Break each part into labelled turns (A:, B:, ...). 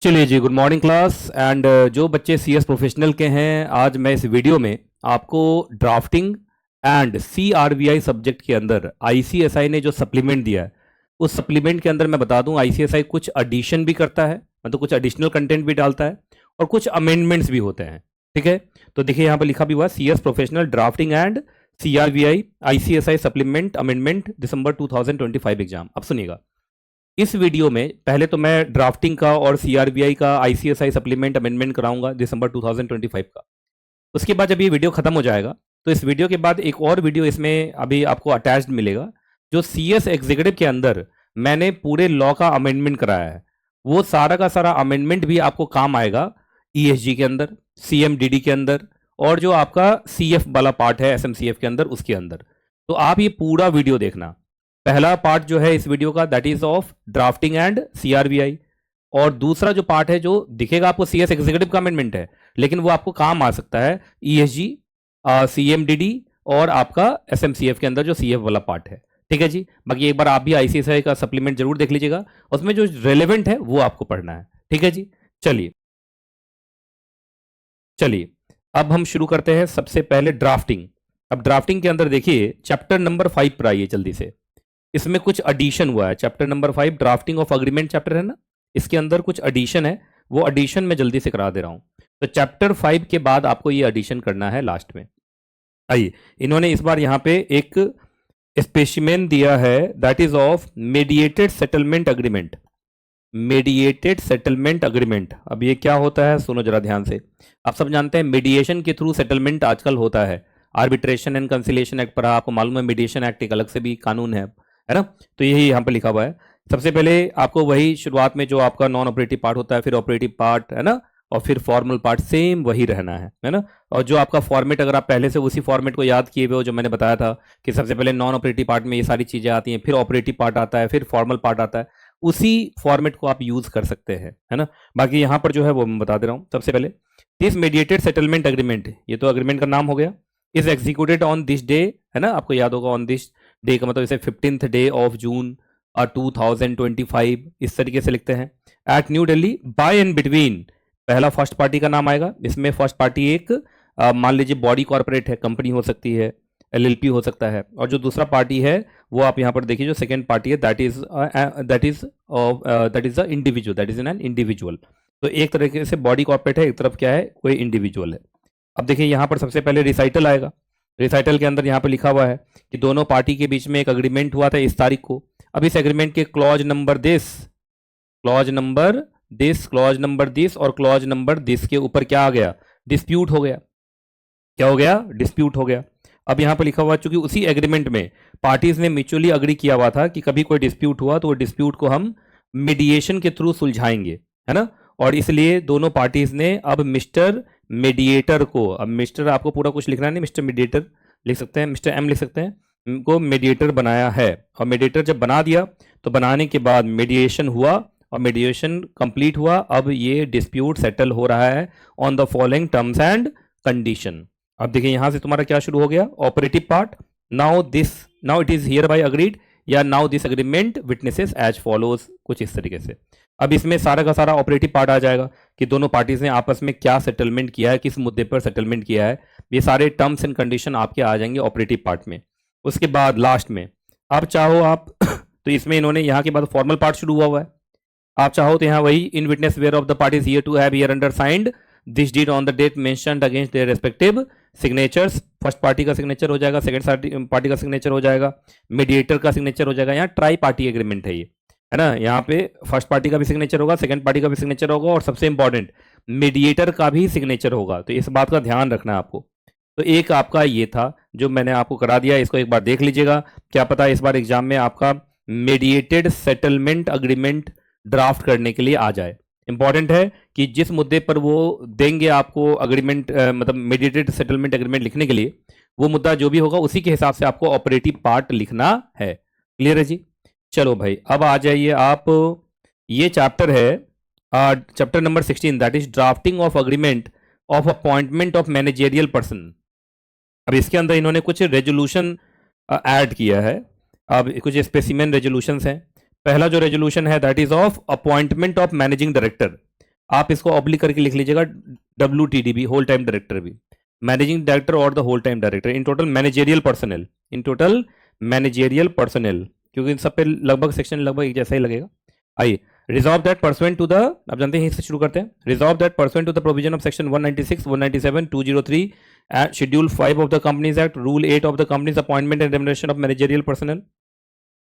A: चलिए जी, good morning class and जो बच्चे सीएस प्रोफेशनल के हैं, आज मैं इस वीडियो में आपको ड्राफ्टिंग एंड सीआरबीआई सब्जेक्ट के अंदर आईसीएसआई ने जो सप्लीमेंट दिया है, उस सप्लीमेंट के अंदर मैं बता दूं आईसीएसआई कुछ एडिशन भी करता है, मतलब कुछ एडिशनल कंटेंट भी डालता है और कुछ अमेंडमेंट्स भी होते हैं। ठीक है, तो देखिए यहाँ पर लिखा भी हुआ CS professional drafting and CRBI ICSI supplement amendment December 2025 exam. अब सुनिएगा, इस वीडियो में पहले तो मैं ड्राफ्टिंग का और सीआरबीआई का आईसीएसआई सप्लीमेंट अमेंडमेंट कराऊंगा दिसंबर 2025 का। उसके बाद जब ये वीडियो खत्म हो जाएगा तो इस वीडियो के बाद एक और वीडियो इसमें अभी आपको अटैच्ड मिलेगा, जो सीएस एग्जीक्यूटिव के अंदर मैंने पूरे लॉ का अमेंडमेंट कराया है। वो सारा का सारा अमेंडमेंट भी आपको काम आएगा ईएसजी के अंदर, सीएमडीडी के अंदर और जो आपका सीएफ वाला पार्ट है एसएमसीएफ के अंदर, उसके अंदर। तो आप ये पूरा वीडियो देखना। पहला पार्ट जो है इस वीडियो का that is of drafting and CRBI, और दूसरा जो पार्ट है जो दिखेगा आपको सीएस एग्जीक्यूटिव का अमेंडमेंट है, लेकिन वो आपको काम आ सकता है ईएसजी, सीएमडीडी और आपका एसएमसीएफ के अंदर जो सीएफ वाला पार्ट है। ठीक है जी, बाकी एक बार आप भी आईसीएसआई का सप्लीमेंट जरूर देख लीजिएगा, उसमें जो रेलेवेंट है वो आपको पढ़ना है। ठीक है जी, चलिए चलिए अब हम शुरू करते हैं। सबसे पहले ड्राफ्टिंग। अब ड्राफ्टिंग के अंदर देखिए चैप्टर नंबर 5 पर आइए जल्दी से। इसमें कुछ एडिशन हुआ है, chapter number 5 drafting of agreement chapter है ना, इसके अंदर कुछ एडिशन है, वो एडिशन मैं जल्दी से करा दे रहा हूं। तो चैप्टर 5 के बाद आपको ये एडिशन करना है लास्ट में। आइए, इन्होंने इस बार यहां पे एक स्पेसिमेन दिया है that is of mediated settlement agreement. Mediated settlement agreement, अब ये क्या होता है सुनो जरा ध्यान से। आप सब जानते हैं मीडिएशन के थ्रू सेटलमेंट आजकल होता है। आर्बिट्रेशन एंड कंसिलिएशन एक्ट पर आपको मालूम है, मीडिएशन एक्ट एक अलग से भी कानून है ना। तो यही यहाँ पे लिखा हुआ है। सबसे पहले आपको वही शुरुआत में जो आपका नॉन ऑपरेटिव पार्ट होता है, फिर ऑपरेटिव पार्ट है ना, और फिर फॉर्मल पार्ट सेम वही रहना है ना। और जो आपका फॉर्मेट, अगर आप पहले से उसी फॉर्मेट को याद किए हुए हो जो मैंने बताया था कि सबसे पहले नॉन ऑपरेटिव पार्ट में ये सारी चीजें आती हैं, फिर ऑपरेटिव पार्ट आता है, फिर फॉर्मल पार्ट आता है, उसी फॉर्मेट को आप यूज कर सकते हैं, है ना। बाकी यहाँ पर जो है वो मैं बता दे रहा हूँ। सबसे पहले दिस मीडिएटेड सेटलमेंट अग्रीमेंट, ये तो अग्रीमेंट का नाम हो गया, is executed on this day, है ना। आपको याद होगा ऑन दिस डे का मतलब इसे 15th डे ऑफ जून 2025 इस तरीके से लिखते हैं, at New Delhi by and between. पहला फर्स्ट पार्टी का नाम आएगा, इसमें फर्स्ट पार्टी एक मान लीजिए बॉडी कॉर्पोरेट है, कंपनी हो सकती है, एलएलपी हो सकता है, और जो दूसरा पार्टी है वो आप यहाँ पर देखिए जो सेकंड पार्टी है that is the individual, that is an individual. तो एक तरीके से बॉडी कॉर्पोरेट है, एक तरफ क्या है, कोई इंडिविजुअल है। अब देखिए यहाँ पर सबसे पहले रिसाइटल आएगा। रिसाइटल के अंदर यहाँ पर लिखा हुआ है कि दोनों पार्टी के बीच में एक अग्रीमेंट हुआ था इस तारीख को। अब इस एग्रीमेंट के clause number this, clause number this, clause number this और क्लॉज नंबर दिस के ऊपर क्या आ गया, डिस्प्यूट हो गया। क्या हो गया, डिस्प्यूट हो गया। अब यहाँ पर लिखा हुआ चूंकि उसी एग्रीमेंट में पार्टीज ने म्यूचुअली अग्री किया हुआ था कि कभी कोई डिस्प्यूट हुआ तो वो डिस्प्यूट को हम मीडिएशन के थ्रू सुलझाएंगे, है ना। और इसलिए दोनों पार्टीज ने अब मिस्टर मीडिएटर को, अब मिस्टर आपको पूरा कुछ लिखना नहीं, मिस्टर मीडिएटर लिख सकते हैं, मिस्टर एम लिख सकते हैं, को मीडिएटर बनाया है। और मीडिएटर जब बना दिया तो बनाने के बाद मीडिएशन हुआ और मीडिएशन कंप्लीट हुआ। अब ये डिस्प्यूट सेटल हो रहा है on the following terms and condition. अब देखिए यहां से तुम्हारा क्या शुरू हो गया, operative part. Now it is hereby agreed, या now this agreement witnesses as follows, कुछ इस तरीके से। अब इसमें सारा का सारा ऑपरेटिव पार्ट आ जाएगा कि दोनों पार्टीज ने आपस में क्या सेटलमेंट किया है, किस मुद्दे पर सेटलमेंट किया है, ये सारे टर्म्स एंड कंडीशन आपके आ जाएंगे ऑपरेटिव पार्ट में। उसके बाद लास्ट में आप चाहो आप तो इसमें इन्होंने यहाँ के बाद फॉर्मल पार्ट शुरू हुआ है। आप चाहो तो यहाँ वही in witness whereof the parties hereto have hereunder signed this deed on the date mentioned against their respective signatures. First party का सिग्नेचर हो जाएगा, सेकंड पार्टी का सिग्नेचर हो जाएगा, मीडिएटर का सिग्नेचर हो जाएगा। यहाँ ट्राई पार्टी एग्रीमेंट है ये, है ना। यहाँ पे फर्स्ट पार्टी का भी सिग्नेचर होगा, सेकंड पार्टी का भी सिग्नेचर होगा, और सबसे इंपॉर्टेंट मीडिएटर का भी सिग्नेचर होगा। तो इस बात का ध्यान रखना है आपको। तो एक आपका ये था जो मैंने आपको करा दिया, इसको एक बार देख लीजिएगा, क्या पता इस बार एग्जाम में आपका मीडिएटेड सेटलमेंट अग्रीमेंट ड्राफ्ट करने के लिए आ जाए। इंपॉर्टेंट है कि जिस मुद्दे पर वो देंगे आपको अग्रीमेंट, मतलब मीडिएटेड सेटलमेंट अग्रीमेंट लिखने के लिए, वो मुद्दा जो भी होगा उसी के हिसाब से आपको ऑपरेटिव पार्ट लिखना है। क्लियर है जी। चलो भाई अब आ जाइए आप, ये चैप्टर है chapter number 16 that is drafting of agreement of appointment of managerial person. अब इसके अंदर इन्होंने कुछ रेजोल्यूशन ऐड किया है। अब कुछ स्पेसिमेन रेजोल्यूशंस हैं। पहला जो रेजोल्यूशन है that is of appointment of managing director. आप इसको ऑब्लिक करके लिख लीजिएगा WTD होल टाइम डायरेक्टर भी, मैनेजिंग डायरेक्टर और the whole time director, in total managerial personnel, in total managerial personnel, क्योंकि इन सब पे लगभग सेक्शन लगभग एक जैसा ही लगेगा। आइए, resolved that pursuant to the, अब जानते हैं इससे शुरू करते हैं। Resolved that pursuant to the provision of section 196, 197, 203 and schedule 5 of the companies act, rule 8 of the companies appointment and remuneration of managerial personnel,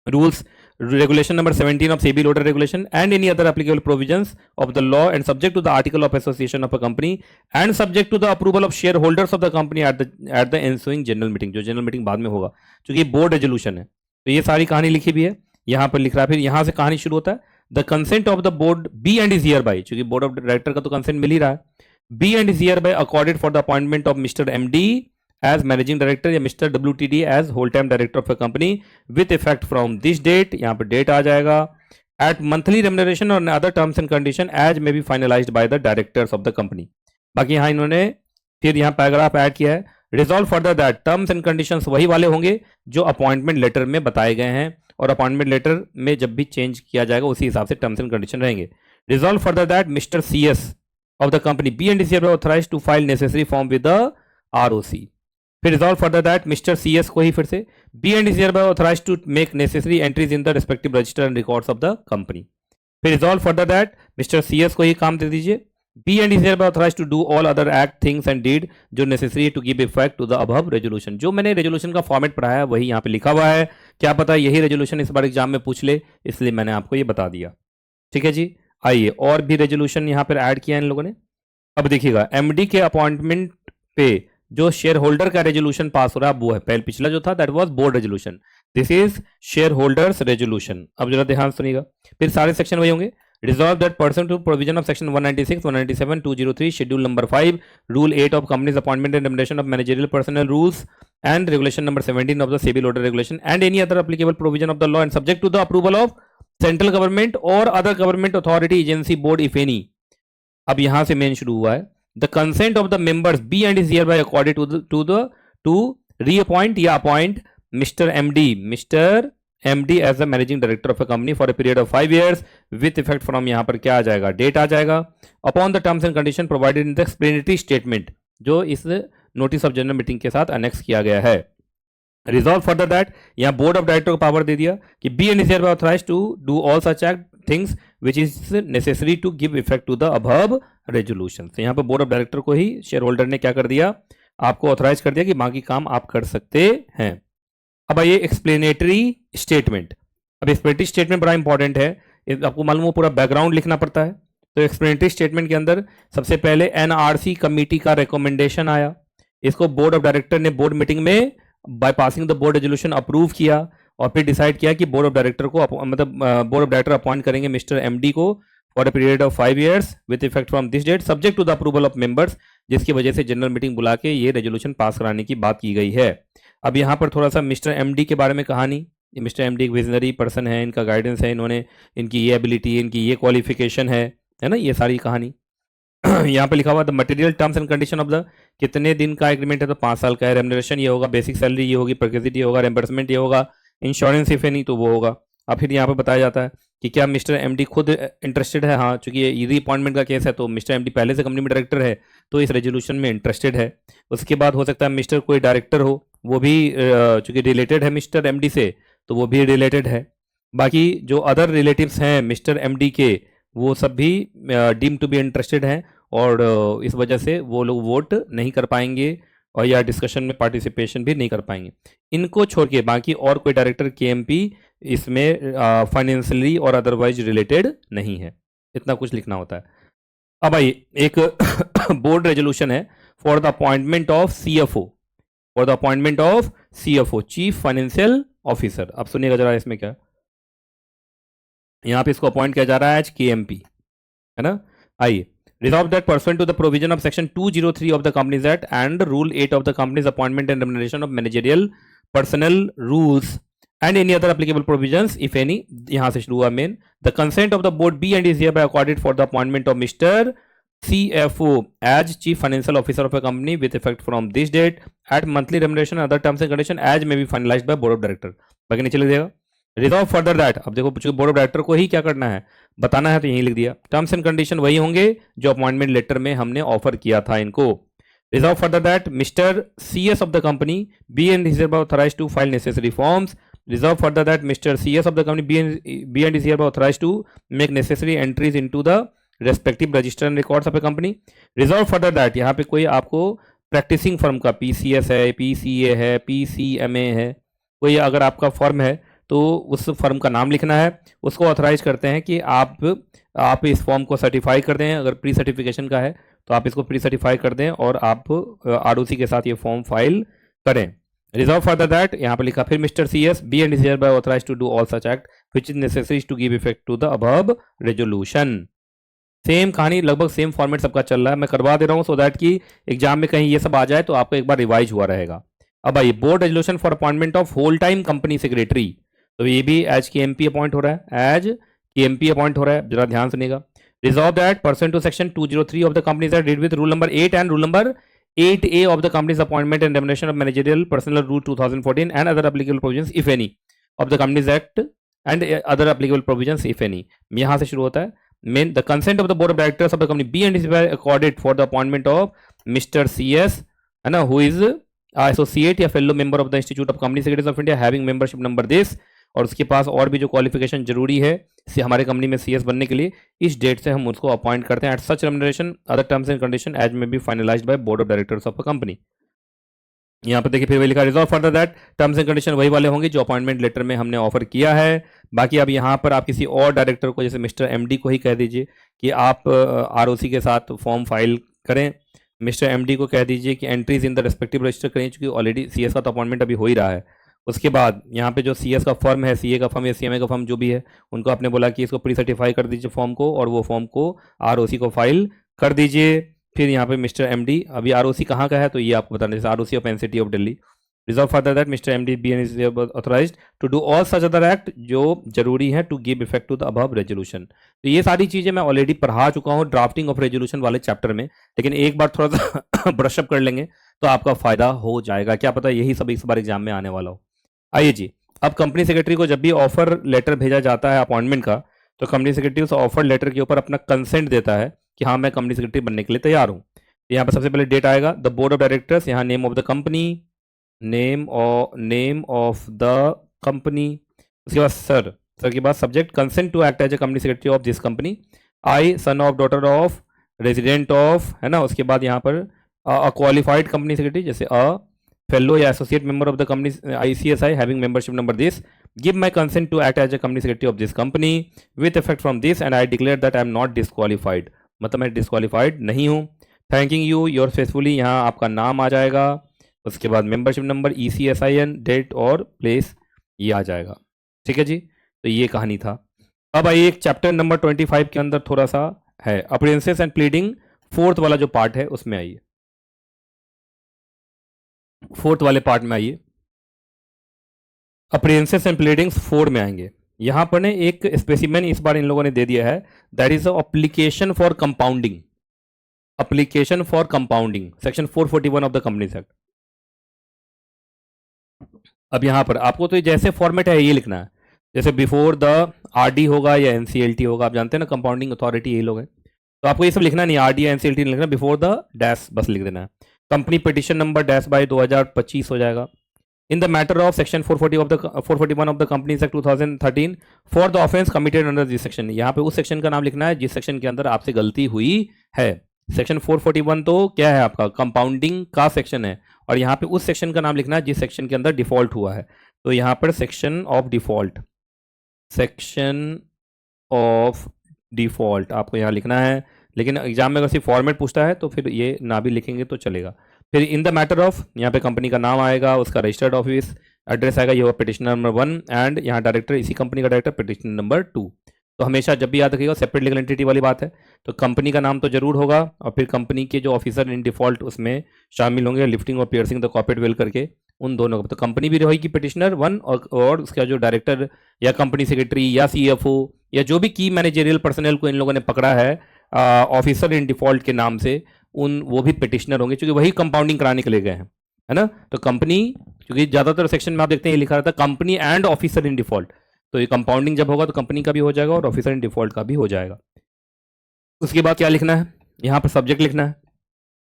A: rules regulation number 17 of SEBI loader regulation and any other applicable provisions of the law and subject to the article of association of a company and subject to the approval of shareholders of the company at the ensuing general meeting, जो general meeting बाद में होगा, क्योंकि board resolution है। तो ये सारी कहानी लिखी भी है, यहाँ पर लिख रहा है। फिर यहाँ से कहानी शुरू होता है, the consent of the board be and is hereby, क्योंकि बोर्ड ऑफ डायरेक्टर का तो कंसेंट मिल ही रहा है, be and is hereby accorded for the appointment of mister MD as managing director या Mr. WTD as whole time director of a company with effect from this date, यहाँ पर date आ जाएगा, at monthly remuneration और other terms and condition as may be finalized by the directors of the company। बाकी यहाँ इन्होंने फिर यहाँ paragraph add किया है, resolve further that terms and conditions वही वाले होंगे जो अपॉइंटमेंट लेटर में बताए गए हैं, और अपॉइंटमेंट लेटर में जब भी चेंज किया जाएगा उसी हिसाब से टर्म्स एंड कंडीशन रहेंगे। Resolve further that mister CS of the company be and is authorised to file necessary form with the ROC। फिर resolve further that mister CS को ही फिर से be and is hereby authorised to make necessary entries in the respective register and records of the company. फिर resolve further that mister CS को ही काम दे दीजिए, be and is hereby authorised to do all other act things and deed जो necessary to give effect to the above resolution. जो मैंने resolution का फॉर्मेट पढ़ाया है वही यहाँ पे लिखा हुआ है, क्या पता यही रेजोल्यूशन इस बार एग्जाम में पूछ ले, इसलिए मैंने आपको ये बता दिया। ठीक है जी, आइए और भी रेजोल्यूशन यहाँ पर ऐड किया इन लोगों ने। अब देखिएगा, MD के अपॉइंटमेंट पे जो शेयर होल्डर का रेजोल्यूशन पास हो रहा है वो है, पहले पिछला जो था that was board resolution, this is share holders resolution. अब जरा ध्यान सुनिएगा, फिर सारे सेक्शन वही होंगे। Resolved that pursuant to provision of section 196, 197, 203 schedule number 5, rule 8 of companies appointment and remuneration of managerial personnel rules and regulation number 17 of the SEBI LODR regulation and any other applicable provision of the law and subject to the approval of central government और other government authority agency board if any. अब यहां से main शुरू हुआ है, the consent of the members be and is hereby accorded to reappoint या appoint Mr. MD as the managing director of a company for a period of 5 years with effect from, यहाँ पर क्या आ जाएगा, date आ जाएगा, upon the terms and condition provided in the explanatory statement जो इस notice of general meeting के साथ annex किया गया है। रिजॉल्व फर्दर दैट, यहाँ बोर्ड ऑफ डायरेक्टर को पावर दे दिया कि be and is hereby authorised to do all such act things which is necessary to give effect to the above resolution. तो यहाँ पर बोर्ड ऑफ डायरेक्टर को ही share holder ने क्या कर दिया, आपको ऑथराइज कर दिया कि बाकी काम आप कर सकते हैं। अब आइए एक्सप्लेनेटरी स्टेटमेंट। अब एक्सप्लेनेटरी स्टेटमेंट बड़ा इंपॉर्टेंट है, आपको मालूम हो पूरा बैकग्राउंड लिखना पड़ता है। तो एक्सप्लेनेटरी स्टेटमेंट के अंदर सबसे पहले NRC कमेटी का रिकमेंडेशन आया, इसको बोर्ड ऑफ डायरेक्टर ने बोर्ड मीटिंग में by passing the board resolution approve किया और फिर डिसाइड किया कि बोर्ड ऑफ डायरेक्टर को मतलब बोर्ड ऑफ डायरेक्टर अपॉइंट करेंगे मिस्टर MD को for a period of 5 years with effect from this date subject to the approval of members, जिसकी वजह से जनरल मीटिंग बुला के ये रेजोल्यूशन पास कराने की बात की गई है। अब यहाँ पर थोड़ा सा मिस्टर MD के बारे में कहानी। मिस्टर MD एक विजनरी पर्सन है, इनका गाइडेंस है, इन्होंने इनकी ये एबिलिटी, इनकी ये क्वालिफिकेशन है ना, ये सारी कहानी। यहाँ पे लिखा हुआ the material terms and condition of the, कितने दिन का एग्रीमेंट है तो 5 साल का है, रेम्युनरेशन ये होगा, बेसिक सैलरी ये होगी, प्रकृति ये होगा, रेम्बर्समेंट ये होगा, इंश्योरेंस इफ नहीं तो वो होगा। अब फिर यहाँ पे बताया जाता है कि क्या मिस्टर MD खुद इंटरेस्टेड है, हाँ चूंकि ये रीअपॉइंटमेंट का केस है तो मिस्टर MD पहले से कंपनी में डायरेक्टर है तो इस रेजोल्यूशन में इंटरेस्टेड है। उसके बाद हो सकता है मिस्टर कोई डायरेक्टर हो, वो भी चूंकि रिलेटेड है मिस्टर MD से तो वो भी रिलेटेड है। बाकी जो अदर रिलेटिव्स हैं मिस्टर MD के वो सब भी डीम टू बी इंटरेस्टेड हैं और इस वजह से वो लोग वोट नहीं कर पाएंगे और या डिस्कशन में पार्टिसिपेशन भी नहीं कर पाएंगे। इनको छोड़ के बाकी और कोई डायरेक्टर KMP इसमें फाइनेंशियली और अदरवाइज रिलेटेड नहीं है, इतना कुछ लिखना होता है। अब आइए एक बोर्ड रेजोल्यूशन है for the appointment of CFO, for the appointment of CFO chief financial officer. अब सुनिएगा जरा इसमें क्या, यहाँ पे इसको अपॉइंट किया जा रहा है एज KMP, है ना। आइए, resolve that pursuant to the provision of section 203 of the Companies Act and rule 8 of the company's appointment and remuneration of managerial personnel rules and any other applicable provisions if any, यहाँ से शुरू हुआ main, the consent of the board be and is hereby accorded for the appointment of Mr. CFO as chief financial officer of a company with effect from this date at monthly remuneration and other terms and conditions as may be finalized by board of director। बाकी नीचे लिख देगा resolve further that, अब देखो board of director को ही क्या करना है, बताना है, तो यही लिख दिया। टर्म्स एंड कंडीशन वही होंगे जो अपॉइंटमेंट लेटर में हमने ऑफर किया था इनको। Resolved further that mister CS of the company be and is hereby authorized to file necessary forms. Resolve further that Mr. CS of the company B and is hereby authorized to make necessary entries into the respective register and records of a company. Resolve further that यहाँ पे कोई आपको practising firm का PCS है, PCA है, PCMA है, कोई अगर आपका फर्म है तो उस फर्म का नाम लिखना है, उसको ऑथराइज करते हैं कि आप इस फॉर्म को सर्टिफाई कर दें। अगर प्री सर्टिफिकेशन का है तो आप इसको प्री सर्टिफाई कर दें और आप ROC के साथ ये फॉर्म फाइल करें। रिजॉल्व फर्दर दैट यहाँ पर लिखा फिर mister CS be and is hereby authorized to do all such act which is necessary to give effect to the above resolution. Same कहानी, लगभग सेम फॉर्मेट सबका चल रहा है, मैं करवा दे रहा हूँ सो दैट कि एग्जाम में कहीं ये सब आ जाए तो आपको एक बार रिवाइज हुआ रहेगा। अब आइए board resolution for appointment of whole time company secretary, तो ये भी एज की MP अपॉइंट हो रहा है, एज की MP अपॉइंट हो रहा है, जरा ध्यान सुनिएगा। Resolved that pursuant to section 203 of the companies act read with rule number 8 and rule number 8A of the company's appointment and remuneration of managerial personnel rule 2014 and other applicable provisions if any of the company's act and other applicable provisions if any. यहाँ से शुरू होता है। Main the consent of the board of directors of the company B and is accorded for the appointment of Mr. CS है ना, who is associate या fellow member of the Institute of Company Secretaries of India having membership number this, और उसके पास और भी जो qualification जरूरी है हमारे कंपनी में CS बनने के लिए, इस डेट से हम उसको अपॉइंट करते हैं at such remuneration other terms and condition as may be finalised by board of directors of a company. यहाँ पे देखिए फिर वही लिखा resolve further that terms and condition वही वाले होंगे जो अपॉइंटमेंट लेटर में हमने ऑफर किया है। बाकी अब यहाँ पर आप किसी और डायरेक्टर को जैसे मिस्टर MD को ही कह दीजिए कि आप ROC के साथ फॉर्म फाइल करें। मिस्टर MD को कह दीजिए कि entries in the respective register करें, चूंकि ऑलरेडी CS का तो अपॉइंटमेंट अभी हो ही रहा है। उसके बाद यहाँ पे जो CS का फर्म है, CA का फर्म या CMA का फर्म जो भी है, उनको आपने बोला कि इसको प्री सर्टिफाई कर दीजिए फॉर्म को, और वो फॉर्म को ROC को फाइल कर दीजिए। फिर यहाँ पे मिस्टर MD, अभी ROC कहाँ का है तो ये आपको बताना, जैसे ROC of NCT of Delhi. Resolved further that mister MD be and is authorised to do all such other act जो जरूरी है to give effect to the above resolution. तो ये सारी चीजें मैं ऑलरेडी पढ़ा चुका हूँ ड्राफ्टिंग ऑफ रेजोल्यूशन वाले चैप्टर में, लेकिन एक बार थोड़ा सा ब्रशअप कर लेंगे तो आपका फायदा हो जाएगा। क्या पता यही सब इस बार एग्जाम में आने वाला हो। आइए जी, अब कंपनी सेक्रेटरी को जब भी ऑफर लेटर भेजा जाता है अपॉइंटमेंट का, तो कंपनी सेक्रेटरी उस ऑफर लेटर के ऊपर अपना कंसेंट देता है कि हाँ मैं कंपनी सेक्रेटरी बनने के लिए तैयार हूँ। यहाँ पर सबसे पहले डेट आएगा, द बोर्ड ऑफ डायरेक्टर्स, यहाँ name of the company, name of the company, उसके बाद सर के बाद subject consent to act as a company secretary of this company, I son of daughter of resident of, है ना। उसके बाद यहाँ पर अ क्वालिफाइड कंपनी सेक्रेटरी, जैसे अ fellow या associate member of the company ICSI having membership number this, give my consent to act as a company secretary of this company with effect from this and I declare that I am not disqualified, मतलब मैं disqualified नहीं हूँ। thanking you your faithfully, यहाँ आपका नाम आ जाएगा, उसके बाद मेंबरशिप नंबर ECSIN डेट और प्लेस ये आ जाएगा। ठीक है जी, तो ये कहानी था। अब आइए एक चैप्टर नंबर 25 के अंदर थोड़ा सा है अपीयरेंसेस एंड प्लीडिंग, फोर्थ वाला जो पार्ट है उसमें आइए, फोर्थ वाले पार्ट में आइए, अपीयरेंसेस एंड प्लीडिंग्स 4 में आएंगे। यहां पर ने एक स्पेसिमेन इस बार इन लोगों ने दे दिया है, that is application for compounding, application for compounding section 441 of the companies act. अब यहां पर आपको तो जैसे फॉर्मेट है ये लिखना है, जैसे बिफोर द RD होगा या NCLT होगा, आप जानते हैं ना कंपाउंडिंग अथॉरिटी यही लोग हैं, तो आपको ये सब लिखना नहीं, RD या NCLT नहीं लिखना, बिफोर द डैश बस लिख देना है। Company petition number dash by 2025 हो जाएगा। In the matter of section 441 of the companies act 2013 for the offence committed under this section, यहाँ पे उस सेक्शन का नाम लिखना है जिस सेक्शन के अंदर आपसे गलती हुई है। सेक्शन 441 तो क्या है आपका कंपाउंडिंग का सेक्शन है, और यहाँ पे उस सेक्शन का नाम लिखना है जिस सेक्शन के अंदर डिफॉल्ट हुआ है। तो यहाँ पर section of default, section of default आपको यहाँ लिखना है, लेकिन एग्जाम में अगर सिर्फ फॉर्मेट पूछता है तो फिर ये ना भी लिखेंगे तो चलेगा। फिर इन द मैटर ऑफ, यहाँ पे कंपनी का नाम आएगा, उसका रजिस्टर्ड ऑफिस एड्रेस आएगा, ये होगा पिटिशनर नंबर 1 एंड यहाँ डायरेक्टर इसी कंपनी का डायरेक्टर पिटिशनर नंबर 2। तो हमेशा जब भी याद रखिएगा सेपरेट लीगल एंटिटी वाली बात है, तो कंपनी का नाम तो जरूर होगा, और फिर कंपनी के जो ऑफिसर इन डिफॉल्ट उसमें शामिल होंगे, लिफ्टिंग और पियर्सिंग द कॉर्पोरेट वेल करके उन दोनों का। तो कंपनी भी रहेगी पिटिशनर 1 और उसका जो डायरेक्टर या कंपनी सेक्रेटरी या CFO या जो भी की मैनेजरियल पर्सनल को इन लोगों ने पकड़ा है ऑफिसर इन डिफॉल्ट के नाम से, उन वो भी पिटिशनर होंगे, क्योंकि वही कंपाउंडिंग कराने के लिए गए हैं, है ना। तो कंपनी, क्योंकि ज़्यादातर सेक्शन में आप देखते हैं ये लिखा रहता है company and officer in default, तो ये कंपाउंडिंग जब होगा तो कंपनी का भी हो जाएगा और ऑफिसर इन डिफॉल्ट का भी हो जाएगा। उसके बाद क्या लिखना है, यहाँ पर सब्जेक्ट लिखना है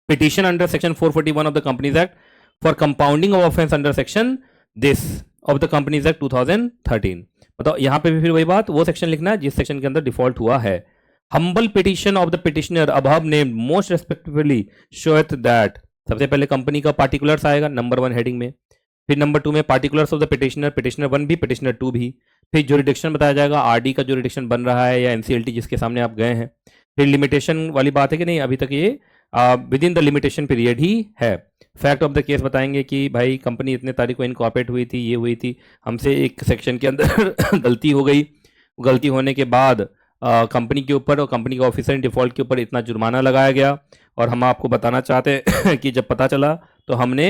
A: petition under section 441 of the companies act for compounding of offence under section this of the companies act 2013। मतलब यहाँ पे भी फिर वही बात, वो सेक्शन लिखना है जिस सेक्शन के अंदर डिफॉल्ट हुआ है। Humble petition of the petitioner above named most respectfully showeth that, सबसे पहले कंपनी का पार्टिकुलर्स आएगा नंबर 1 हेडिंग में, फिर नंबर 2 में particulars of the petitioner, petitioner 1 भी पिटिशनर 2 भी, फिर ज्यूरिडिक्शन बताया जाएगा, आरडी का ज्यूरिडिक्शन बन रहा है या एनसीएलटी जिसके सामने आप गए हैं, फिर लिमिटेशन वाली बात है कि नहीं अभी तक ये within the limitation period ही है। फैक्ट ऑफ द केस बताएंगे कि भाई कंपनी इतने तारीख को इनकॉर्पोरेट हुई थी, ये हुई थी, हमसे एक सेक्शन के अंदर गलती हो गई, गलती होने के बाद कंपनी के ऊपर और कंपनी के ऑफिसर इन डिफॉल्ट के ऊपर इतना जुर्माना लगाया गया, और हम आपको बताना चाहते हैं कि जब पता चला तो हमने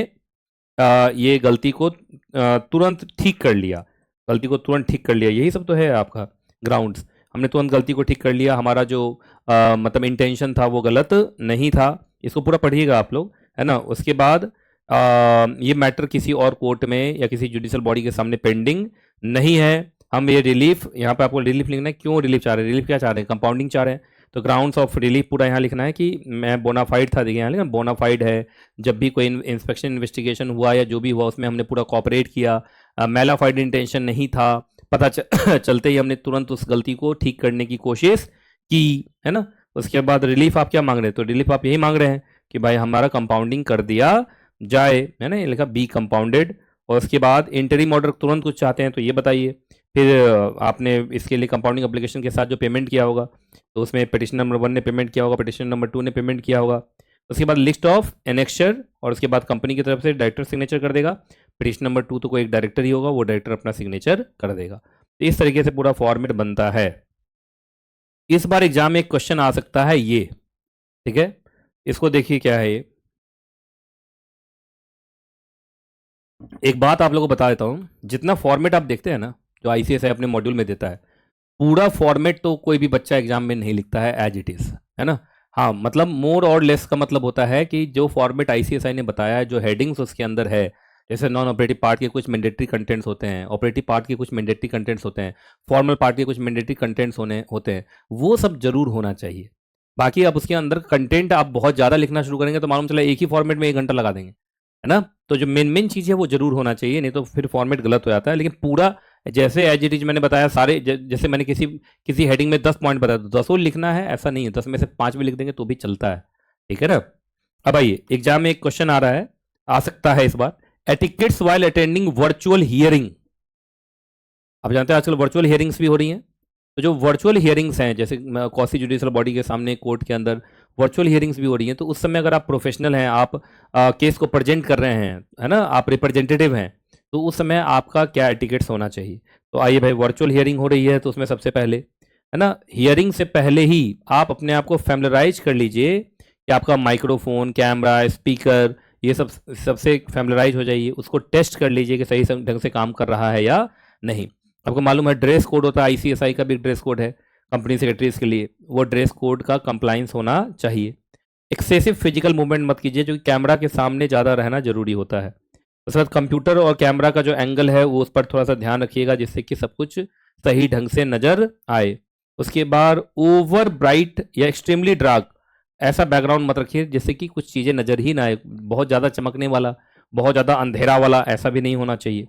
A: ये गलती को तुरंत ठीक कर लिया, गलती को तुरंत ठीक कर लिया, यही सब तो है आपका ग्राउंड्स। हमने तुरंत गलती को ठीक कर लिया, हमारा जो मतलब इंटेंशन था वो गलत नहीं था। इसको पूरा पढ़िएगा आप लोग, है ना। उसके बाद ये मैटर किसी और कोर्ट में या किसी जुडिशियल बॉडी के सामने पेंडिंग नहीं है। हम ये रिलीफ, यहाँ पे आपको रिलीफ लिखना है, क्यों रिलीफ चाह रहे हैं, रिलीफ क्या चाह रहे हैं, कंपाउंडिंग चाह रहे हैं, तो ग्राउंड्स ऑफ रिलीफ पूरा यहाँ लिखना है कि मैं बोनाफाइड था, देखिए यहाँ लिखना बोनाफाइड है, जब भी कोई इंस्पेक्शन इन्वेस्टिगेशन हुआ या जो भी हुआ उसमें हमने पूरा कॉपरेट किया, मेलाफाइड इंटेंशन नहीं था, पता चलते ही हमने तुरंत उस गलती को ठीक करने की कोशिश की, है ना। उसके बाद रिलीफ आप क्या मांग रहे हैं, तो रिलीफ आप यही मांग रहे हैं कि भाई हमारा कंपाउंडिंग कर दिया जाए, है ना, ये लिखा बी कंपाउंडेड। और उसके बाद इंटरिम ऑर्डर तुरंत कुछ चाहते हैं तो ये बताइए। फिर आपने इसके लिए कंपाउंडिंग एप्लीकेशन के साथ जो पेमेंट किया होगा तो उसमें पिटिशन नंबर 1 ने पेमेंट किया होगा, पिटिशन नंबर 2 ने पेमेंट किया होगा। उसके बाद लिस्ट ऑफ एनेक्चर, और उसके बाद कंपनी की तरफ से डायरेक्टर सिग्नेचर कर देगा, पिटिशन नंबर 2 तो कोई एक डायरेक्टर ही होगा, वो डायरेक्टर अपना सिग्नेचर कर देगा। तो इस तरीके से पूरा फॉर्मेट बनता है। इस बार एग्जाम में एक क्वेश्चन आ सकता है ये, ठीक है, इसको देखिए क्या है ये। एक बात आप लोगों को बता देता हूं, जितना फॉर्मेट आप देखते हैं ना जो आईसीएसआई अपने मॉड्यूल में देता है, पूरा फॉर्मेट तो कोई भी बच्चा एग्जाम में नहीं लिखता है एज इट इज, है ना। हाँ, मतलब मोर और लेस का मतलब होता है कि जो फॉर्मेट आईसीएसआई ने बताया है, जो हेडिंग्स उसके अंदर है, जैसे नॉन ऑपरेटिव पार्ट के कुछ मैंडेटरी कंटेंट्स होते हैं, ऑपरेटिव पार्ट के कुछ मैंडेटरी कंटेंट्स होते हैं, फॉर्मल पार्ट के कुछ मैंडेटरी कंटेंट्स होते हैं, वो सब जरूर होना चाहिए। बाकी आप उसके अंदर कंटेंट आप बहुत ज़्यादा लिखना शुरू करेंगे तो मालूम चला एक ही फॉर्मेट में 1 घंटा लगा देंगे, है ना। तो जो मेन चीज़ है वो जरूर होना चाहिए, नहीं तो फिर फॉर्मेट गलत हो जाता है। लेकिन पूरा जैसे एज इट इज मैंने बताया सारे, जैसे मैंने किसी हेडिंग में 10 पॉइंट बताया तो 10 लिखना है, ऐसा नहीं है, 10 में से 5 भी लिख देंगे तो भी चलता है, ठीक है ना। अब आइए, एग्जाम में एक क्वेश्चन आ रहा है, आ सकता है इस बार, etiquettes while attending virtual hearing. आप जानते हैं आजकल वर्चुअल हियरिंग्स भी हो रही हैं, तो जो वर्चुअल हियरिंग्स हैं, जैसे कौसी जुडिशियल बॉडी के सामने कोर्ट के अंदर वर्चुअल हियरिंग्स भी हो रही हैं, तो उस समय अगर आप प्रोफेशनल हैं, आप केस को प्रेजेंट कर रहे हैं, है ना, आप रिप्रेजेंटेटिव हैं, तो उस समय आपका क्या एटिकेट्स होना चाहिए। तो आइए भाई, वर्चुअल हियरिंग हो रही है तो उसमें सबसे पहले, है ना, हियरिंग से पहले ही आप अपने आप को फैमिलराइज कर लीजिए कि आपका माइक्रोफोन, कैमरा, स्पीकर, ये सब सबसे फैमिलराइज हो जाइए, उसको टेस्ट कर लीजिए कि सही ढंग से काम कर रहा है या नहीं। आपको मालूम है ड्रेस कोड होता है, आईसीएसआई का भी ड्रेस कोड है कंपनी सेक्रेटरीज के लिए, वो ड्रेस कोड का कंप्लाइंस होना चाहिए। एक्सेसिव फिजिकल मूवमेंट मत कीजिए, जो कि कैमरा के सामने ज़्यादा रहना जरूरी होता है। उसके बाद कंप्यूटर और कैमरा का जो एंगल है वो उस पर थोड़ा सा ध्यान रखिएगा, जिससे कि सब कुछ सही ढंग से नज़र आए। उसके बाद ओवर ब्राइट या एक्सट्रीमली डार्क ऐसा बैकग्राउंड मत रखिए जिससे कि कुछ चीज़ें नज़र ही ना आए, बहुत ज़्यादा चमकने वाला, बहुत ज़्यादा अंधेरा वाला, ऐसा भी नहीं होना चाहिए।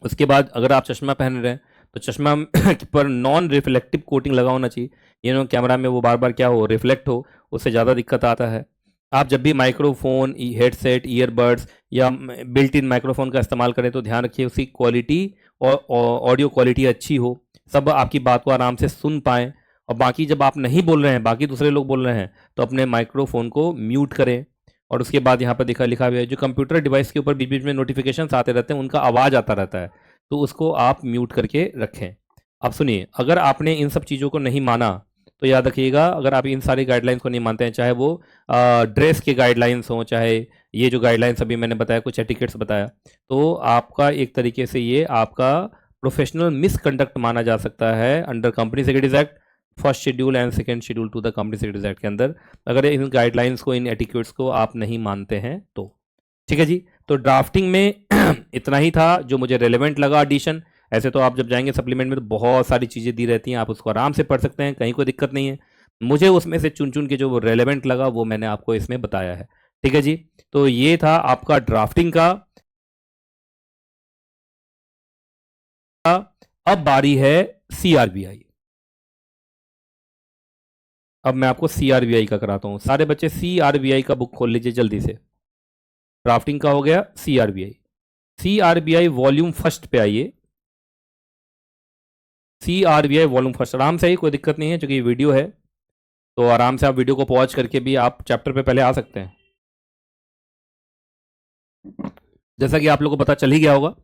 A: उसके बाद अगर आप चश्मा पहन रहे हैं तो चश्मा पर नॉन रिफ्लेक्टिव कोटिंग लगा होना चाहिए, ये ना कैमरा में वो बार बार क्या हो, रिफ्लेक्ट हो, उससे ज़्यादा दिक्कत आता है। आप जब भी माइक्रोफोन, हेडसेट, ईयरबड्स या बिल्ट इन माइक्रोफोन का इस्तेमाल करें तो ध्यान रखिए उसकी क्वालिटी और ऑडियो क्वालिटी अच्छी हो, सब आपकी बात को आराम से सुन पाएँ। और बाकी जब आप नहीं बोल रहे हैं, बाकी दूसरे लोग बोल रहे हैं, तो अपने माइक्रोफोन को म्यूट करें। और उसके बाद यहाँ पर लिखा हुआ है, जो कंप्यूटर डिवाइस के ऊपर बीच बीच में नोटिफिकेशंस आते रहते हैं, उनका आवाज़ आता रहता है, तो उसको आप म्यूट करके रखें। अब सुनिए, अगर आपने इन सब चीज़ों को नहीं माना तो याद रखिएगा, अगर आप इन सारी गाइडलाइंस को नहीं मानते हैं, चाहे वो ड्रेस के गाइडलाइंस हों, चाहे ये जो गाइडलाइंस अभी मैंने बताया, कुछ एटिकेट्स बताया, तो आपका एक तरीके से ये आपका प्रोफेशनल मिसकंडक्ट माना जा सकता है under company secretaries act first schedule and second schedule to the company secretaries act के अंदर, अगर इन गाइडलाइंस को, इन एटिकेट्स को आप नहीं मानते हैं तो। ठीक है जी, तो ड्राफ्टिंग में इतना ही था जो मुझे रेलेवेंट लगा एडिशन। ऐसे तो आप जब जाएंगे सप्लीमेंट में तो बहुत सारी चीज़ें दी रहती हैं, आप उसको आराम से पढ़ सकते हैं, कहीं कोई दिक्कत नहीं है। मुझे उसमें से चुन चुन के जो रेलेवेंट लगा वो मैंने आपको इसमें बताया है। ठीक है जी, तो ये था आपका ड्राफ्टिंग का। अब बारी है सीआरबीआई। अब मैं आपको सीआरबीआई का कराता हूं। सारे बच्चे सीआरबीआई का बुक खोल लीजिए जल्दी से। ड्राफ्टिंग का हो गया, सीआरबीआई। सीआरबीआई वॉल्यूम फर्स्ट पे आइए। सीआरबीआई वॉल्यूम फर्स्ट, आराम से ही, कोई दिक्कत नहीं है, क्योंकि ये वीडियो है तो आराम से आप वीडियो को पॉज करके भी आप चैप्टर पे पहले आ सकते हैं। जैसा कि आप लोगों को पता चल ही गया होगा,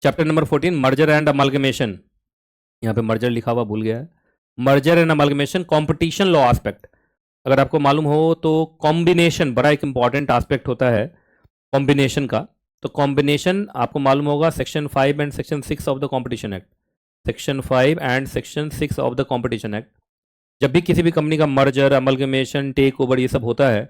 A: chapter number 14 merger and amalgamation. यहाँ पे मर्जर लिखा हुआ भूल गया है। Merger and amalgamation, competition law aspect. अगर आपको मालूम हो तो कॉम्बिनेशन बड़ा एक इंपॉर्टेंट एस्पेक्ट होता है कॉम्बिनेशन का। तो कॉम्बिनेशन आपको मालूम होगा, section 5 and section 6 of the competition act. Section 5 and section 6 of the competition act. जब भी किसी भी कंपनी का मर्जर, अमलगमेशन, टेक ओवर ये सब होता है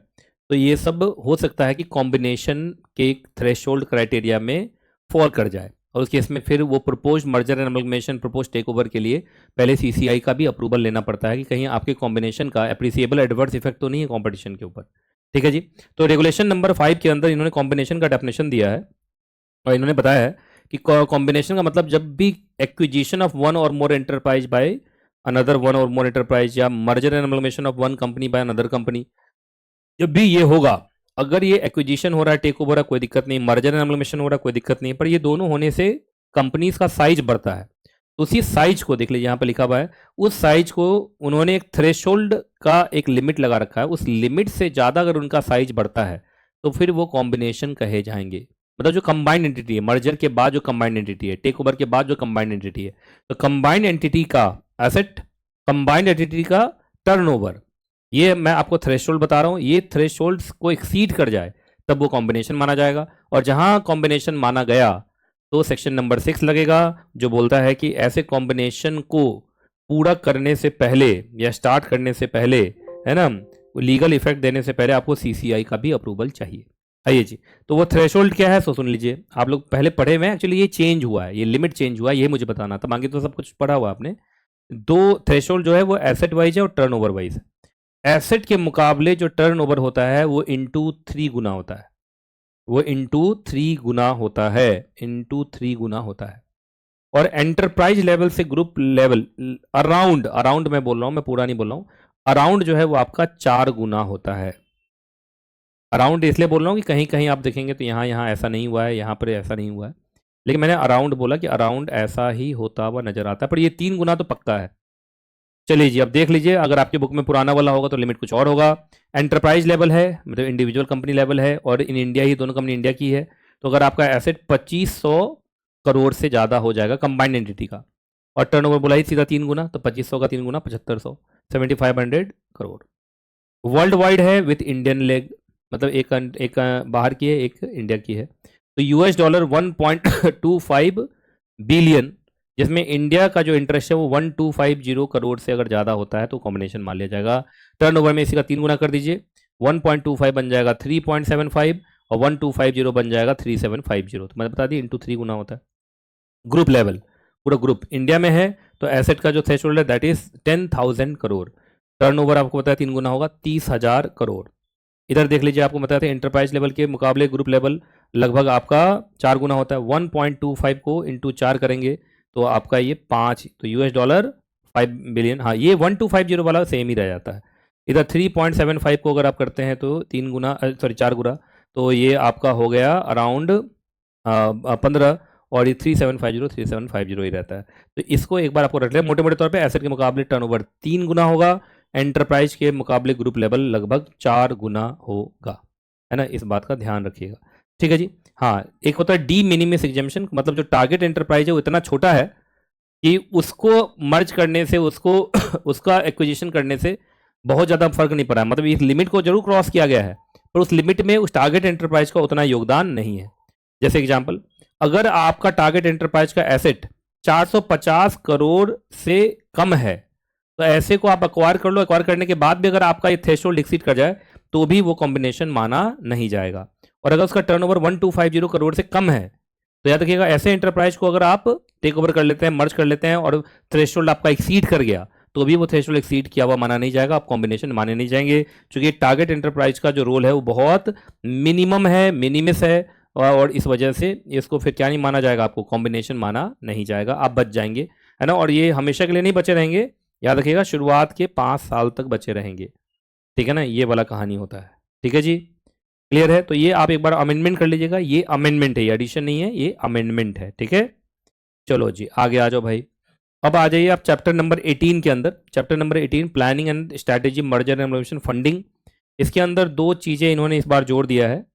A: तो ये सब हो सकता है कि कॉम्बिनेशन के थ्रेशोल्ड क्राइटेरिया में फॉल कर जाए, और उस केस में फिर वो propose merger and amalgamation, propose take over के लिए पहले सीसीआई का भी अप्रूवल लेना पड़ता है कि कहीं आपके कॉम्बिनेशन का एप्रिसिएबल एडवर्स इफेक्ट तो नहीं है कॉम्पिटिशन के ऊपर। ठीक है जी, तो रेगुलेशन नंबर 5 के अंदर इन्होंने कॉम्बिनेशन का डेफिनेशन दिया है, और इन्होंने बताया है कि कॉम्बिनेशन का मतलब जब भी एक्विजिशन ऑफ वन और मोर एंटरप्राइज बाय अनदर वन और मोर एंटरप्राइज, या merger and amalgamation of one company by another company, जब भी ये होगा, अगर ये एक्विजिशन हो रहा है, टेक ओवर है, कोई दिक्कत नहीं, मर्जर एंड अमलगमेशन हो रहा है, कोई दिक्कत नहीं, पर ये दोनों होने से कंपनीज का साइज बढ़ता है। तो उसी साइज को देख लीजिए, यहाँ पे लिखा हुआ है, उस साइज को उन्होंने एक थ्रेशोल्ड का एक लिमिट लगा रखा है, उस लिमिट से ज़्यादा अगर उनका साइज बढ़ता है तो फिर वो कॉम्बिनेशन कहे जाएंगे। मतलब जो कंबाइंड एंटिटी है, मर्जर के बाद जो कंबाइंड एंटिटी है, टेक ओवर के बाद जो कंबाइंड एंटिटी है, तो कंबाइंड एंटिटी का एसेट, कंबाइंड एंटिटी का टर्नओवर, ये मैं आपको थ्रेशोल्ड बता रहा हूँ, ये थ्रेशोल्ड को एक्सीड कर जाए तब वो कॉम्बिनेशन माना जाएगा। और जहां कॉम्बिनेशन माना गया तो सेक्शन नंबर 6 लगेगा, जो बोलता है कि ऐसे कॉम्बिनेशन को पूरा करने से पहले या स्टार्ट करने से पहले, है ना, लीगल इफेक्ट देने से पहले आपको सीसीआई का भी अप्रूवल चाहिए। आइए जी, तो वो थ्रेशोल्ड क्या है सो सुन लीजिए। आप लोग पहले पढ़े हुए हैं, एक्चुअली ये चेंज हुआ है, ये लिमिट चेंज हुआ है, ये मुझे बताना था, बाकी तो सब कुछ पढ़ा हुआ आपने। दो थ्रेशोल्ड जो है वो एसेट वाइज है और टर्नओवर वाइज है। एसेट के मुकाबले जो टर्नओवर होता है वो इंटू 3 गुना होता है, वो इंटू 3 गुना होता है, इंटू 3 गुना होता है। और एंटरप्राइज लेवल से ग्रुप लेवल, अराउंड, अराउंड मैं बोल रहा हूं, मैं पूरा नहीं बोल रहा हूं, अराउंड जो है वो आपका 4 गुना होता है। अराउंड इसलिए बोल रहा हूं कि कहीं कहीं आप देखेंगे तो यहाँ यहाँ ऐसा नहीं हुआ है, यहाँ पर ऐसा नहीं हुआ है, लेकिन मैंने अराउंड बोला कि अराउंड ऐसा ही होता हुआ नजर आता है, पर ये 3 गुना तो पक्का है। चलिए जी, अब देख लीजिए, अगर आपकी बुक में पुराना वाला होगा तो लिमिट कुछ और होगा। एंटरप्राइज लेवल है, मतलब इंडिविजुअल कंपनी लेवल है, और इन इंडिया ही दोनों कंपनी इंडिया की है, तो अगर आपका एसेट 2500 करोड़ से ज़्यादा हो जाएगा कंबाइंड एंटिटी का, और टर्नओवर बोला ही सीधा 3 गुना, तो 2500 का 3 गुना 7500, 7500 करोड़। वर्ल्ड वाइड है विथ इंडियन लेग, मतलब एक बाहर की है, एक इंडिया की है। तो यूएस डॉलर 1.25 बिलियन, जिसमें इंडिया का जो इंटरेस्ट है वो 1250 करोड़ से अगर ज़्यादा होता है तो कॉम्बिनेशन मान लिया जाएगा। टर्नओवर में इसी का 3 गुना कर दीजिए, 1.25 बन जाएगा 3.75, और 1250 बन जाएगा 3750, तो मैंने बता दी इंटू 3 गुना होता है। ग्रुप लेवल, पूरा ग्रुप इंडिया में है, तो एसेट का जो थ्रेशोल्ड है दैट इज 10,000 करोड़। टर्नओवर आपको बताया 3 गुना होगा, 30,000 करोड़। इधर देख लीजिए, आपको बताते हैं एंटरप्राइज लेवल के मुकाबले ग्रुप लेवल लगभग आपका 4 गुना होता है। 1.25 को इंटू 4 करेंगे तो आपका ये 5, तो यूएस डॉलर 5 बिलियन, हाँ ये 1250 वाला सेम ही रह जाता है। इधर 3.75 को अगर आप करते हैं तो 3 गुना, सॉरी 4 गुना, तो ये आपका हो गया अराउंड 15, और ये 3750 ही रहता है। तो इसको एक बार आपको रख लिया, मोटे मोटे तौर पे एसेट के मुकाबले टर्नओवर 3 गुना होगा, एंटरप्राइज के मुकाबले ग्रुप लेवल लगभग 4 गुना होगा, है ना, इस बात का ध्यान रखिएगा। ठीक है जी, हाँ एक होता है डी मिनिमिस एग्जेम्पशन, मतलब जो टारगेट एंटरप्राइज है वो इतना छोटा है कि उसको मर्ज करने से, उसको उसका एक्विजिशन करने से बहुत ज़्यादा फर्क नहीं पड़ा है, मतलब इस लिमिट को जरूर क्रॉस किया गया है पर उस लिमिट में उस टारगेट एंटरप्राइज का उतना योगदान नहीं है। जैसे एग्जाम्पल, अगर आपका टारगेट एंटरप्राइज का एसेट 450 करोड़ से कम है तो ऐसे को आप एक्वायर कर लो, एक्वायर करने के बाद भी अगर आपका ये थ्रेशोल्ड एक्सीड कर जाए तो भी वो कॉम्बिनेशन माना नहीं जाएगा। और अगर उसका टर्नओवर 1250 करोड़ से कम है तो याद रखिएगा, ऐसे एंटरप्राइज को अगर आप टेक ओवर कर लेते हैं, मर्ज कर लेते हैं और थ्रेशोल्ड आपका एक्सीड कर गया, तो भी वो थ्रेशोल्ड एक्सीड किया हुआ माना नहीं जाएगा, आप कॉम्बिनेशन माने नहीं जाएंगे, क्योंकि टारगेट एंटरप्राइज का जो रोल है वो बहुत मिनिमम है, मिनिमस है, और इस वजह से इसको फिर क्या नहीं माना जाएगा, आपको कॉम्बिनेशन माना नहीं जाएगा, आप बच जाएंगे, है ना। और ये हमेशा के लिए नहीं बचे रहेंगे, याद रखिएगा, शुरुआत के 5 साल तक बचे रहेंगे, ठीक है ना, ये वाला कहानी होता है। ठीक है जी, क्लियर है। तो ये आप एक बार अमेंडमेंट कर लीजिएगा, ये अमेंडमेंट है, ये एडिशन नहीं है, ये अमेंडमेंट है। ठीक है, चलो जी आगे आ जाओ भाई। अब आ जाइए आप चैप्टर नंबर 18 के अंदर। Chapter number 18 planning and strategy merger and acquisition funding. इसके अंदर 2 चीज़ें इन्होंने इस बार जोड़ दिया है,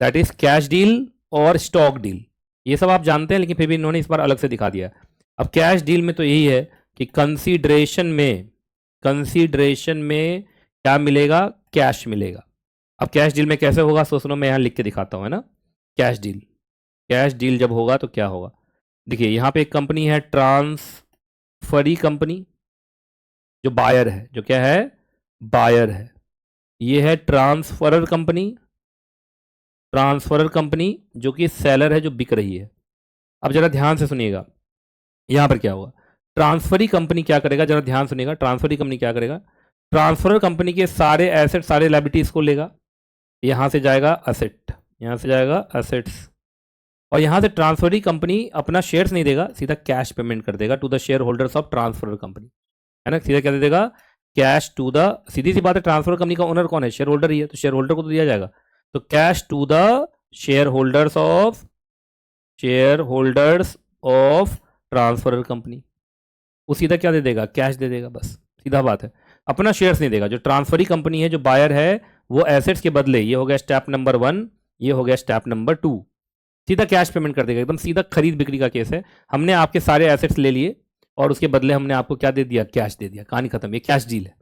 A: दैट इज कैश डील और स्टॉक डील। ये सब आप जानते हैं, लेकिन फिर भी इन्होंने इस बार अलग से दिखा दिया। अब कैश डील में तो यही है कि कंसीडरेशन में क्या मिलेगा, कैश मिलेगा। अब कैश डील में कैसे होगा, सो सुनो मैं यहाँ लिख के दिखाता हूँ, है ना। कैश डील जब होगा तो क्या होगा, देखिए यहाँ पे एक कंपनी है ट्रांसफरी कंपनी, जो बायर है, जो क्या है, बायर है। ये है ट्रांसफरर कंपनी जो कि सेलर है, जो बिक रही है। अब जरा ध्यान से सुनिएगा, यहां पर क्या होगा, ट्रांसफरी कंपनी क्या करेगा, जरा ध्यान सुनिएगा, ट्रांसफरी कंपनी क्या करेगा, ट्रांसफरर कंपनी के सारे एसेट, सारे लायबिलिटीज को लेगा, यहां से जाएगा असेट, यहां से जाएगा असेट्स, और यहां से ट्रांसफरी कंपनी अपना शेयर्स नहीं देगा, सीधा कैश पेमेंट कर देगा to the share holders of transferor company, है ना। सीधा क्या दे देगा, कैश टू द, सीधी सी बात है, ट्रांसफर कंपनी का ओनर कौन है, शेयर होल्डर ही है, तो शेयर होल्डर को तो दिया जाएगा। तो cash to the share holders of transferor company, वो सीधा क्या दे देगा, कैश दे देगा, बस सीधा बात है। अपना शेयर्स नहीं देगा। जो ट्रांसफरी कंपनी है, जो बायर है, वो एसेट्स के बदले, ये हो गया स्टेप नंबर 1, ये हो गया स्टेप नंबर 2, सीधा कैश पेमेंट कर देगा, एकदम सीधा खरीद बिक्री का केस है। हमने आपके सारे एसेट्स ले लिए और उसके बदले हमने आपको क्या दे दिया, कैश दे दिया, कहानी खत्म। ये कैश डील है।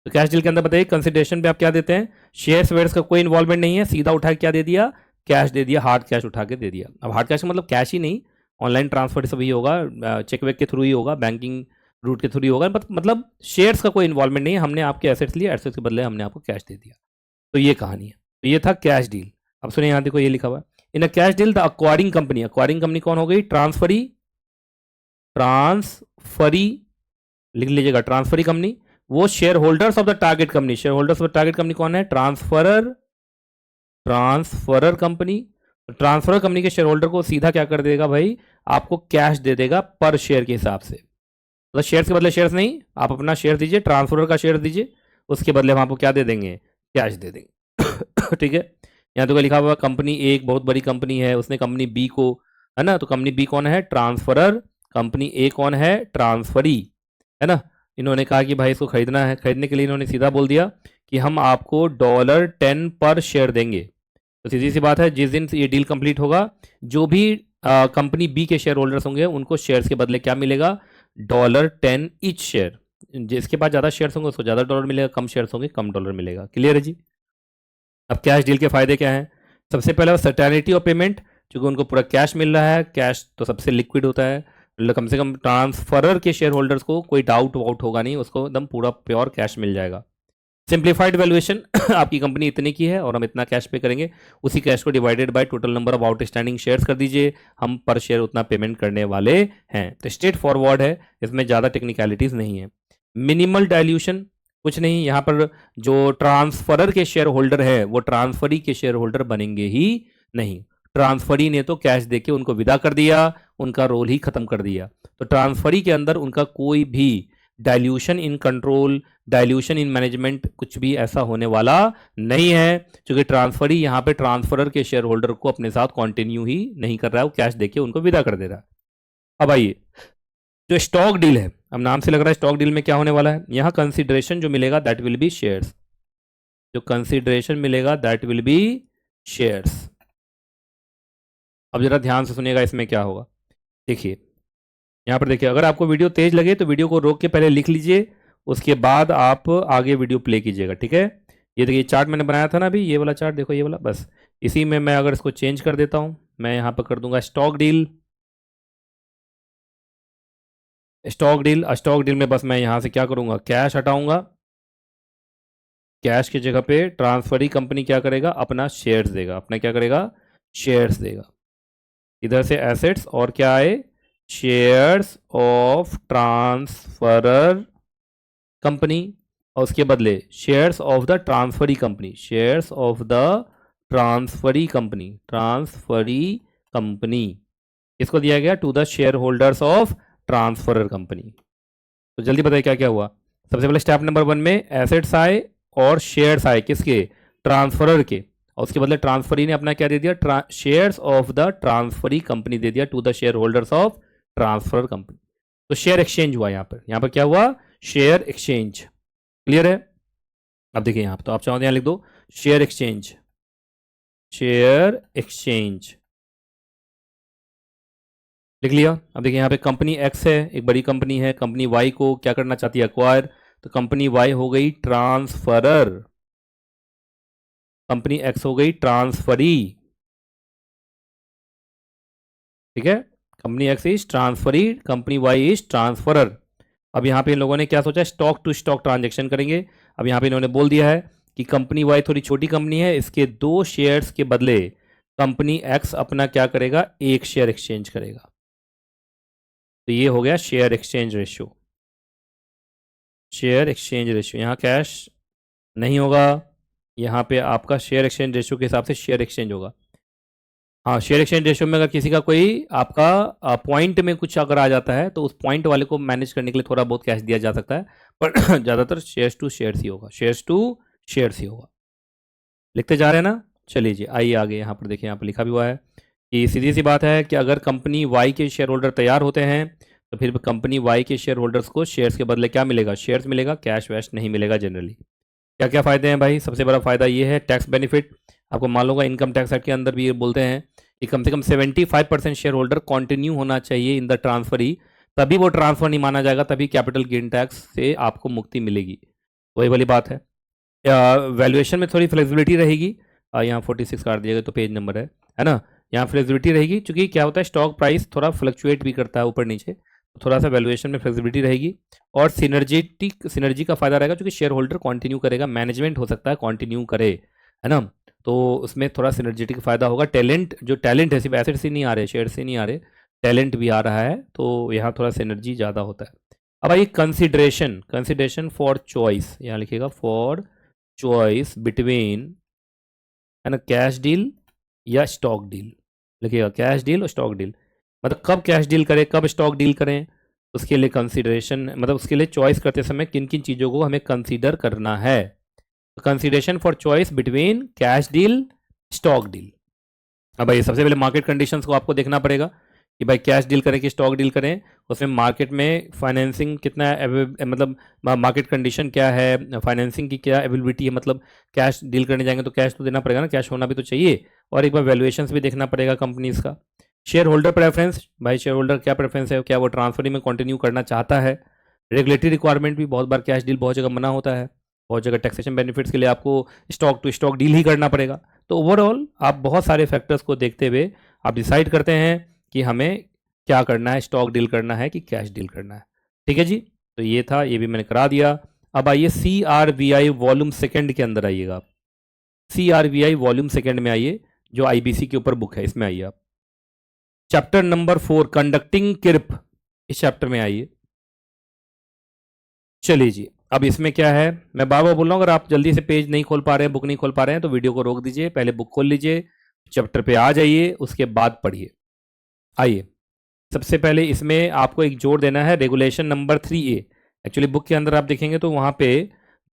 A: तो कैश डील के अंदर बताइए, कंसिडरेशन पे आप क्या देते हैं, शेयर्स वेयर्स का कोई इन्वॉल्वमेंट नहीं है, सीधा उठा के क्या दे दिया, कैश दे दिया, हार्ड कैश उठा के दे दिया। अब हार्ड कैश मतलब कैश ही नहीं, ऑनलाइन ट्रांसफर सब ही होगा, चेक वेक के थ्रू ही होगा, बैंकिंग रूट के थ्रू ही होगा, मतलब शेयर्स का कोई इन्वॉल्वमेंट नहीं है, हमने आपके एसेट्स लिए, एसेट्स के बदले हमने आपको कैश दे दिया। तो ये कहानी है, तो ये था कैश डील। अब सुनिए यहाँ देखो, ये लिखा हुआ है, in a cash deal the acquiring company कौन हो गई, ट्रांसफरी लिख लीजिएगा, ट्रांसफरी कंपनी, वो share holders of the target company, share holders of the target company कौन है, ट्रांसफरर कंपनी। ट्रांसफरर कंपनी के शेयर होल्डर को सीधा क्या कर देगा भाई, आपको कैश दे देगा पर शेयर के हिसाब से, मतलब शेयर्स के बदले शेयर्स नहीं, आप अपना शेयर दीजिए, ट्रांसफरर का शेयर दीजिए, उसके बदले हम आपको क्या दे देंगे, कैश दे देंगे। ठीक है, यहाँ तो लिखा हुआ कंपनी ए एक बहुत बड़ी कंपनी है, उसने कंपनी बी को, है ना, तो कंपनी बी कौन है, ट्रांसफरर, कंपनी ए कौन है, ट्रांसफरी, है ना। इन्होंने कहा कि भाई इसको खरीदना है, खरीदने के लिए इन्होंने सीधा बोल दिया कि हम आपको $10 पर शेयर देंगे। तो सीधी सी बात है, जिस दिन ये डील कंप्लीट होगा, जो भी कंपनी बी के शेयर होल्डर्स होंगे, उनको शेयर्स के बदले क्या मिलेगा, $10 ईच शेयर। जिसके पास ज़्यादा शेयर्स होंगे उसको ज़्यादा डॉलर मिलेगा, कम शेयर्स होंगे कम डॉलर मिलेगा। क्लियर है जी। अब कैश डील के फायदे क्या हैं, सबसे पहले सर्टेनिटी ऑफ पेमेंट, क्योंकि उनको पूरा कैश मिल रहा है, कैश तो सबसे लिक्विड होता है, कम से कम ट्रांसफरर के शेयर होल्डर्स को कोई डाउट वाउट होगा नहीं, उसको एकदम पूरा प्योर कैश मिल जाएगा। सिंप्लीफाइड वैल्यूएशन, आपकी कंपनी इतने की है और हम इतना कैश पे करेंगे, उसी कैश को divided by total number of outstanding shares कर दीजिए, हम पर शेयर उतना पेमेंट करने वाले हैं। तो स्ट्रेट फॉरवर्ड है, इसमें ज़्यादा टेक्निकलिटीज़ नहीं है। मिनिमल डायल्यूशन कुछ नहीं, यहाँ पर जो ट्रांसफरर के शेयर होल्डर है वो ट्रांसफरी के शेयर होल्डर बनेंगे ही नहीं, ट्रांसफरी ने तो कैश देके उनको विदा कर दिया, उनका रोल ही खत्म कर दिया। तो ट्रांसफरी के अंदर उनका कोई भी dilution in control, dilution in management, कुछ भी ऐसा होने वाला नहीं है, क्योंकि ट्रांसफरी यहाँ पे ट्रांसफरर के शेयर होल्डर को अपने साथ कंटिन्यू ही नहीं कर रहा है, वो कैश देके उनको विदा कर दे रहा है। अब आइए, जो स्टॉक डील है, अब नाम से लग रहा है स्टॉक डील में क्या होने वाला है, यहाँ कंसिडरेशन जो मिलेगा दैट विल बी शेयर्स, जो कंसिडरेशन मिलेगा दैट विल बी शेयर्स। अब जरा ध्यान से सुनिएगा, इसमें क्या होगा, देखिए यहाँ पर देखिए, अगर आपको वीडियो तेज लगे तो वीडियो को रोक के पहले लिख लीजिए, उसके बाद आप आगे वीडियो प्ले कीजिएगा, ठीक है। ये देखिए चार्ट मैंने बनाया था ना अभी, ये वाला चार्ट देखो, ये वाला, बस इसी में मैं अगर इसको चेंज कर देता हूँ, मैं यहाँ पर कर दूंगा स्टॉक डील, स्टॉक डील में बस मैं यहाँ से क्या करूँगा, कैश हटाऊंगा, कैश की जगह पे ट्रांसफरी कंपनी क्या करेगा, अपना शेयर्स देगा, अपना क्या करेगा, शेयर्स देगा। इधर से एसेट्स और क्या आए, शेयर्स ऑफ ट्रांसफरर कंपनी, और उसके बदले shares of the transferee company, shares of the transferee company, transferee company इसको दिया गया to the share holders of transferor company. तो जल्दी बताइए क्या क्या हुआ। सबसे पहले स्टेप नंबर 1 में एसेट्स आए और शेयर्स आए, किसके, ट्रांसफरर के, और उसके बदले ट्रांसफरी ने अपना क्या दे दिया, shares of the transferee company दे दिया to the share holders of transferor company. तो शेयर एक्सचेंज हुआ यहाँ पर क्या हुआ, शेयर एक्सचेंज। क्लियर है। अब देखिए यहाँ पर, तो आप चाहो तो यहाँ लिख दो शेयर एक्सचेंज, शेयर एक्सचेंज लिख लिया। अब देखिए यहाँ पे कंपनी एक्स है, एक बड़ी कंपनी है, कंपनी वाई को क्या करना चाहती है, एक्वायर, तो कंपनी वाई हो गई ट्रांसफरर, कंपनी एक्स हो गई ट्रांसफरी। ठीक है, company X is transferee, company Y is transferor. अब यहाँ पे इन लोगों ने क्या सोचा, स्टॉक टू स्टॉक ट्रांजेक्शन करेंगे। अब यहाँ पे इन्होंने बोल दिया है कि कंपनी वाई थोड़ी छोटी कंपनी है, इसके 2 शेयर्स के बदले कंपनी एक्स अपना क्या करेगा, 1 शेयर एक्सचेंज करेगा। तो ये हो गया share exchange ratio, share exchange ratio. यहाँ कैश नहीं होगा, यहाँ पे आपका शेयर एक्सचेंज रेशियो के हिसाब से शेयर एक्सचेंज होगा। हाँ, शेयर एक्सचेंज रेशियो में अगर किसी का कोई आपका पॉइंट में कुछ अगर आ जाता है तो उस पॉइंट वाले को मैनेज करने के लिए थोड़ा बहुत कैश दिया जा सकता है, पर ज़्यादातर शेयर्स टू शेयर्स ही होगा, शेयर्स टू शेयर्स ही होगा। लिखते जा रहे हैं ना, चलिए जी आइए आगे। यहाँ पर देखिए, यहाँ पर लिखा भी हुआ है कि सीधी सी बात है कि अगर कंपनी वाई के शेयर होल्डर तैयार होते हैं तो फिर कंपनी वाई के शेयर होल्डर्स को शेयर्स के बदले क्या मिलेगा, शेयर्स मिलेगा, कैश वैश नहीं मिलेगा जनरली। क्या क्या फ़ायदे हैं भाई, सबसे बड़ा फ़ायदा ये है टैक्स बेनिफिट। आपको मालूम होगा इनकम टैक्स एक्ट के अंदर भी ये बोलते हैं कि कम से कम 75% शेयर होल्डर कॉन्टिन्यू होना चाहिए इन द ट्रांसफरी, तभी वो ट्रांसफ़र नहीं माना जाएगा, तभी कैपिटल गेन टैक्स से आपको मुक्ति मिलेगी। वही वाली बात है। वैल्यूएशन में थोड़ी फ्लेक्सिबिलिटी रहेगी, यहाँ 46 काट दिया गया तो पेज नंबर है ना, यहाँ फ्लेक्सिबिलिटी रहेगी, क्योंकि क्या होता है स्टॉक प्राइस थोड़ा फ्लक्चुएट भी करता है ऊपर नीचे, तो थोड़ा सा वैल्यूएशन में फ्लेक्सिबिलिटी रहेगी। और सिनर्जी का फायदा रहेगा, क्योंकि शेयर होल्डर कंटिन्यू करेगा, मैनेजमेंट हो सकता है कंटिन्यू करे, है ना, तो उसमें थोड़ा सिनर्जेटिक फायदा होगा। जो टैलेंट है, सिर्फ एसेट से नहीं आ रहे, शेयर से नहीं आ रहे, टैलेंट भी आ रहा है, तो यहाँ थोड़ा सिनर्जी ज़्यादा होता है। अब आइए कंसिडरेशन फॉर चॉइस, यहाँ लिखिएगा फॉर चॉइस बिटवीन, है ना, कैश डील या स्टॉक डील, लिखिएगा कैश डील और स्टॉक डील। मतलब कब कैश डील करें, कब स्टॉक डील करें, उसके लिए कंसीडरेशन, मतलब उसके लिए चॉइस करते समय किन किन चीज़ों को हमें कंसीडर करना है। Consideration for choice between cash deal, stock deal. अब भाई सबसे पहले मार्केट कंडीशंस को आपको देखना पड़ेगा कि भाई कैश डील करें कि स्टॉक डील करें, उसमें मार्केट में फाइनेंसिंग कितना है, मतलब मार्केट कंडीशन क्या है, फाइनेंसिंग की क्या अवेलेबिलिटी है, मतलब कैश डील करने जाएंगे तो कैश तो देना पड़ेगा ना, कैश होना भी तो चाहिए, और एक बार वैल्यूएशंस भी देखना पड़ेगा कंपनीज का। शेयर होल्डर प्रेफरेंस, भाई शेयर होल्डर क्या प्रेफरेंस है, क्या वो ट्रांसफरिंग में कंटिन्यू करना चाहता है। रेगुलेटरी रिक्वायरमेंट भी, बहुत बार कैश डील बहुत जगह मना होता है, बहुत जगह टैक्सेशन बेनिफिट्स के लिए आपको स्टॉक टू स्टॉक डील ही करना पड़ेगा। तो ओवरऑल आप बहुत सारे फैक्टर्स को देखते हुए आप डिसाइड करते हैं कि हमें क्या करना है, स्टॉक डील करना है कि कैश डील करना है। ठीक है जी, तो ये था, ये भी मैंने करा दिया। अब आइए CRVI वॉल्यूम सेकेंड के अंदर आइएगा आप, CRVI वॉल्यूम सेकेंड में आइए, जो IBC के ऊपर बुक है, इसमें आइए आप, चैप्टर नंबर 4 कंडक्टिंग किर्प, इस चैप्टर में आइए। चलिए जी, अब इसमें क्या है, मैं बार बार बोल रहा हूँ, अगर आप जल्दी से पेज नहीं खोल पा रहे हैं, बुक नहीं खोल पा रहे हैं, तो वीडियो को रोक दीजिए, पहले बुक खोल लीजिए, चैप्टर पे आ जाइए, उसके बाद पढ़िए। आइए, सबसे पहले इसमें आपको एक जोड़ देना है, regulation number 3A। Actually book के अंदर आप देखेंगे तो वहाँ पे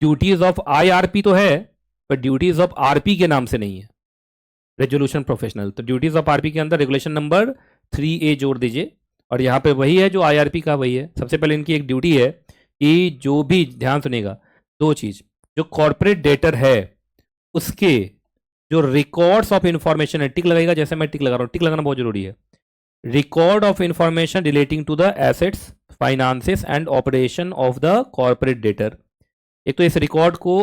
A: ड्यूटीज ऑफ IRP तो है, पर ड्यूटीज ऑफ RP के नाम से नहीं है, रेजोल्यूशन प्रोफेशनल। तो ड्यूटीज ऑफ RP के अंदर रेगुलेशन नंबर 3A जोड़ दीजिए, और यहाँ पे वही है जो IRP का वही है। सबसे पहले इनकी एक ड्यूटी है कि जो भी, ध्यान सुनिएगा, 2 चीज़, जो कॉर्पोरेट डेटर है उसके जो रिकॉर्ड्स ऑफ इंफॉर्मेशन है, टिक लगाएगा, जैसे मैं टिक लगा रहा हूँ, टिक लगाना बहुत जरूरी है, record of information relating to the assets, finances and operation of the corporate debtor. एक तो इस रिकॉर्ड को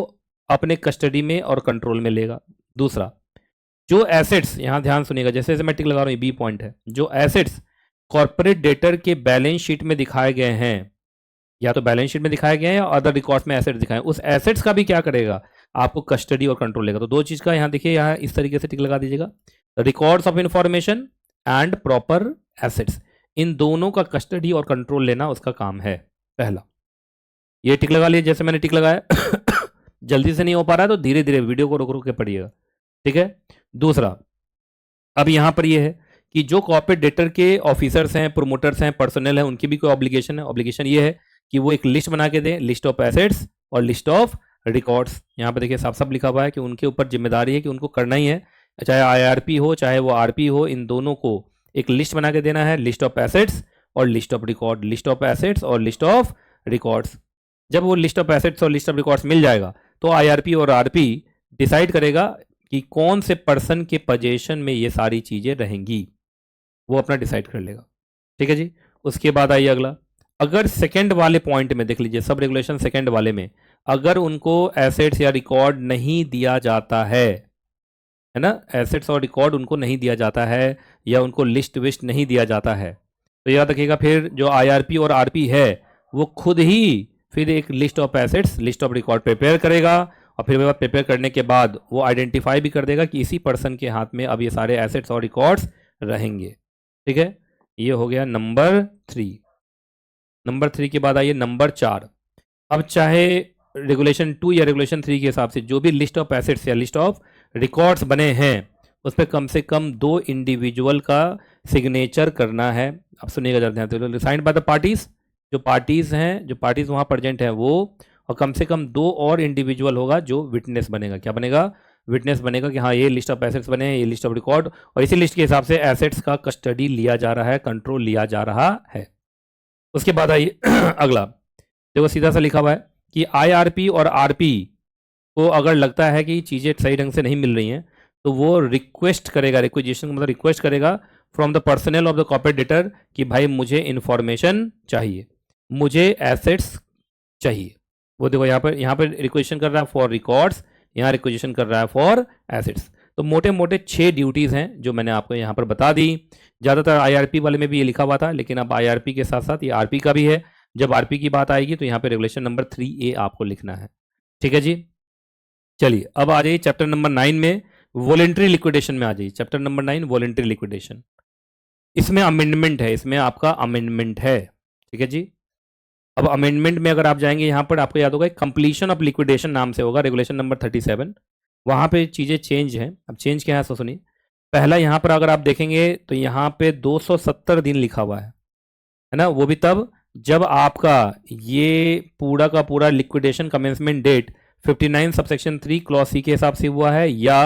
A: अपने कस्टडी में और कंट्रोल में लेगा। दूसरा, जो एसेट्स, यहां ध्यान सुनिएगा, जैसे जैसे मैं टिक लगा रहा हूं, बी पॉइंट है, जो एसेट्स कॉर्पोरेट डेटर के बैलेंस शीट में दिखाए गए हैं, या तो बैलेंस शीट में दिखाए गए हैं या अदर रिकॉर्ड्स में एसेट्स दिखाए, उस एसेट्स का भी क्या करेगा, आपको कस्टडी और कंट्रोल लेगा। तो 2 चीज़ का यहाँ देखिए, यहाँ इस तरीके से टिक लगा दीजिएगा, records of information and proper assets, इन दोनों का कस्टडी और कंट्रोल लेना उसका काम है। पहला ये टिक लगा लिए, जैसे मैंने टिक लगाया जल्दी से नहीं हो पा रहा है तो धीरे धीरे वीडियो को रुक रुक के पढ़िएगा, ठीक है। दूसरा, अब यहां पर ये है कि जो कॉर्पोरेट डेटर के ऑफिसर्स हैं, प्रोमोटर्स हैं, पर्सनल हैं, उनकी भी कोई ऑब्लिगेशन है। ऑब्लिगेशन ये है कि वो एक लिस्ट बना के दें, लिस्ट ऑफ एसेट्स और लिस्ट ऑफ रिकॉर्ड्स। यहाँ पे देखिए साफ साफ लिखा हुआ है कि उनके ऊपर जिम्मेदारी है कि उनको करना ही है, चाहे आईआरपी हो चाहे वो आरपी हो, इन दोनों को एक लिस्ट बना के देना है, लिस्ट ऑफ एसेट्स और list of record, list of assets और लिस्ट ऑफ रिकॉर्ड्स। जब वो लिस्ट ऑफ एसेट्स और लिस्ट ऑफ रिकॉर्ड्स मिल जाएगा तो आईआरपी और आरपी डिसाइड करेगा कि कौन से पर्सन के पोजीशन में ये सारी चीजें रहेंगी, वो अपना डिसाइड कर लेगा, ठीक है जी। उसके बाद आइए अगला, अगर सेकंड वाले पॉइंट में देख लीजिए, सब रेगुलेशन सेकंड वाले में अगर उनको एसेट्स या रिकॉर्ड नहीं दिया जाता है ना, एसेट्स और रिकॉर्ड उनको नहीं दिया जाता है या उनको लिस्ट विस्ट नहीं दिया जाता है, तो याद रखिएगा फिर जो आईआरपी और आरपी है वो खुद ही फिर एक list of assets, list of record prepare करेगा और फिर वो प्रिपेयर करने के बाद वो आइडेंटिफाई भी कर देगा कि इसी पर्सन के हाथ में अब ये सारे एसेट्स और रिकॉर्ड्स रहेंगे, ठीक है। ये हो गया नंबर 3। नंबर 3 के बाद आइए नंबर 4। अब चाहे रेगुलेशन 2 या रेगुलेशन 3 के हिसाब से जो भी लिस्ट ऑफ एसेट्स या लिस्ट ऑफ रिकॉर्ड्स बने हैं उस पर कम से कम 2 इंडिविजुअल का सिग्नेचर करना है। अब सुनिएगा जरा ध्यान से, साइंड बाय द पार्टीज, जो पार्टीज हैं, जो पार्टीज वहाँ प्रेजेंट हैं वो, और कम से कम 2 और इंडिविजुअल होगा जो विटनेस बनेगा। क्या बनेगा? विटनेस बनेगा कि हाँ ये लिस्ट ऑफ एसेट्स बने हैं, ये लिस्ट ऑफ रिकॉर्ड, और इसी लिस्ट के हिसाब से एसेट्स का कस्टडी लिया जा रहा है, कंट्रोल लिया जा रहा है। उसके बाद आइए अगला, देखो सीधा सा लिखा हुआ है कि आईआरपी और आरपी को अगर लगता है कि चीज़ें सही ढंग से नहीं मिल रही हैं तो वो रिक्वेस्ट करेगा, रिक्वेजिशन मतलब रिक्वेस्ट करेगा from the personal of the corporate debtor कि भाई मुझे इन्फॉर्मेशन चाहिए, मुझे एसेट्स चाहिए। वो देखो यहाँ पर रिक्वेजिशन कर रहा है फॉर रिकॉर्ड्स, यहाँ रिक्वेजिशन कर रहा है फॉर एसेट्स। तो मोटे मोटे 6 ड्यूटीज़ हैं जो मैंने आपको यहाँ पर बता दी। ज़्यादातर आईआरपी वाले में भी ये लिखा हुआ था, लेकिन अब आईआरपी के साथ साथ ये आरपी का भी है। जब आरपी की बात आएगी तो यहाँ पे रेगुलेशन नंबर 3A आपको लिखना है, ठीक है जी। चलिए अब आ जाइए चैप्टर नंबर 9 में, वॉलेंट्री लिक्विडेशन में आ जाइए। चैप्टर नंबर 9 वॉलेंट्री लिक्विडेशन, इसमें अमेंडमेंट है, इसमें आपका अमेंडमेंट है, ठीक है जी। अब अमेंडमेंट में अगर आप जाएंगे यहाँ पर आपको याद होगा कंप्लीशन ऑफ लिक्विडेशन नाम से होगा, रेगुलेशन नंबर 37। वहाँ पे चीज़ें चेंज हैं। अब चेंज क्या है सो सुनिए। पहला यहाँ पर अगर आप देखेंगे तो यहाँ पे 270 दिन लिखा हुआ है ना, वो भी तब जब आपका ये पूरा का पूरा liquidation commencement date 59 subsection 3 clause C के हिसाब से हुआ है या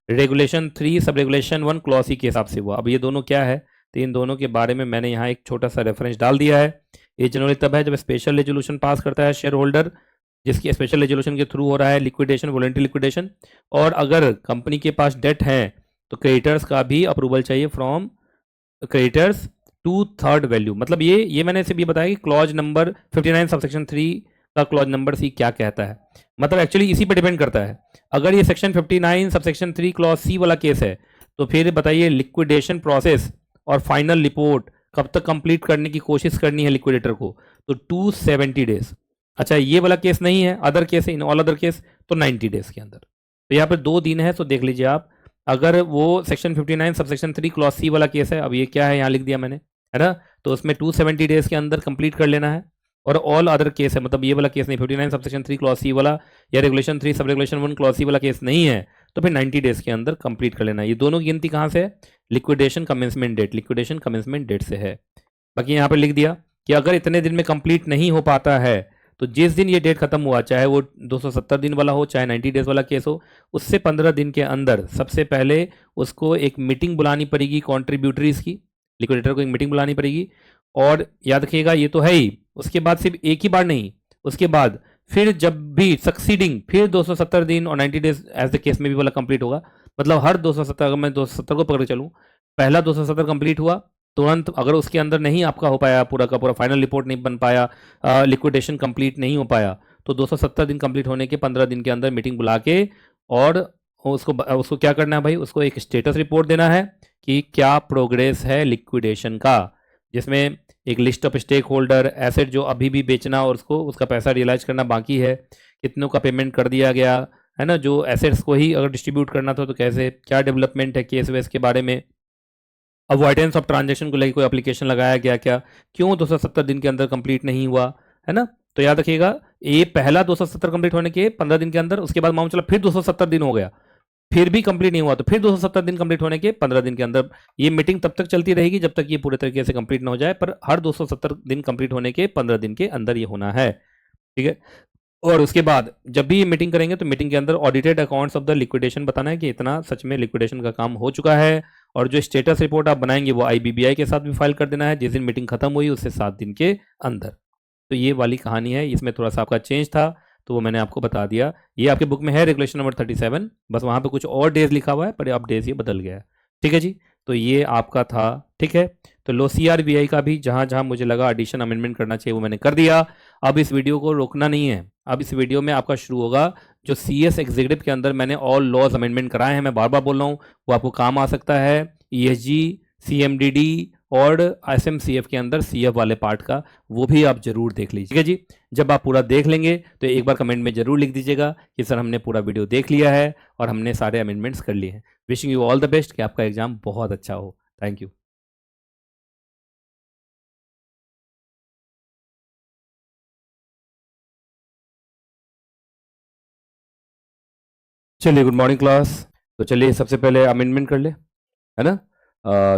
A: regulation 3 sub regulation 1 clause C के हिसाब से हुआ। अब ये दोनों क्या है, तो इन दोनों के बारे में मैंने यहाँ एक छोटा सा रेफरेंस डाल दिया है। ये जनरली तब है जब स्पेशल रेजोल्यूशन पास करता है शेयर होल्डर, जिसकी स्पेशल रेजोल्यूशन के थ्रू हो रहा है लिक्विडेशन, वॉलंटरी लिक्विडेशन। और अगर कंपनी के पास डेट है तो क्रेडिटर्स का भी अप्रूवल चाहिए from creditors two third value. मतलब ये मैंने सिर्फ ये बताया कि क्लॉज नंबर 59 सबसेक्शन 3 का क्लॉज नंबर सी क्या कहता है, मतलब एक्चुअली इसी पे डिपेंड करता है। अगर ये सेक्शन 59 सबसेक्शन 3 क्लॉज सी वाला केस है तो फिर बताइए लिक्विडेशन प्रोसेस और फाइनल रिपोर्ट कब तक कंप्लीट करने की कोशिश करनी है लिक्विडेटर को, तो 270 डेज। अच्छा ये वाला केस नहीं है, अदर केस है, इन ऑल अदर केस तो 90 डेज के अंदर। तो यहाँ पर 2 दिन है, तो देख लीजिए आप। अगर वो सेक्शन 59 सबसेक्शन 3 क्लॉज सी वाला केस है, अब ये क्या है यहाँ लिख दिया मैंने, है ना, तो उसमें 270 डेज के अंदर कंप्लीट कर लेना है। और ऑल अदर केस है, मतलब ये वाला केस नहीं, 59 सबसेक्शन 3 क्लॉज सी वाला या regulation 3 sub regulation 1 clause C वाला केस नहीं है, तो फिर 90 डेज के अंदर कंप्लीट कर लेना है। ये दोनों की गिनती कहाँ से है? Liquidation commencement date, liquidation commencement date से है। बाकी यहाँ पर लिख दिया कि अगर इतने दिन में कंप्लीट नहीं हो पाता है तो जिस दिन ये डेट खत्म हुआ, चाहे वो 270 दिन वाला हो चाहे 90 डेज वाला केस हो, उससे 15 दिन के अंदर सबसे पहले उसको एक मीटिंग बुलानी पड़ेगी कॉन्ट्रीब्यूटरीज की, लिक्विडेटर को एक मीटिंग बुलानी पड़ेगी। और याद रखिएगा ये तो है ही, उसके बाद सिर्फ एक ही बार नहीं, उसके बाद फिर जब भी सक्सीडिंग फिर 270 दिन और 90 डेज एज द केस में भी वाला कंप्लीट होगा। मतलब हर 270, अगर मैं 270 को पकड़ चलूँ, पहला 270 कंप्लीट हुआ तुरंत, अगर उसके अंदर नहीं आपका हो पाया पूरा का पूरा फाइनल रिपोर्ट नहीं बन पाया, लिक्विडेशन कंप्लीट नहीं हो पाया, तो 270 दिन कंप्लीट होने के 15 दिन के अंदर मीटिंग बुला के और उसको क्या करना है भाई, उसको एक स्टेटस रिपोर्ट देना है कि क्या प्रोग्रेस है लिक्विडेशन का, जिसमें एक list of stake holder, asset जो अभी भी बेचना और उसका पैसा रियलाइज करना बाकी है, कितनों का पेमेंट कर दिया गया है ना, जो एसेट्स को ही अगर डिस्ट्रीब्यूट करना था तो कैसे, क्या डेवलपमेंट है केस वेस के बारे में, अवॉइडेंस ऑफ ट्रांजेक्शन को लेकर कोई एप्लीकेशन लगाया गया क्या, क्यों 270 दिन के अंदर कंप्लीट नहीं हुआ, है ना। तो याद रखिएगा, ये पहला 270 कंप्लीट होने के 15 दिन के अंदर, उसके बाद मान चला फिर 270 दिन हो गया, फिर भी कंप्लीट नहीं हुआ, तो फिर 270 दिन कंप्लीट होने के 15 दिन के अंदर। ये मीटिंग तब तक चलती रहेगी जब तक ये पूरे तरीके से कंप्लीट ना हो जाए, पर हर 270 दिन कंप्लीट होने के 15 दिन के अंदर ये होना है, ठीक है। और उसके बाद जब भी ये मीटिंग करेंगे तो मीटिंग के अंदर audited accounts of the liquidation बताना है कि इतना सच में लिक्विडेशन का काम हो चुका है, और जो स्टेटस रिपोर्ट आप बनाएंगे वो आईबीबीआई के साथ भी फाइल कर देना है जिस दिन मीटिंग खत्म हुई उससे 7 दिन के अंदर। तो ये वाली कहानी है, इसमें थोड़ा सा आपका चेंज था तो वो मैंने आपको बता दिया। ये आपके बुक में है रेगुलेशन नंबर 37, बस वहाँ पे कुछ और डेज लिखा हुआ है पर अब डेज ये बदल गया है, ठीक है जी। तो ये आपका था, ठीक है। तो लो CRBI का भी जहाँ जहाँ मुझे लगा एडिशन अमेंडमेंट करना चाहिए वो मैंने कर दिया। अब इस वीडियो को रोकना नहीं है, अब इस वीडियो में आपका शुरू होगा जो CS एग्जीक्यूटिव के अंदर मैंने ऑल लॉज अमेंडमेंट कराए हैं, मैं बार बार बोल रहा हूँ, वो आपको काम आ सकता है। ESG, CMDD और SMCF के अंदर CF वाले पार्ट का वो भी आप जरूर देख लीजिए, ठीक है जी। जब आप पूरा देख लेंगे तो एक बार कमेंट में जरूर लिख दीजिएगा कि सर हमने पूरा वीडियो देख लिया है और हमने सारे अमेंडमेंट्स कर लिए हैं। Wishing you all the best कि आपका एग्जाम बहुत अच्छा हो। Thank you. चलिए, गुड मॉर्निंग क्लास। तो चलिए सबसे पहले अमेंडमेंट कर ले, है ना।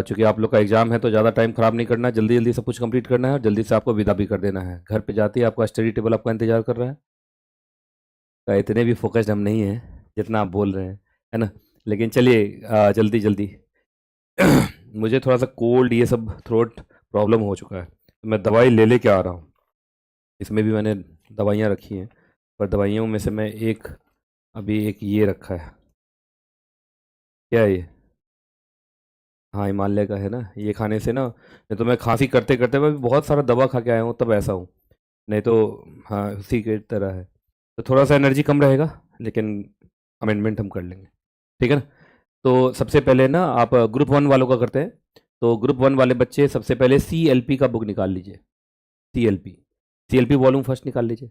A: चूंकि आप लोग का एग्जाम है तो ज़्यादा टाइम खराब नहीं करना है, जल्दी जल्दी सब कुछ कंप्लीट करना है और जल्दी से आपको विदा भी कर देना है। घर पे जाते ही आपका स्टडी टेबल आपका इंतजार कर रहा है। तो इतने भी फोकस्ड हम नहीं हैं जितना आप बोल रहे हैं, है ना। लेकिन चलिए जल्दी जल्दी मुझे थोड़ा सा कोल्ड, ये सब थ्रोट प्रॉब्लम हो चुका है तो मैं दवाई ले लेके आ रहा हूँ। इसमें भी मैंने दवाइयाँ रखी हैं, पर दवाइयों में से मैं अभी एक ये रखा है। क्या है ये? हाँ, हिमालय का है ना। ये खाने से ना, नहीं तो मैं खांसी करते करते मैं भी बहुत सारा दवा खा के आया हूँ तब ऐसा हूँ, नहीं तो हाँ उसी के तरह है। तो थोड़ा सा एनर्जी कम रहेगा लेकिन अमेंडमेंट हम कर लेंगे, ठीक है ना। तो सबसे पहले ना आप ग्रुप 1 वालों का करते हैं। तो ग्रुप 1 वाले बच्चे सबसे पहले CLP का बुक निकाल लीजिए। CLP वॉल्यूम फर्स्ट निकाल लीजिए।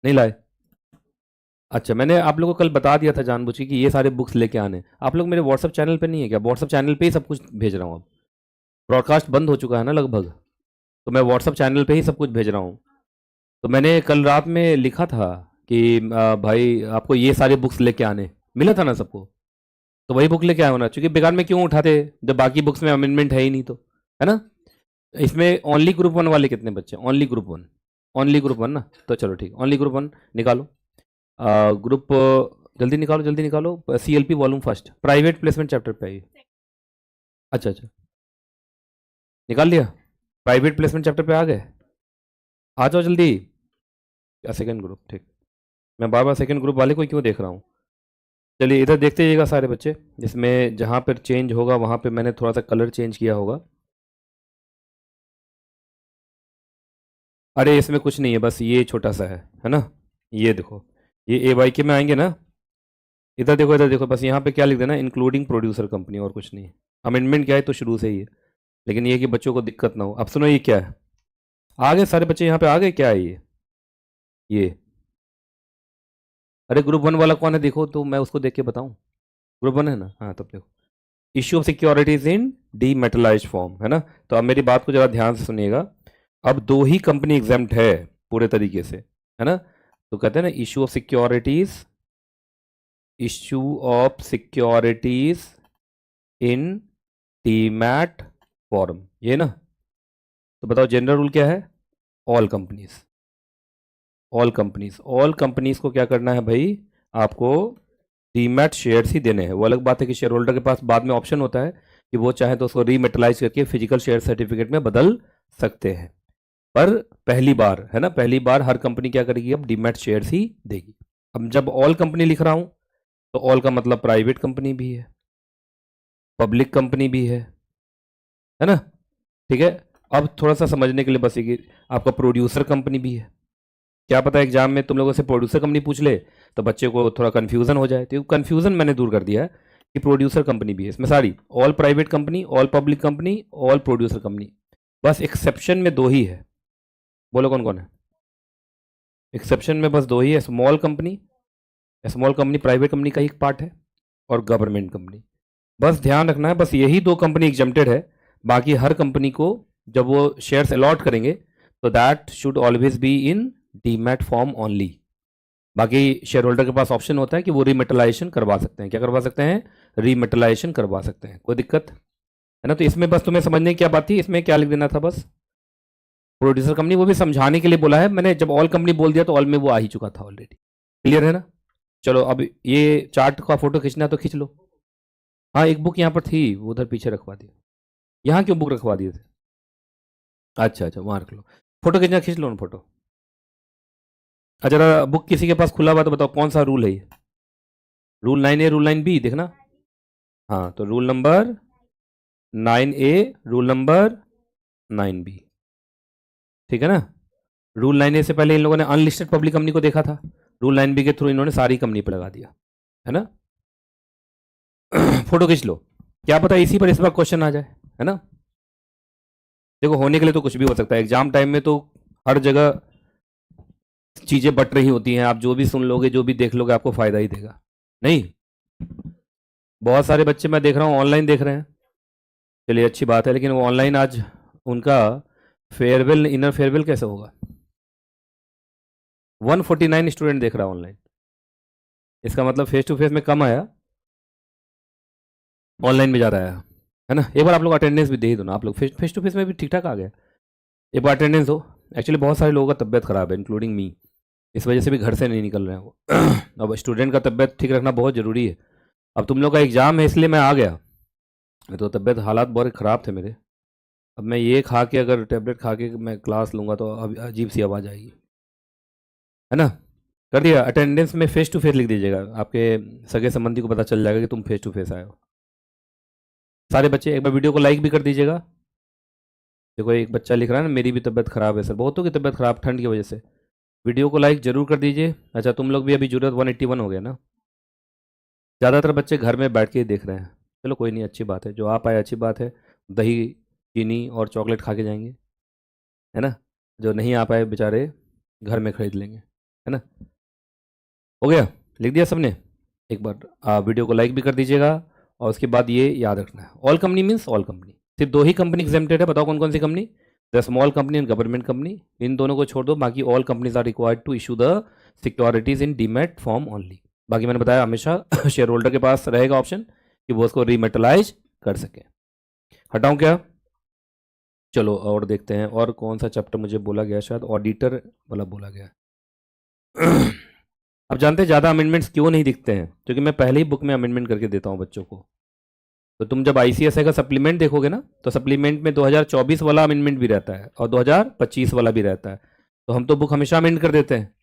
A: नहीं लाए? अच्छा, मैंने आप लोगों को कल बता दिया था जानबूझ के कि ये सारे बुक्स लेके आने। आप लोग मेरे व्हाट्सअप चैनल पे नहीं है क्या? व्हाट्सअप चैनल पे ही सब कुछ भेज रहा हूँ अब। ब्रॉडकास्ट बंद हो चुका है ना लगभग, तो मैं व्हाट्सअप चैनल पे ही सब कुछ भेज रहा हूँ। तो मैंने कल रात में लिखा था कि भाई आपको ये सारे बुक्स लेके आने, मिला था ना सबको, तो वही बुक लेके आया होना, क्योंकि बेकार में क्यों उठाते जब बाकी बुक्स में अमेंडमेंट है ही नहीं, तो है ना। इसमें ओनली ग्रुप 1 वाले कितने बच्चे? ओनली ग्रुप 1 ना, तो चलो ठीक, ओनली ग्रुप 1 निकालो। ग्रुप जल्दी निकालो, जल्दी निकालो। CLP volume first, private placement chapter पे आइए। अच्छा अच्छा, निकाल लिया? प्राइवेट प्लेसमेंट चैप्टर पे आ गए? आ जाओ जल्दी। या सेकंड ग्रुप, ठीक। मैं बार बार सेकंड ग्रुप वाले को क्यों देख रहा हूँ। चलिए इधर देखते जाइएगा सारे बच्चे, जिसमें जहाँ पर चेंज होगा वहाँ पे मैंने थोड़ा सा कलर चेंज किया होगा। अरे इसमें कुछ नहीं है, बस ये छोटा सा है ना। ये देखो, ये AYK में आएंगे ना, इधर देखो, इधर देखो, बस यहाँ पे क्या लिख देना, इंक्लूडिंग प्रोड्यूसर कंपनी, और कुछ नहीं। अमेंडमेंट क्या है तो शुरू से ही है, लेकिन ये कि बच्चों को दिक्कत ना हो। अब सुनो, ये क्या है? आ गए सारे बच्चे यहाँ पे? आ गए? क्या है ये? अरे ग्रुप 1 वाला कौन है देखो तो, मैं उसको देख के बताऊं। ग्रुप 1 है ना, हाँ तब देखो, issue of securities in dematerialised form, है ना। तो अब मेरी बात को जरा ध्यान से सुनिएगा। अब दो ही कंपनी एग्जाम्प्ट है पूरे तरीके से, है ना। तो कहते हैं ना, issue of securities in demat form, ये ना। तो बताओ जनरल रूल क्या है? ऑल कंपनीज को क्या करना है भाई? आपको डीमैट शेयर्स ही देने हैं। वो अलग बात है कि शेयर होल्डर के पास बाद में ऑप्शन होता है कि वो चाहे तो उसको रीमेटलाइज करके फिजिकल शेयर सर्टिफिकेट में बदल सकते हैं, पर पहली बार, है ना, पहली बार हर कंपनी क्या करेगी? अब डीमैट शेयर्स ही देगी। अब जब ऑल कंपनी लिख रहा हूं तो ऑल का मतलब प्राइवेट कंपनी भी है, पब्लिक कंपनी भी है ना, ठीक है। अब थोड़ा सा समझने के लिए बस ये, आपका प्रोड्यूसर कंपनी भी है। क्या पता एग्जाम में तुम लोगों से प्रोड्यूसर कंपनी पूछ ले तो बच्चे को थोड़ा कन्फ्यूजन हो जाए, तो कन्फ्यूजन मैंने दूर कर दिया है कि प्रोड्यूसर कंपनी भी है इसमें सारी, all private company, all public company, all producer company. बस एक्सेप्शन में दो ही है, बोलो कौन कौन है? एक्सेप्शन में बस दो ही है, स्मॉल कंपनी प्राइवेट कंपनी का ही एक पार्ट है, और गवर्नमेंट कंपनी। बस ध्यान रखना है, बस यही 2 कंपनी एग्जम्प्टेड है, बाकी हर कंपनी को जब वो शेयर्स अलॉट करेंगे तो that should always be in demat form only. बाकी शेयर होल्डर के पास ऑप्शन होता है कि वो रीमेटलाइजेशन करवा सकते हैं। क्या करवा सकते हैं? रीमेटलाइजेशन करवा सकते हैं, कोई दिक्कत है ना। तो इसमें बस तुम्हें समझने की क्या बात थी, इसमें क्या लिख देना था, बस प्रोड्यूसर कंपनी, वो भी समझाने के लिए बोला है मैंने। जब ऑल कंपनी बोल दिया तो ऑल में वो आ ही चुका था ऑलरेडी। क्लियर है ना? चलो अब ये चार्ट का फोटो खींचना है तो खींच लो। हाँ, एक बुक यहाँ पर थी, वो उधर पीछे रखवा दी। यहाँ क्यों बुक रखवा दिए थे? अच्छा अच्छा, वहाँ रख लो। फोटो खींचना, खींच लो ना फोटो। अच्छा, बुक किसी के पास खुला हुआ तो बताओ कौन सा रूल है ये? रूल 9A, रूल 9B, देखना। हाँ, तो rule number 9A, rule number 9B, ठीक है ना। रूल 9A से पहले इन लोगों ने अनलिस्टेड पब्लिक कंपनी को देखा था, रूल 9B के थ्रू इन्होंने सारी कंपनी पर लगा दिया, है ना। फोटो खींच लो, क्या पता इसी पर इस बार क्वेश्चन आ जाए, है ना। देखो, होने के लिए तो कुछ भी हो सकता है, एग्जाम टाइम में तो हर जगह चीजें बट रही होती हैं, आप जो भी सुन लोगे, जो भी देख लोगे, आपको फायदा ही देगा। नहीं, बहुत सारे बच्चे मैं देख रहा हूँ ऑनलाइन देख रहे हैं, चलिए अच्छी बात है, लेकिन वो ऑनलाइन आज उनका फेयरवेल, इनर फेयरवेल कैसे होगा? 149 स्टूडेंट देख रहा है ऑनलाइन, इसका मतलब फेस टू फेस में कम आया, ऑनलाइन में ज़्यादा आया, है ना। एक बार आप लोग अटेंडेंस भी दे ही दो ना, आप लोग फेस टू फेस में भी ठीक ठाक आ गया, एक बार अटेंडेंस हो। एक्चुअली बहुत सारे लोगों का तबियत ख़राब है, इंक्लूडिंग मी, इस वजह से भी घर से नहीं निकल रहे हैं वो। अब स्टूडेंट का तबियत ठीक रखना बहुत ज़रूरी है। अब तुम लोग का एग्ज़ाम है इसलिए मैं आ गया, तो तबियत हालात बहुत ख़राब थे मेरे। अब मैं ये खा के, अगर टेबलेट खा के मैं क्लास लूँगा तो अब अजीब सी आवाज़ आएगी, है ना। कर दिया, अटेंडेंस में फेस टू फेस लिख दीजिएगा, आपके सगे संबंधी को पता चल जाएगा कि तुम फेस टू फेस आए हो। सारे बच्चे एक बार वीडियो को लाइक भी कर दीजिएगा। देखो, एक बच्चा लिख रहा है ना, मेरी भी तबियत ख़राब है सर, बहुतों की तबियत ख़राब ठंड की वजह से। वीडियो को लाइक जरूर कर दीजिए। अच्छा, तुम लोग भी अभी जरूरत 181 हो गया ना, ज़्यादातर बच्चे घर में बैठ के ही देख रहे हैं, चलो कोई नहीं, अच्छी बात है, जो आप आए अच्छी बात है। दही, चीनी और चॉकलेट खा के जाएंगे, है ना। जो नहीं आ पाए बेचारे घर में खरीद लेंगे, है ना। हो गया, लिख दिया सबने? एक बार वीडियो को लाइक भी कर दीजिएगा, और उसके बाद ये याद रखना है, all company means all company. सिर्फ 2 ही कंपनी एग्जेम्प्टेड है, बताओ कौन कौन सी company? The small company and government company, इन दोनों को छोड़ दो, बाकी all companies are required to issue the securities in demat form only. बाकी मैंने बताया हमेशा शेयर होल्डर के पास रहेगा ऑप्शन कि वो उसको रीमेटलाइज कर सके। हटाऊं क्या? चलो और देखते हैं, और कौन सा चैप्टर मुझे बोला गया, शायद ऑडिटर वाला बोला गया। अब जानते हैं ज़्यादा अमेंडमेंट्स क्यों नहीं दिखते हैं, क्योंकि मैं पहले ही बुक में अमेंडमेंट करके देता हूँ बच्चों को। तो तुम जब ICSI का सप्लीमेंट देखोगे ना, तो सप्लीमेंट में 2024 वाला अमेंडमेंट भी रहता है और 2025 वाला भी रहता है, तो हम तो बुक हमेशा अमेंड कर देते हैं।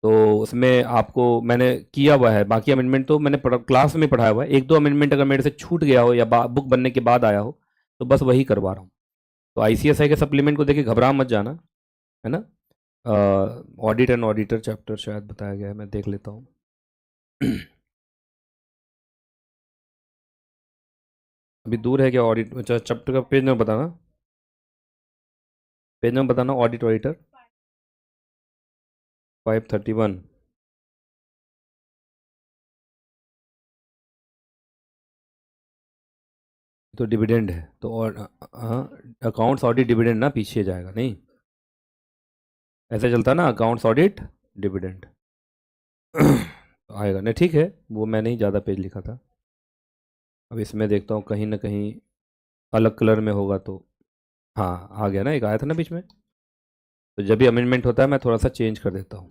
A: तो उसमें आपको मैंने किया हुआ है, बाकी अमेंडमेंट तो मैंने क्लास में पढ़ाया हुआ है। 1-2 अमेंडमेंट अगर मेरे से छूट गया हो या बुक बनने के बाद आया हो तो बस वही करवा रहा हूँ। तो ICSI के सप्लीमेंट को देखे घबरा मत जाना, है ना। ऑडिट एंड ऑडिटर चैप्टर शायद बताया गया है, मैं देख लेता हूँ। अभी दूर है क्या ऑडिट? अच्छा, चैप्टर का पेज नंबर बताना, पेज नंबर बताना, ऑडिट ऑडिटर 531। तो डिविडेंड है, तो और अकाउंट्स ऑडिट डिविडेंड ना पीछे जाएगा, नहीं ऐसे चलता ना, अकाउंट्स ऑडिट डिविडेंड आएगा नहीं, ठीक है, वो मैंने ही ज़्यादा पेज लिखा था। अब इसमें देखता हूँ कहीं ना कहीं अलग कलर में होगा तो, हाँ आ गया ना, एक आया था ना बीच में। तो जब भी अमेंडमेंट होता है मैं थोड़ा सा चेंज कर देता हूँ।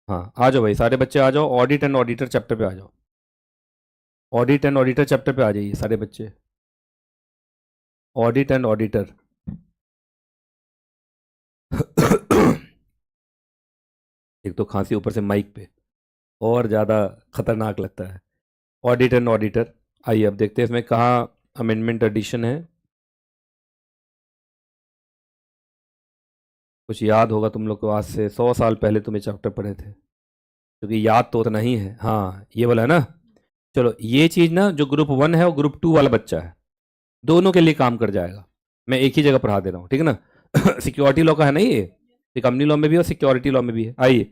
A: हाँ, आ जाओ भाई, सारे बच्चे आ जाओ, ऑडिट एंड ऑडिटर चैप्टर पे आ जाओ, ऑडिट एंड ऑडिटर चैप्टर पे आ जाइए सारे बच्चे, ऑडिट एंड ऑडिटर। एक तो खांसी ऊपर से माइक पे, और ज़्यादा खतरनाक लगता है। ऑडिट एंड ऑडिटर, आइए अब देखते हैं इसमें कहाँ अमेंडमेंट एडिशन है। कुछ याद होगा तुम लोग को, आज से 100 साल पहले तुम ये चैप्टर पढ़े थे, क्योंकि याद तो उतना ही है। हाँ, ये वाला है ना। चलो, ये चीज़ ना जो ग्रुप 1 है और ग्रुप 2 वाला बच्चा है, दोनों के लिए काम कर जाएगा, मैं एक ही जगह पढ़ा दे रहा हूँ, ठीक है ना। सिक्योरिटी लॉ का है ना ये कंपनी लॉ में भी और सिक्योरिटी लॉ में भी है। आइए,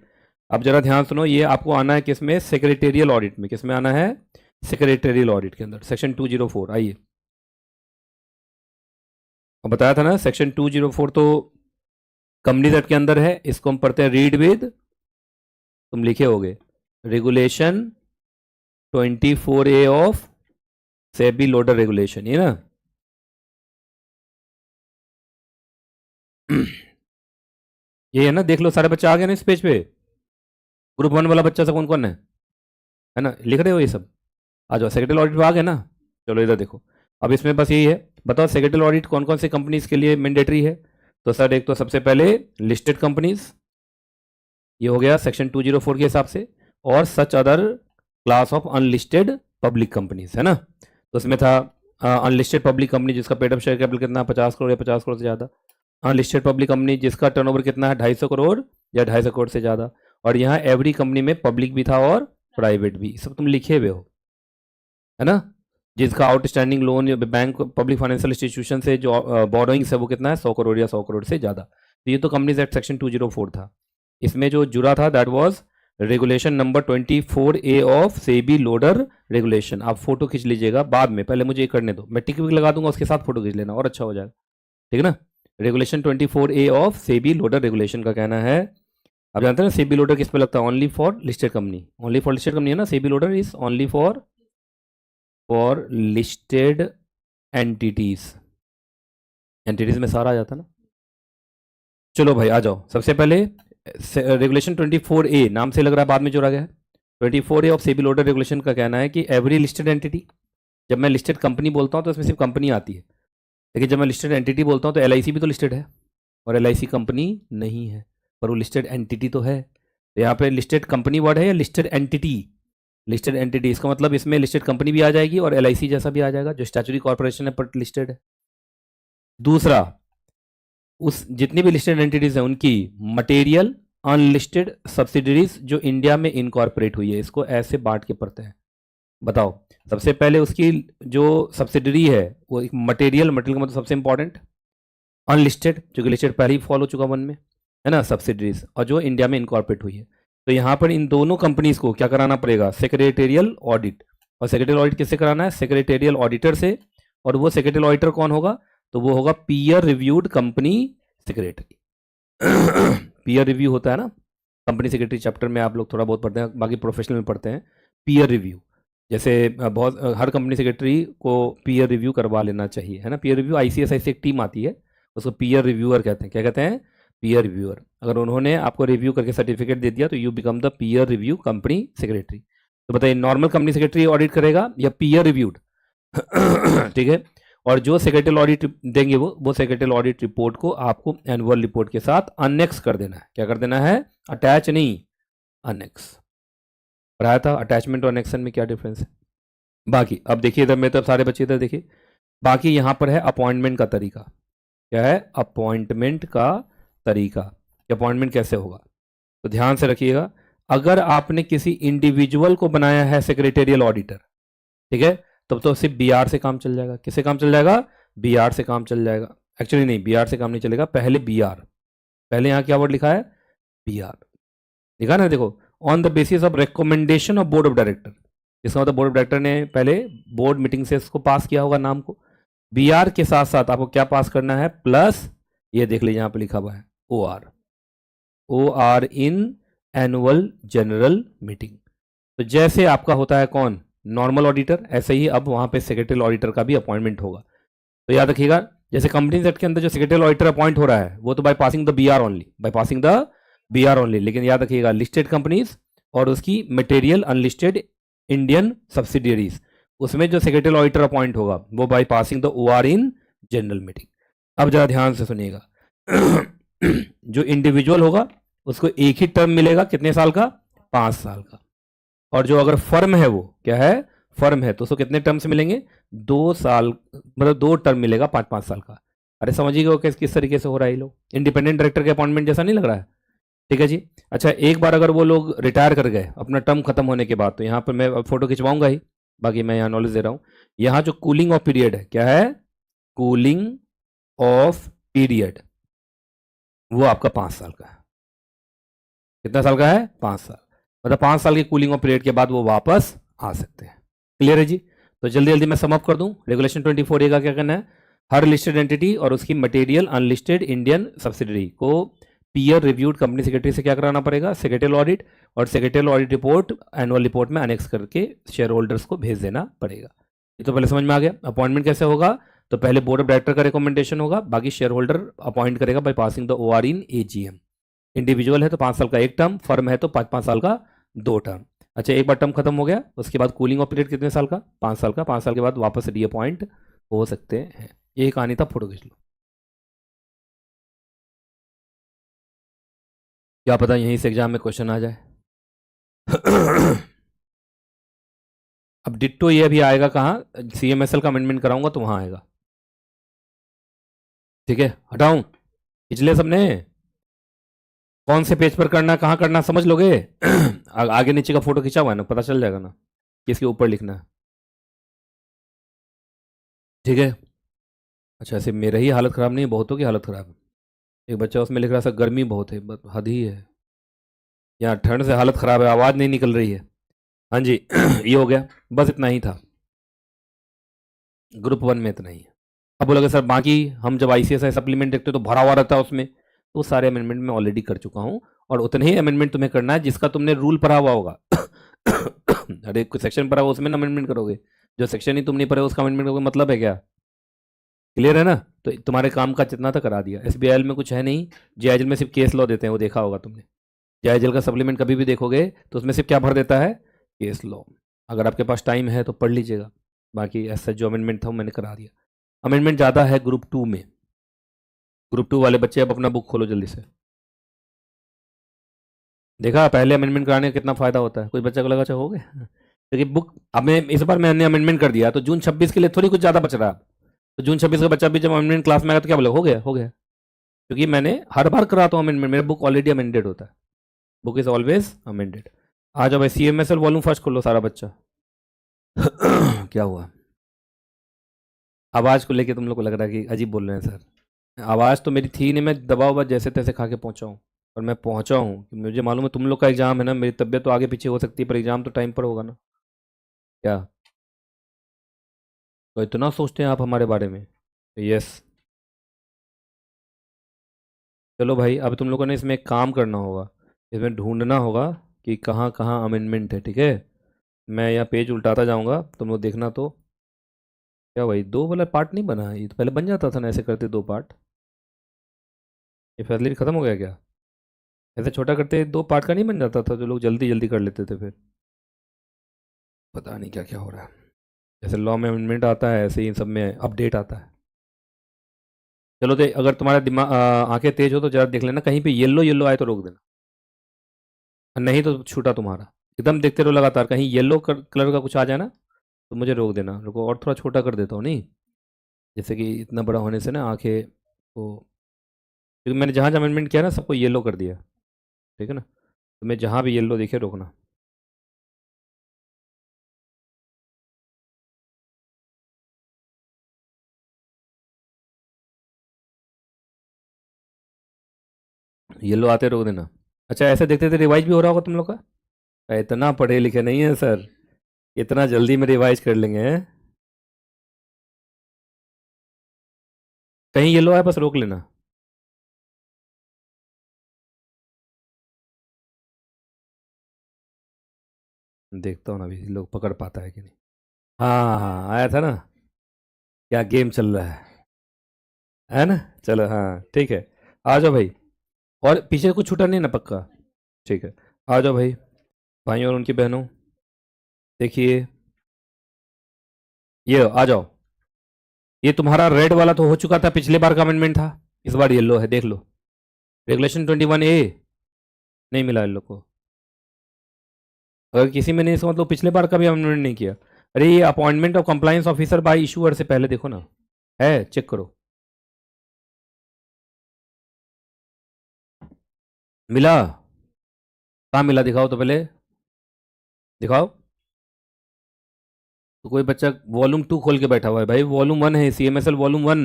A: अब जरा ध्यान सुनो, ये आपको आना है किसमें, सेक्रेटेरियल ऑडिट में। किसमें आना है, सेक्रेटेरियल ऑडिट के अंदर, सेक्शन 204। आइए, अब बताया था ना सेक्शन 204 तो कंपनीज एक्ट के अंदर है, इसको हम पढ़ते हैं रीड विद, तुम लिखे होगे regulation 24A of SEBI LODR regulation, ये ना। ये है ना, देख लो सारे बच्चे आ गए ना इस पेज पे, ग्रुप 1 वाला बच्चा सब कौन कौन है ना, लिख रहे हो ये सब। आ जाओ, सेक्रेटरी ऑडिट में आ गए ना। चलो इधर देखो, अब इसमें बस यही है, बताओ सेक्रेटरी ऑडिट कौन कौन सी कंपनीज के लिए मैंडेटरी है। तो सर एक तो सबसे पहले लिस्टेड कंपनीज, ये हो गया सेक्शन 204 के हिसाब से, और such other class of unlisted public companies, है ना। तो उसमें था अनलिस्टेड पब्लिक कंपनी जिसका पेड अप शेयर कैपिटल कितना है, 50 करोड़ या 50 करोड़ से ज़्यादा। अनलिस्टेड पब्लिक कंपनी जिसका टर्नओवर कितना है, 250 करोड़ या 250 करोड़ से ज़्यादा। और यहाँ एवरी कंपनी में पब्लिक भी था और प्राइवेट भी, सब तुम लिखे हुए हो, है ना। जिसका outstanding loan bank public financial institution से जो बोरोइंग्स है वो कितना है, 100 करोड़ या 100 करोड़ से ज़्यादा। तो ये तो कंपनीज एक्ट सेक्शन 204 था। इसमें जो जुड़ा था that was regulation number 24A of SEBI LODR regulation. आप फोटो खींच लीजिएगा बाद में, पहले मुझे ये करने दो, मैं टिक विक लगा दूंगा, उसके साथ फोटो खींच लेना और अच्छा हो जाएगा, ठीक है ना। Regulation 24A of SEBI LODR regulation का कहना है, आप जानते हैं ना सेबी लोडर किस पे लगता है, only for listed company, only for listed company है ना, SEBI loader is only for listed entities, entities में सारा आ जाता ना। चलो भाई आ जाओ, सबसे पहले रेगुलेशन 24A नाम से लग रहा है, बाद में जोड़ा गया है। 24A of SEBI LODR regulation का कहना है कि एवरी लिस्टेड एंटिटी, जब मैं लिस्टेड कंपनी बोलता हूँ तो इसमें सिर्फ कंपनी आती है, लेकिन जब मैं लिस्टेड एंटिटी बोलता हूँ तो LIC भी तो लिस्टेड है, और LIC कंपनी नहीं है, पर वो लिस्टेड एंटिटी तो है। तो यहाँ पे लिस्टेड कंपनी वर्ड है या लिस्टेड एंटिटी, लिस्टेड एंटिटी, इसका मतलब इसमें लिस्टेड कंपनी भी आ जाएगी और LIC जैसा भी आ जाएगा जो स्टैट्यूटरी कॉर्पोरेशन है पर लिस्टेड है। दूसरा, उस जितनी भी लिस्टेड एंटिटीज हैं उनकी मटेरियल अनलिस्टेड सब्सिडरीज जो इंडिया में इनकॉर्पोरेट हुई है, इसको ऐसे बांट के पढ़ते हैं। बताओ, सबसे पहले उसकी जो सब्सिडरी है वो एक मटेरियल का मतलब सबसे इंपॉर्टेंट, अनलिस्टेड जो कि लिस्टेड पहले ही फॉलो हो चुका 1 में, है ना, सब्सिडरीज, और जो इंडिया में इनकॉर्पोरेट हुई है। तो यहाँ पर इन दोनों कंपनीज को क्या कराना पड़ेगा, सेक्रेटेरियल ऑडिट। और सेक्रेटेरियल ऑडिट किससे कराना है, सेक्रेटेरियल ऑडिटर से। और वो सेक्रेटेरियल ऑडिटर कौन होगा, तो वो होगा peer reviewed company secretary. Peer review होता है ना कंपनी सेक्रेटरी चैप्टर में, आप लोग थोड़ा बहुत पढ़ते हैं, बाकी प्रोफेशनल में पढ़ते हैं पीयर रिव्यू। जैसे बहुत हर कंपनी सेक्रेटरी को पीयर रिव्यू करवा लेना चाहिए, है ना। पीयर रिव्यू ICSI से एक टीम आती है, उसको पीयर रिव्यूअर कहते हैं। क्या कहते हैं, पीयर रिव्यूअर। अगर उन्होंने आपको रिव्यू करके सर्टिफिकेट दे दिया तो you become the peer review company secretary. तो बताइए, नॉर्मल कंपनी सेक्रेटरी ऑडिट करेगा या पीयर रिव्यूड? ठीक है। और जो सेक्रेटरी ऑडिट देंगे वो सेक्रेटरी ऑडिट रिपोर्ट को आपको एनुअल रिपोर्ट के साथ अनेक्स कर देना है। क्या कर देना है, अटैच नहीं, अनेक्स। पढ़ाया था अटैचमेंट और अनेक्शन में क्या डिफरेंस है। बाकी अब देखिए इधर मेरे तरफ सारे बच्चे इधर देखिए, बाकी यहाँ पर है अपॉइंटमेंट का तरीका। क्या है, अपॉइंटमेंट का तरीका, अपॉइंटमेंट कैसे होगा। तो ध्यान से रखिएगा, अगर आपने किसी इंडिविजुअल को बनाया है सेक्रेटेरियल ऑडिटर, ठीक है, तब तो सिर्फ BR से काम चल जाएगा। किससे काम चल जाएगा, BR से काम चल जाएगा। एक्चुअली नहीं, BR से काम नहीं चलेगा, पहले BR, पहले यहाँ क्या वर्ड लिखा है, BR लिखा ना, देखो, on the basis of recommendation of board of director. इसका मतलब बोर्ड ऑफ डायरेक्टर ने पहले बोर्ड मीटिंग से इसको पास किया होगा नाम को। BR के साथ साथ आपको क्या पास करना है, प्लस ये देख लीजिए यहाँ पे लिखा हुआ है OR in annual general meeting. तो जैसे आपका होता है कौन, नॉर्मल ऑडिटर, ऐसे ही अब वहां पे सेक्रेटरी ऑडिटर का भी अपॉइंटमेंट होगा। तो याद रखिएगा, जैसे कंपनीज एक्ट के अंदर जो सेक्रेटरी ऑडिटर अपॉइंट हो रहा है वो तो by passing the BR only, by passing the BR only. लेकिन याद रखिएगा, लिस्टेड कंपनीज और उसकी मटेरियल अनलिस्टेड इंडियन सब्सिडियरीज, उसमें जो सेक्रेटरी ऑडिटर अपॉइंट होगा वो by passing the OR in general meeting. अब जरा ध्यान से सुनिएगा, जो इंडिविजुअल होगा उसको एक ही टर्म मिलेगा, कितने साल का, 5 साल का। और जो अगर फर्म है, वो क्या है, फर्म है, तो उसको कितने टर्म से मिलेंगे, 2 साल, मतलब 2 टर्म मिलेगा 5-5 साल का। अरे समझिएगा किस तरीके से हो रहा है ये लोग, इंडिपेंडेंट डायरेक्टर के अपॉइंटमेंट जैसा नहीं लग रहा है, ठीक है जी। अच्छा, एक बार अगर वो लोग रिटायर कर गए अपना टर्म खत्म होने के बाद, तो यहाँ पर मैं फोटो खिंचवाऊंगा ही, बाकी मैं यहाँ नॉलेज दे रहा हूँ। यहाँ जो कूलिंग ऑफ पीरियड है, क्या है, कूलिंग ऑफ पीरियड, वो आपका 5 साल का है, कितना साल का है? 5 साल। मतलब 5 साल की कूलिंग ऑफ पीरियड के बाद वो वापस आ सकते हैं। क्लियर है जी? तो जल्दी जल्दी मैं समअप कर दूं। रेगुलेशन 24A का क्या करना है? हर लिस्टेड एंटिटी और उसकी मटेरियल अनलिस्टेड इंडियन सब्सिडरी को पीयर रिव्यूड कंपनी सेक्रेटरी से क्या कराना पड़ेगा? सेक्रेटरियल ऑडिट, और secretarial audit report annual report में अनेक्स करके शेयर होल्डर्स को भेज देना पड़ेगा। ये तो पहले समझ में आ गया। अपॉइंटमेंट कैसे होगा? तो पहले बोर्ड ऑफ डायरेक्टर का रिकमेंडेशन होगा, बाकी शेयर होल्डर अपॉइंट करेगा by passing the OR in AGM. Individual है तो 5 साल का एक टर्म, फर्म है तो 5-5 साल का 2 टर्म। अच्छा, एक बार टर्म खत्म हो गया उसके बाद कूलिंग ऑफ पीरियड कितने साल का? 5 साल का। 5 साल के बाद वापस रीअपॉइंट हो सकते हैं। ये कहानी था, फोटो खींच लो। क्या पता यहीं से एग्जाम में क्वेश्चन आ जाए। अब डिट्टो ये भी आएगा कहाँ? सीएमएसएल का अमेंडमेंट कराऊंगा तो वहां आएगा। ठीक है, हटाऊं? पिछले सबने कौन से पेज पर करना, कहाँ करना, समझ लोगे? आगे नीचे का फोटो खींचा हुआ है ना, पता चल जाएगा ना किसके ऊपर लिखना है। ठीक है। अच्छा, सिर्फ मेरा ही हालत ख़राब नहीं है, बहुतों की हालत ख़राब है। एक बच्चा उसमें लिख रहा था गर्मी बहुत है, बस हद ही है। यहाँ ठंड से हालत ख़राब है, आवाज़ नहीं निकल रही है। हाँ जी। ये हो गया, बस इतना ही था। ग्रुप 1 में इतना ही है। अब बोलोगे सर बाकी हम जब ICSI सप्लीमेंट देखते हो तो भरा हुआ रहता है उसमें, तो सारे अमेंडमेंट मैं ऑलरेडी कर चुका हूँ, और उतने ही अमेंडमेंट तुम्हें करना है जिसका तुमने रूल पढ़ा हुआ होगा। अरे कोई सेक्शन पढ़ा हुआ उसमें ना अमेंडमेंट करोगे, जो सेक्शन ही तुम नहीं पढ़े उसका अमेंडमेंट करोगे, मतलब है क्या? क्लियर है ना? तो तुम्हारे काम का जितना था करा दिया। SBIL में कुछ है नहीं, JIL में सिर्फ केस लॉ देते हैं, वो देखा होगा तुमने। JIL का सप्लीमेंट कभी भी देखोगे तो उसमें सिर्फ क्या भर देता है? Case law. अगर आपके पास टाइम है तो पढ़ लीजिएगा, बाकी ऐसा जो अमेंडमेंट था वो मैंने करा दिया। अमेंडमेंट ज़्यादा है ग्रुप 2 में। ग्रुप 2 वाले बच्चे अब अपना बुक खोलो जल्दी से। देखा पहले अमेंडमेंट कराने का कितना फ़ायदा होता है? कोई बच्चा को लगा अच्छा हो गया। क्योंकि बुक अब मैं इस बार मैंने अमेंडमेंट कर दिया तो जून 26 के लिए थोड़ी कुछ ज़्यादा बच रहा। तो जून 26 का बच्चा भी जब अमेंडमेंट क्लास में आएगा तो क्या बोलेगा? हो गया, हो गया। क्योंकि मैंने हर बार कराता हूँ अमेंडमेंट, मेरा बुक ऑलरेडी अमेंडेड होता है। Book is always amended. आ जाओ भाई, CMSL वॉल्यूम फर्स्ट खोलो सारा बच्चा। क्या हुआ? आवाज़ को लेके तुम लोग को लग रहा है कि अजीब बोल रहे हैं सर? आवाज़ तो मेरी थी नहीं, मैं दबा उबा जैसे तैसे खा के पहुंचा हूँ। और मैं पहुंचा हूँ, मुझे मालूम है तुम लोग का एग्जाम है ना, मेरी तबीयत तो आगे पीछे हो सकती है पर एग्जाम तो टाइम पर होगा ना। क्या तो इतना सोचते हैं आप हमारे बारे में? यस। चलो भाई, अब तुम लोगों ने इसमें एक काम करना होगा, इसमें ढूंढना होगा कि कहाँ कहाँ अमेंडमेंट है। ठीक है, मैं यहाँ पेज उल्टाता जाऊँगा, तुम लोग देखना। तो क्या भाई, 2 वाला पार्ट नहीं बना है? ये तो पहले बन जाता था ना, ऐसे करते 2 पार्ट। ये फैसिलिटी खत्म हो गया क्या? ऐसे छोटा करते 2 पार्ट का नहीं बन जाता था, जो लोग जल्दी जल्दी कर लेते थे? फिर पता नहीं क्या क्या हो रहा है। जैसे लॉ में अमेंडमेंट आता है ऐसे ही इन सब में अपडेट आता है। चलो, तो अगर तुम्हारा दिमाग आंखें तेज हो तो जरा देख लेना, कहीं पे येलो येलो आए तो रोक देना, और नहीं तो छूटा तुम्हारा। एकदम देखते रहो लगातार, कहीं येलो कलर का कुछ आ जाए ना तो मुझे रोक देना। रुको, और थोड़ा छोटा कर देता हूँ, नहीं जैसे कि इतना बड़ा होने से ना आंखें को, क्योंकि मैंने जहाँ जहाँ अमेंडमेंट किया ना सबको येलो कर दिया। ठीक है ना? तो मैं जहाँ भी येलो दिखे रोकना। येलो आते रोक देना। अच्छा, ऐसे देखते थे रिवाइज भी हो रहा होगा तुम लोग का? इतना पढ़े लिखे नहीं है सर, इतना जल्दी में रिवाइज कर लेंगे हैं? कहीं येलो आए बस रोक लेना। देखता हूँ ना अभी लोग पकड़ पाता है कि नहीं। हाँ हाँ, आया था ना? क्या गेम चल रहा है ना? चलो हाँ ठीक है, आ जाओ भाई। और पीछे कुछ छूटा नहीं ना, पक्का? ठीक है, आ जाओ भाई, भाइयों और उनकी बहनों। देखिए, ये आ जाओ। ये तुम्हारा रेड वाला तो हो चुका था, पिछले बार का अमेंडमेंट था, इस बार येलो है, देख लो। रेगुलेशन 21A नहीं मिला इन लोग को। अगर किसी में नहीं समझ लो, पिछले बार का भी अमेंडमेंट नहीं किया। अरे ये appointment of compliance officer by issuer से पहले देखो ना, है चेक करो। मिला? कहाँ मिला? दिखाओ तो पहले, दिखाओ। तो कोई बच्चा वॉल्यूम 2 खोल के बैठा हुआ है भाई, वॉल्यूम 1 है, CMSL volume 1।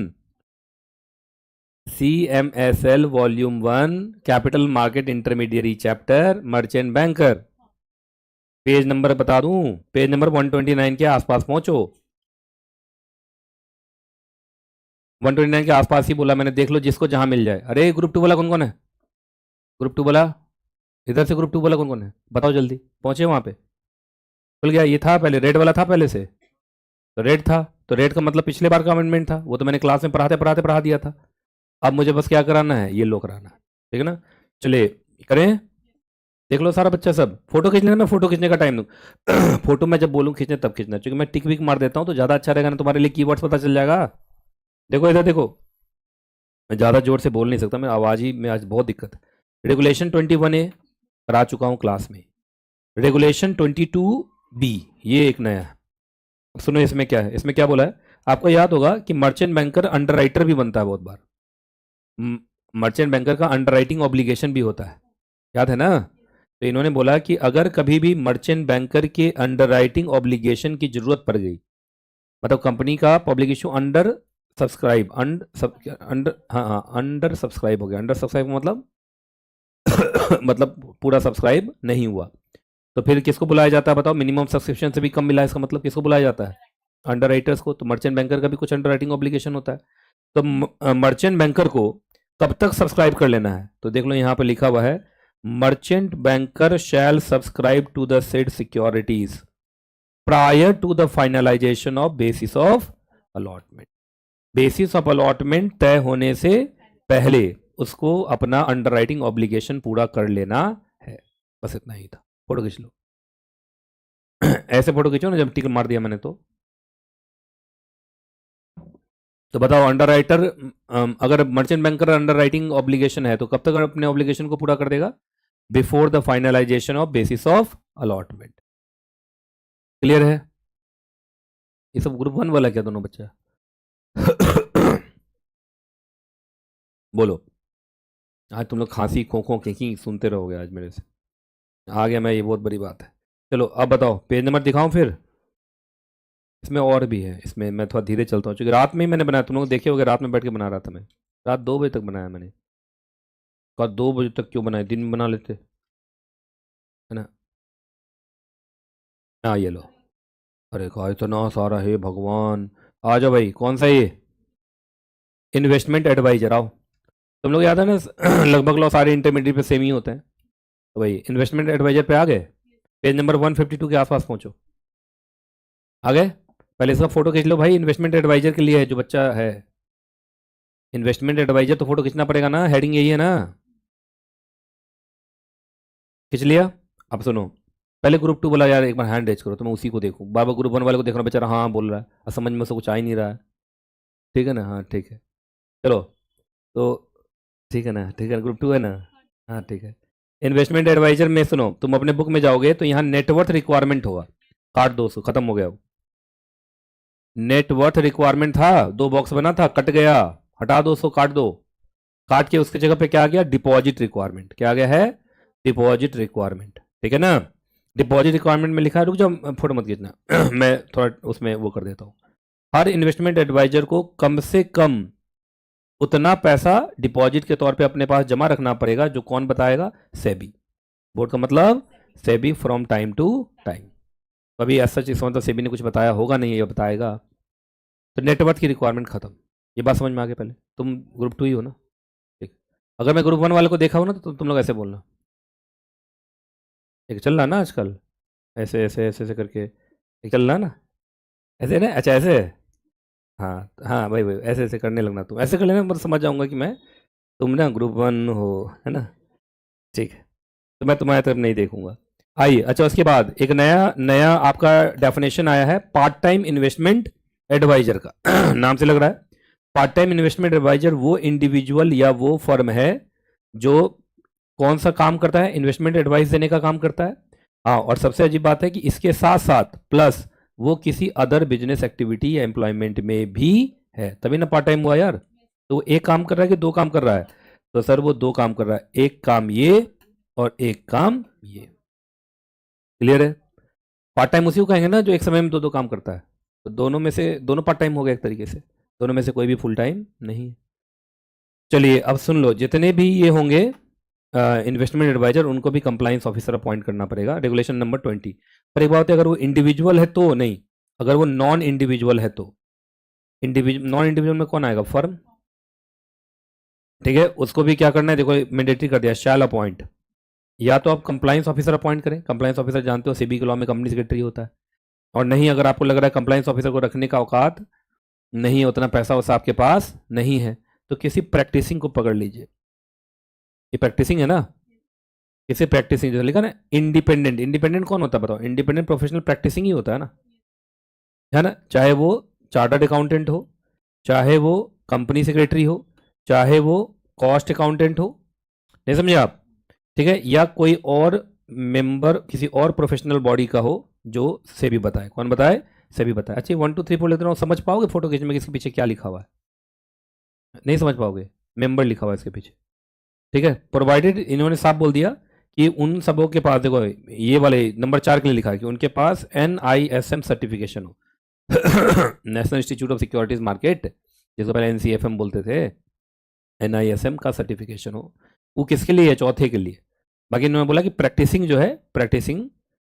A: CMSL volume 1 capital market intermediary chapter merchant banker. Page number बता दूं, पेज नंबर 129 के आसपास पहुंचो। 129 के आसपास ही बोला मैंने, देख लो जिसको जहां मिल जाए। अरे ग्रुप 2 वाला कौन कौन है? ग्रुप 2 वाला इधर से, ग्रुप 2 वाला कौन कौन है बताओ जल्दी, पहुंचे वहां पे। खुल गया? ये था पहले, रेड वाला था पहले से, तो रेड था, तो रेड का मतलब पिछले बार का अमेंडमेंट था, वो तो मैंने क्लास में पढ़ाते पढ़ाते पढ़ा दिया था। अब मुझे बस क्या कराना है, ये लो कराना है, ठीक है ना। चलिए करें, देख लो सारा बच्चा सब। फोटो खींच लेना, मैं फोटो खींचने का टाइम दूँ। फोटो मैं जब बोलूँ खींचने तब खींचना, क्योंकि मैं टिक विक मार देता हूँ तो ज़्यादा अच्छा रहेगा ना, तुम्हारे लिए कीवर्ड्स पता चल जाएगा। देखो इधर देखो, मैं ज़्यादा जोर से बोल नहीं सकता, मैं आवाज़ ही में आज बहुत दिक्कत है। रेगुलेशन 21A करा चुका हूँ क्लास में, रेगुलेशन 22B ये एक नया है। सुनो इसमें क्या है, इसमें क्या बोला है, आपको याद होगा कि मर्चेंट बैंकर अंडरराइटर भी बनता है बहुत बार। मर्चेंट बैंकर का अंडरराइटिंग ऑब्लिगेशन भी होता है, याद है ना। तो इन्होंने बोला कि अगर कभी भी मर्चेंट बैंकर के अंडरराइटिंग ऑब्लिगेशन की जरूरत पड़ गई, मतलब कंपनी का public issue under subscribe, under subscribe हो गया, अंडर सब्सक्राइब मतलब मतलब पूरा सब्सक्राइब नहीं हुआ, तो फिर किसको बुलाया जाता है बताओ? मिनिमम सब्सक्रिप्शन से भी कम मिला, इसका मतलब किसको बुलाया जाता है? अंडरराइटर्स को। तो मर्चेंट बैंकर का भी कुछ अंडरराइटिंग ऑब्लिगेशन होता है। तो मर्चेंट बैंकर को कब तक सब्सक्राइब कर लेना है, तो देख लो यहाँ पर लिखा हुआ है, merchant banker shall subscribe to the said securities prior to the finalization of basis of allotment. Basis of allotment तय होने से पहले उसको अपना अंडरराइटिंग ऑब्लिगेशन पूरा कर लेना है। बस इतना ही था। फोटो खींच लो। ऐसे फोटो खींचो ना जब टिक मार दिया मैंने तो बताओ अंडरराइटर, अगर मर्चेंट बैंकर अंडरराइटिंग ऑब्लिगेशन है तो कब तक अपने ऑब्लिगेशन को पूरा कर देगा? Before the finalization of basis of allotment. Clear है? ये सब ग्रुप 1 वाला क्या दोनों बच्चा? बोलो, आज तुम लोग खांसी खोखो केकी सुनते रहोगे आज मेरे से। आ गया मैं, ये बहुत बड़ी बात है। चलो अब बताओ, पेज नंबर दिखाऊं फिर? इसमें और भी है, इसमें मैं थोड़ा धीरे चलता हूँ क्योंकि रात में ही मैंने बनाया, तुम लोग देखे होगे, रात में बैठ के बना रहा था मैं, रात 2 बजे तक बनाया मैंने। कहा 2 बजे तक क्यों बनाए, दिन में बना लेते, है ना। हाँ ये लो, अरे कहा इतना सारा है भगवान। आ जाओ भाई, कौन सा ये? Investment adviser. आओ, तुम लोग याद है ना, लगभग लोग सारे इंटरमीडिएट पे सेम ही होते हैं। तो भाई इन्वेस्टमेंट एडवाइजर पे आ गए, पेज नंबर 152 के आसपास पहुंचो। आ गए? पहले इसका फोटो खींच लो भाई, इन्वेस्टमेंट एडवाइजर के लिए है जो बच्चा है। इन्वेस्टमेंट एडवाइजर तो फोटो खींचना पड़ेगा ना, हेडिंग यही है ना। खींच लिया? अब सुनो, पहले ग्रुप 2 वाला यार एक बार हैंड रेज करो तो मैं उसी को देखूं। बार बार ग्रुप 1 वाले को देख रहा हूं, बेचारा हाँ बोल रहा है और समझ में से कुछ आ ही नहीं रहा है। ठीक है ना? हाँ ठीक है, चलो तो ठीक है ना, ठीक है, ग्रुप 2 है ना। हाँ ठीक है। इन्वेस्टमेंट एडवाइजर में सुनो, तुम अपने बुक में जाओगे तो यहाँ नेटवर्थ रिक्वायरमेंट होगा, काट दो उसको, खत्म हो गया वो। नेटवर्थ रिक्वायरमेंट था, 2 बॉक्स बना था, कट गया, हटा दो उसको, काट दो। काट के उसकी जगह पे क्या आ गया? Deposit requirement. क्या आ गया है? Deposit requirement. ठीक है ना। डिपॉजिट रिक्वायरमेंट में लिखा है, रुक जाओ फोटो मत खींचना। मैं थोड़ा उसमें वो कर देता हूँ। हर इन्वेस्टमेंट एडवाइजर को कम से कम उतना पैसा डिपॉजिट के तौर पे अपने पास जमा रखना पड़ेगा, जो कौन बताएगा? सेबी। बोर्ड का मतलब SEBI from time to time. कभी ऐसा चीज मतलब सेबी ने कुछ बताया होगा नहीं, ये बताएगा। तो नेटवर्थ की रिक्वायरमेंट खत्म। ये बात समझ में आ गई? पहले तुम ग्रुप 2 ही हो ना, ठीक। अगर मैं ग्रुप 1 वाले को देखा हूँ ना तो तुम लोग ऐसे बोलना, एक चल रहा ना आजकल, ऐसे ऐसे ऐसे ऐसे करके एक चल रहा ना, ऐसे ना, अच्छा ऐसे। हाँ हाँ भाई भाई, ऐसे ऐसे करने लगना, तुम ऐसे कर लेना, मतलब समझ जाऊंगा कि मैं, तुम ना ग्रुप 1 हो, है ना। ठीक है, तो मैं तुम्हारी तरफ नहीं देखूंगा। आइए, अच्छा उसके बाद एक नया नया आपका डेफिनेशन आया है, पार्ट टाइम इन्वेस्टमेंट एडवाइजर का। नाम से लग रहा है, पार्ट टाइम इन्वेस्टमेंट एडवाइजर वो इंडिविजुअल या वो फर्म है जो कौन सा काम करता है? इन्वेस्टमेंट एडवाइस देने का काम करता है। हाँ, और सबसे अजीब बात है कि इसके साथ साथ प्लस वो किसी अदर बिजनेस एक्टिविटी या एम्प्लॉयमेंट में भी है, तभी ना पार्ट टाइम हुआ यार। तो वो एक काम कर रहा है कि 2 काम कर रहा है? तो सर वो 2 काम कर रहा है, एक काम ये और एक काम ये। क्लियर है? पार्ट टाइम उसी को कहेंगे ना जो एक समय में 2 काम करता है। तो दोनों में से दोनों पार्ट टाइम हो गया एक तरीके से, दोनों में से कोई भी फुल टाइम नहीं है। चलिए अब सुन लो, जितने भी ये होंगे इन्वेस्टमेंट एडवाइजर, उनको भी कंप्लाइंस ऑफिसर अपॉइंट करना पड़ेगा, रेगुलेशन नंबर 20। पर एक बात है, अगर वो इंडिविजुअल है तो नहीं, अगर वो नॉन इंडिविजुअल है तो नॉन इंडिविजुअल में कौन आएगा, फर्म। ठीक है, उसको भी क्या करना है, देखो मैंडेटरी कर दिया, शैल अपॉइंट। या तो आप कंप्लाइंस ऑफिसर अपॉइंट करें, कंप्लाइंस ऑफिसर जानते हो सेबी के लॉ में कंपनी सेक्रेटरी होता है। और नहीं, अगर आपको लग रहा है कंप्लाइंस ऑफिसर को रखने का औकात नहीं है, उतना पैसा वैसा आपके पास नहीं है, तो किसी प्रैक्टिसिंग को पकड़ लीजिए। ये प्रैक्टिसिंग है ना, किसी प्रैक्टिसिंग, जैसे लिखा ना इंडिपेंडेंट, इंडिपेंडेंट कौन होता है बताओ, इंडिपेंडेंट प्रोफेशनल प्रैक्टिसिंग ही होता है ना, चाहे वो चार्टर्ड अकाउंटेंट हो, चाहे वो कंपनी सेक्रेटरी हो, चाहे वो कॉस्ट अकाउंटेंट हो, नहीं समझे आप। ठीक है, या कोई और मेंबर किसी और प्रोफेशनल बॉडी का हो जो सेबी बताए, कौन बताए, सेबी बताए। अच्छा 1 2 3 4 लेते रहो, समझ पाओगे फोटो खींच में इसके पीछे क्या लिखा हुआ है, नहीं समझ पाओगे, मेंबर लिखा हुआ है इसके पीछे। ठीक है, प्रोवाइडेड, इन्होंने साफ बोल दिया कि उन सबों के पास, देखो ये वाले नंबर 4 के लिए लिखा है कि उनके पास NISM सर्टिफिकेशन हो, national institute of securities market, जिसको पहले NCFM बोलते थे, NISM का सर्टिफिकेशन हो। वो किसके लिए है, चौथे के लिए। बाकी इन्होंने बोला कि प्रैक्टिसिंग जो है, प्रैक्टिसिंग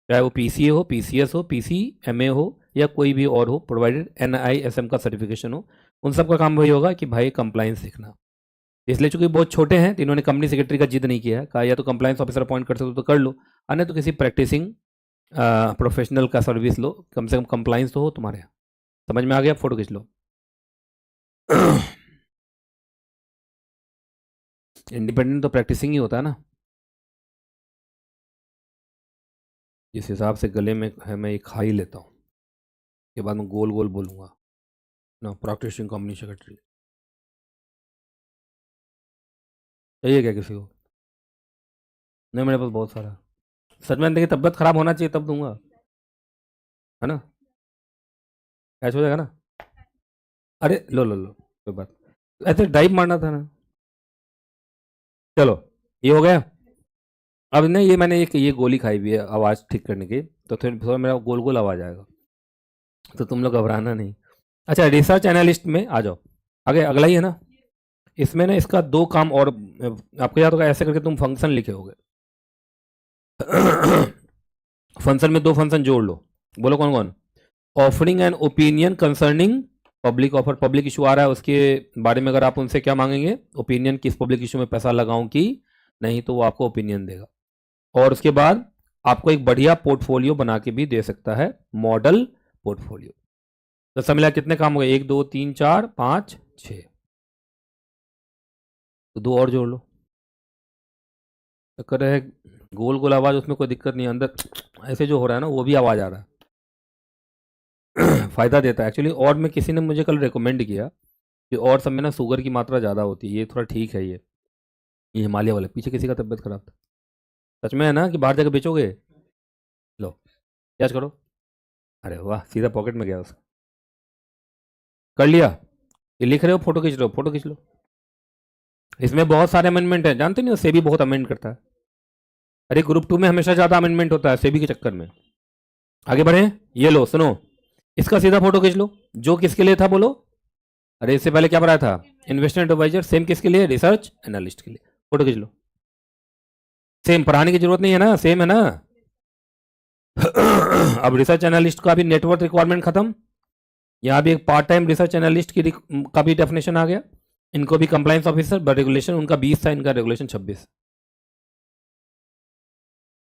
A: चाहे वो PCA हो, PCS हो, PCMA हो, या कोई भी और हो, प्रोवाइडेड NISM का सर्टिफिकेशन हो, उन सब का काम वही होगा कि भाई कंप्लाइंस देखना। इसलिए चूंकि बहुत छोटे हैं तो इन्होंने कंपनी सेक्रेटरी का जिद नहीं किया है, कहा या तो कंप्लाइंस ऑफिसर अपॉइंट कर सकते हो तो कर लो, अन्य तो किसी प्रैक्टिसिंग प्रोफेशनल का सर्विस लो, कम से कम कंप्लाइंस तो हो तुम्हारे यहाँ। समझ में आ गया, फोटो खींच लो। इंडिपेंडेंट तो प्रैक्टिसिंग ही होता है ना। जिस हिसाब से गले में है, मैं ये खा ही लेता हूँ, के बाद मैं गोल गोल बोलूँगा ना, प्रैक्टिसिंग कंपनी सेक्रेटरी। चाहिए क्या किसी को, नहीं मेरे पास बहुत सारा, सच में देखिए तबियत खराब होना चाहिए तब दूंगा, है ना, ऐसा हो जाएगा ना। अरे लो लो लो, कोई बात, ऐसे डाइव मारना था ना। चलो, ये हो गया। अब नहीं, ये मैंने एक ये गोली खाई हुई है आवाज़ ठीक करने की, तो फिर थोड़ा मेरा गोल गोल आवाज़ आएगा, तो तुम लोग घबराना नहीं। अच्छा, रिसर्च एनालिस्ट में आ जाओ, आगे अगला ही है ना। इसमें ना इसका दो काम और आपको याद होगा, ऐसे करके तुम फंक्शन लिखे होगे। फंक्शन में दो फंक्शन जोड़ लो, बोलो कौन कौन। Offering an opinion concerning public offer, public issue आ रहा है उसके बारे में, अगर आप उनसे क्या मांगेंगे, ओपिनियन, किस पब्लिक इशू में पैसा लगाऊं कि नहीं, तो वो आपको ओपिनियन देगा। और उसके बाद आपको एक बढ़िया पोर्टफोलियो बना के भी दे सकता है, मॉडल पोर्टफोलियो। तो सब मिला कितने काम हो गए, 1 2 3 4 5 6, तो दो और जोड़ लो। चक्कर है, गोल गोल आवाज, उसमें कोई दिक्कत नहीं है, अंदर ऐसे जो हो रहा है ना वो भी आवाज आ रहा है। फायदा देता है एक्चुअली। और में किसी ने मुझे कल रिकमेंड किया कि और सब में ना शुगर की मात्रा ज़्यादा होती है, ये थोड़ा ठीक है ये हिमालय वाले, पीछे किसी का तबियत खराब था। सच में है ना कि बाहर जाकर बेचोगे, लो कैच करो। अरे वाह, सीधा पॉकेट में गया उसका, कर लिया। ये लिख रहे हो, फोटो खींच रहे हो, फोटो खींच लो। इसमें बहुत सारे अमेंडमेंट हैं, जानते नहीं हो, सेबी बहुत अमेंड करता है। अरे ग्रुप 2 में हमेशा ज़्यादा अमेंडमेंट होता है सेबी के चक्कर में। आगे बढ़े, ये लो सुनो, इसका सीधा फोटो खींच लो, जो किसके लिए था बोलो। अरे इससे पहले क्या बनाया था, इन्वेस्टमेंट एडवाइजर, सेम किसके लिए, रिसर्च एनालिस्ट के लिए। फोटो खींच लो, सेम, पढ़ाने की जरूरत नहीं है ना, सेम है ना। अब रिसर्च एनालिस्ट का भी नेटवर्क रिक्वायरमेंट खत्म, यहाँ भी एक पार्ट टाइम रिसर्च एनालिस्ट का भी डेफिनेशन आ गया। इनको भी कंप्लाइंस ऑफिसर, बट रेगुलेशन उनका 20 था, इनका रेगुलेशन 26।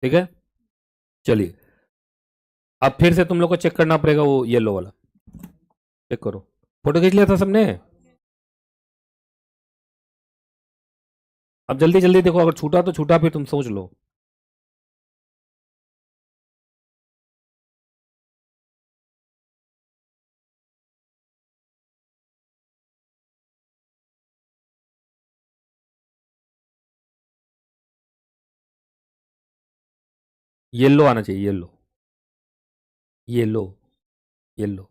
A: ठीक है, चलिए अब फिर से तुम लोग को चेक करना पड़ेगा वो येलो वाला, चेक करो। फोटो खींच लिया था सबने, अब जल्दी जल्दी देखो, अगर छूटा तो छूटा, फिर तुम सोच लो। येलो आना चाहिए, येलो, येलो, येलो।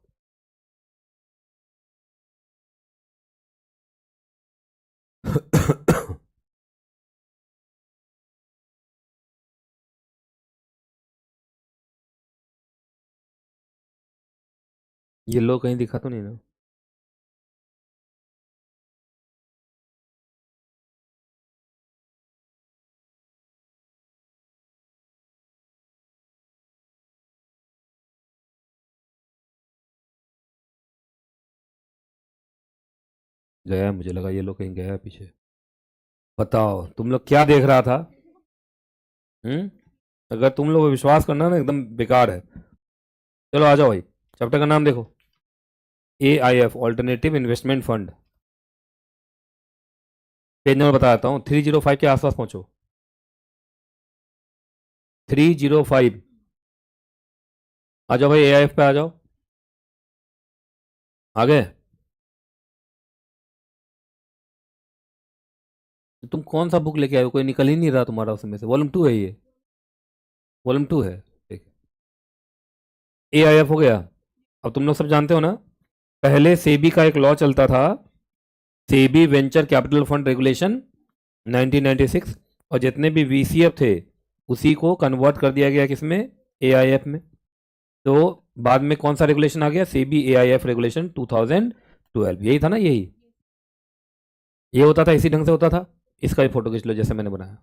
A: येलो कहीं दिखा तो नहीं ना। गया, मुझे लगा ये लोग कहीं गया पीछे। बताओ तुम लोग क्या देख रहा था? हम्म। अगर तुम लोग विश्वास करना ना एकदम बेकार है। चलो आ जाओ भाई, चैप्टर का नाम देखो, AIF alternative investment fund. Page number बताता हूँ, 305 के आसपास पहुंचो। 305 आ जाओ भाई, AIF पे आ जाओ। आ गए? तुम कौन सा बुक लेके आए हो? कोई निकल ही नहीं रहा तुम्हारा उसमें से। वॉल्यूम 2 है ये, वॉल्यूम 2 है। ठीक, AIF हो गया। अब तुम लोग सब जानते हो ना, पहले सेबी का एक लॉ चलता था, SEBI venture capital fund regulation 1996, और जितने भी VCF थे उसी को कन्वर्ट कर दिया गया किसमें? AIF में। तो बाद में कौन सा रेगुलेशन आ गया? SEBI AIF regulation 2012। यही था ना, यही ये होता था, इसी ढंग से होता था। इसका भी फोटो खींच लो जैसे मैंने बनाया।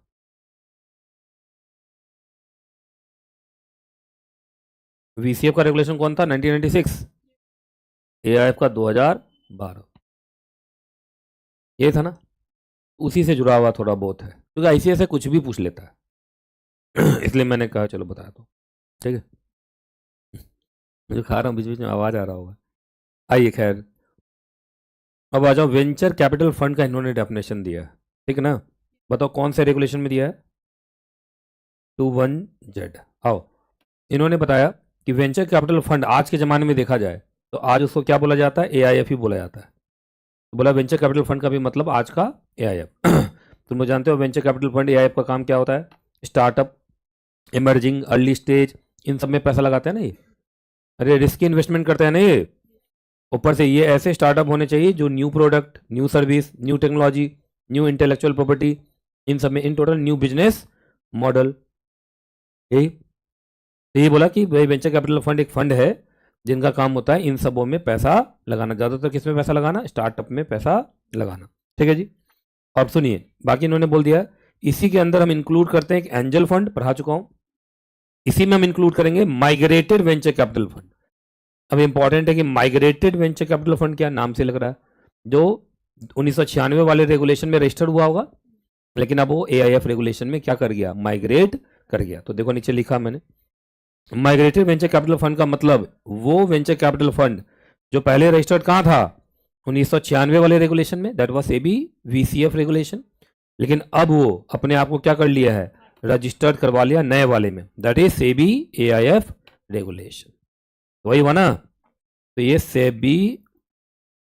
A: VCF का रेगुलेशन कौन था? 1996। AIF का 2012। ये था ना, उसी से जुड़ा हुआ थोड़ा बहुत है, क्योंकि ICAI से कुछ भी पूछ लेता है। इसलिए मैंने कहा चलो बता दो। ठीक है, मुझे खा रहा हूँ, बीच बीच में आवाज आ रहा होगा। आइए खैर, अब आ जाओ। वेंचर कैपिटल फंड का इन्होंने डेफिनेशन दिया है, ठीक है ना? बताओ कौन से रेगुलेशन में दिया है? 21Z। आओ, इन्होंने बताया कि वेंचर कैपिटल फंड आज के ज़माने में देखा जाए तो आज उसको क्या बोला जाता है? AIF ही बोला जाता है। तो बोला वेंचर कैपिटल फंड का भी मतलब आज का AIF। तुम लोग जानते हो वेंचर कैपिटल फंड AIF का काम क्या होता है? स्टार्टअप, इमर्जिंग, अर्ली स्टेज, इन सब में पैसा लगाते हैं ना ये। अरे रिस्की इन्वेस्टमेंट करते हैं ना ये। ऊपर से ये ऐसे स्टार्टअप होने चाहिए जो new product, new service, new technology, new intellectual property, इन सब में इन टोटल न्यू बिजनेस मॉडल। यही तो ये बोला कि भाई वेंचर कैपिटल फंड एक फंड है जिनका काम होता है इन सबों में पैसा लगाना। ज़्यादातर किस में पैसा लगाना? स्टार्टअप में पैसा लगाना। ठीक है जी। अब सुनिए, बाकी इन्होंने बोल दिया इसी के अंदर हम इंक्लूड करते हैं एक एंजल फंड, पढ़ा चुका हूं। इसी में हम इंक्लूड करेंगे माइग्रेटेड वेंचर कैपिटल फंड। अब इंपॉर्टेंट है कि माइग्रेटेड वेंचर कैपिटल फंड क्या नाम से लग रहा है, जो 1996 वाले रेगुलेशन में रजिस्टर्ड हुआ होगा, लेकिन अब वो AIF रेगुलेशन में क्या कर गया? माइग्रेट कर गया। तो देखो नीचे लिखा मैंने, माइग्रेटेड वेंचर कैपिटल फंड का मतलब वो वेंचर कैपिटल फंड जो पहले रजिस्टर्ड कहाँ था? 1996 वाले रेगुलेशन में, that was SEBI VCF regulation, लेकिन अब वो अपने आप को क्या कर लिया है? रजिस्टर्ड करवा लिया नए वाले में, that is SEBI AIF regulation. वही हुआ ना? तो ये सेबी